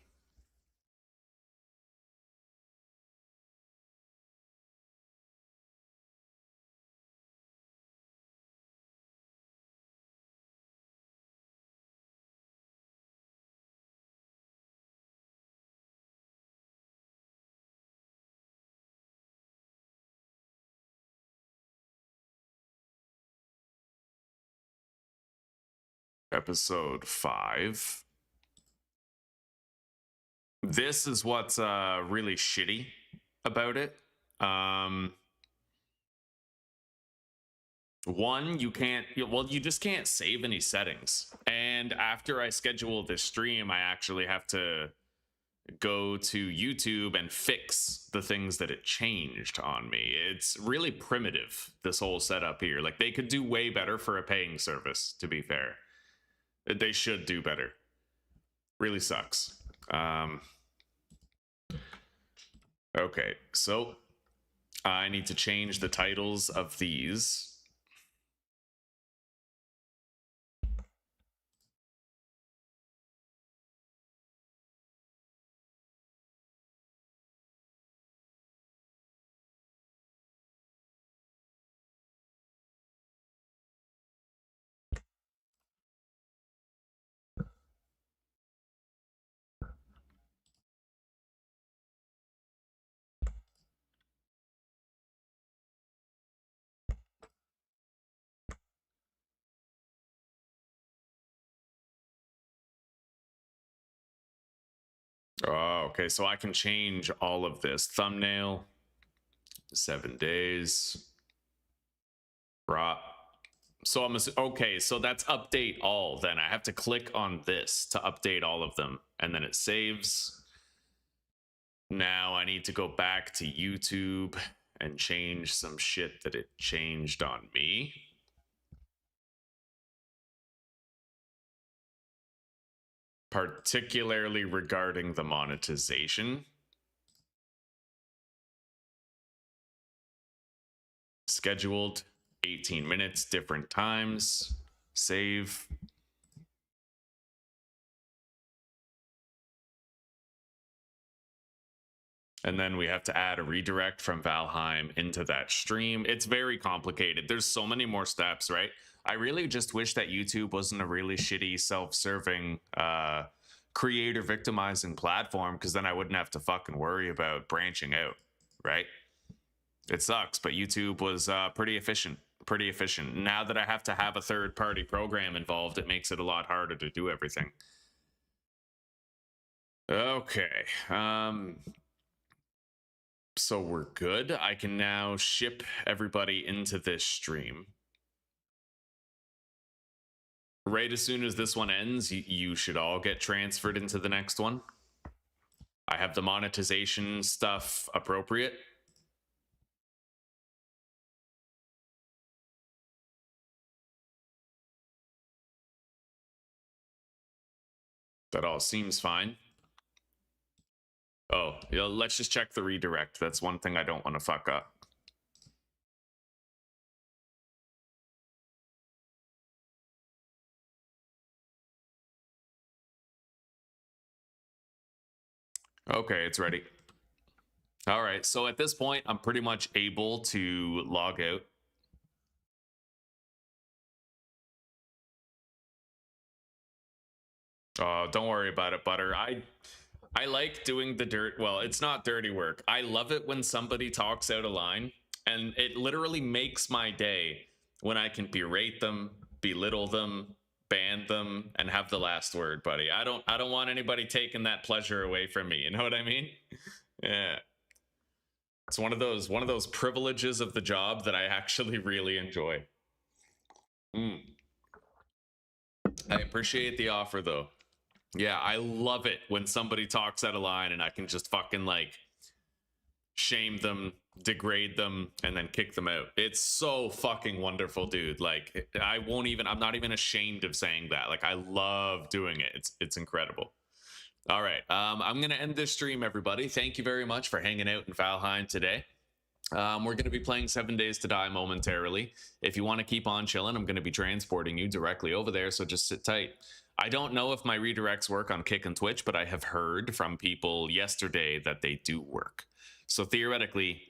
Episode 5. This is what's really shitty about it. One, you can't, well, you just can't save any settings. And after I schedule this stream, I actually have to go to YouTube and fix the things that it changed on me. It's really primitive, this whole setup here. Like, they could do way better for a paying service, to be fair. They should do better. Really sucks. Okay, so I need to change the titles of these. Oh, okay, so I can change all of this. Thumbnail, 7 days. Raw. So I'm okay, so that's update all then. I have to click on this to update all of them, and then it saves. Now I need to go back to YouTube and change some shit that it changed on me. Particularly regarding the monetization. Scheduled 18 minutes, different times. Save. And then we have to add a redirect from Valheim into that stream. It's very complicated. There's so many more steps, right? I really just wish that YouTube wasn't a really shitty self-serving creator victimizing platform, because then I wouldn't have to fucking worry about branching out, right? It sucks, but YouTube was pretty efficient. Now that I have to have a third-party program involved, it makes it a lot harder to do everything. Okay. So we're good. I can now ship everybody into this stream. Right as soon as this one ends, you should all get transferred into the next one. I have the monetization stuff appropriate. That all seems fine. Oh, yeah, let's just check the redirect. That's one thing I don't want to fuck up. Okay, it's ready. All right, so at this point, I'm pretty much able to log out. Oh, don't worry about it, Butter. I like doing the dirt. Well, it's not dirty work. I love it when somebody talks out a line, and it literally makes my day when I can berate them, belittle them, ban them, and have the last word, buddy. I don't want anybody taking that pleasure away from me. You know what I mean? Yeah. It's one of those privileges of the job that I actually really enjoy. I appreciate the offer though. Yeah, I love it when somebody talks out of line and I can just fucking like shame them, degrade them, and then kick them out. It's so fucking wonderful, dude. Like, I'm not even ashamed of saying that. Like, I love doing it. It's incredible. All right, I'm gonna end this stream, everybody. Thank you very much for hanging out in Valheim today. We're going to be playing 7 Days to Die momentarily. If you want to keep on chilling, I'm going to be transporting you directly over there, so just sit tight. I don't know if my redirects work on Kick and Twitch, but I have heard from people yesterday that they do work. So theoretically,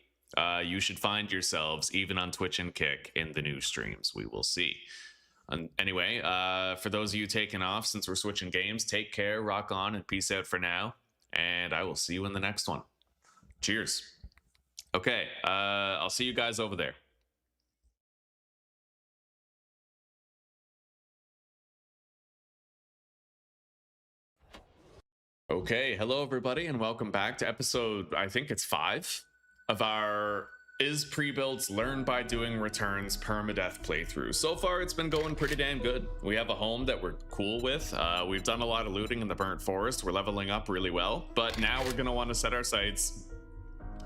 you should find yourselves even on Twitch and Kick in the new streams. We will see. Anyway, for those of you taking off, since we're switching games, take care, rock on, and peace out for now. And I will see you in the next one. Cheers. Okay, I'll see you guys over there. Okay, hello everybody, and welcome back to episode, I think it's 5 of our Is Pre-Builds Learn by Doing Returns permadeath playthrough. So far, it's been going pretty damn good. We have a home that we're cool with. We've done a lot of looting in the burnt forest. We're leveling up really well, but now we're gonna want to set our sights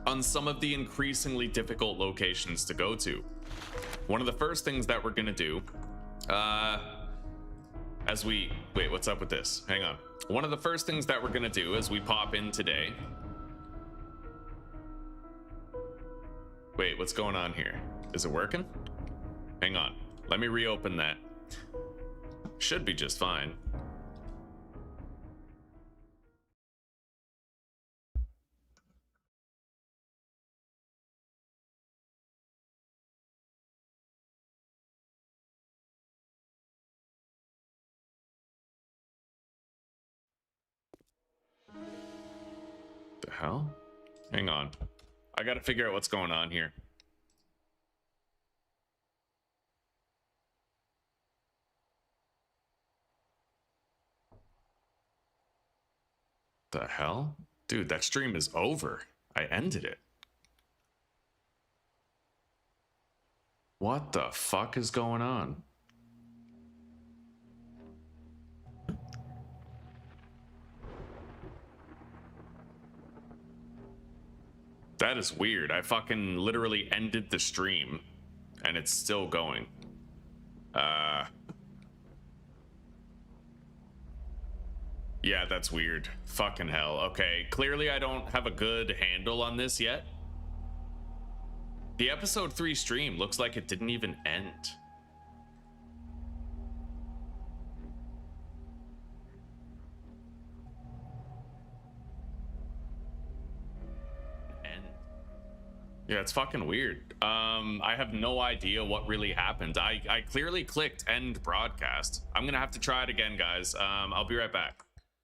on some of the increasingly difficult locations to go to. One of the first things that we're gonna do, wait, what's up with this? Hang on. One of the first things that we're gonna do as we pop in today. Wait, what's going on here? Is it working? Hang on. Let me reopen that. Should be just fine. The hell? Hang on. I gotta figure out what's going on here. The hell? Dude, that stream is over. I ended it. What the fuck is going on? That is weird. I fucking literally ended the stream and it's still going. Yeah, that's weird. Fucking hell. Okay, clearly I don't have a good handle on this yet. The episode 3 stream looks like it didn't even end. Yeah, it's fucking weird. I have no idea what really happened. I clearly clicked end broadcast. I'm gonna have to try it again, guys. I'll be right back.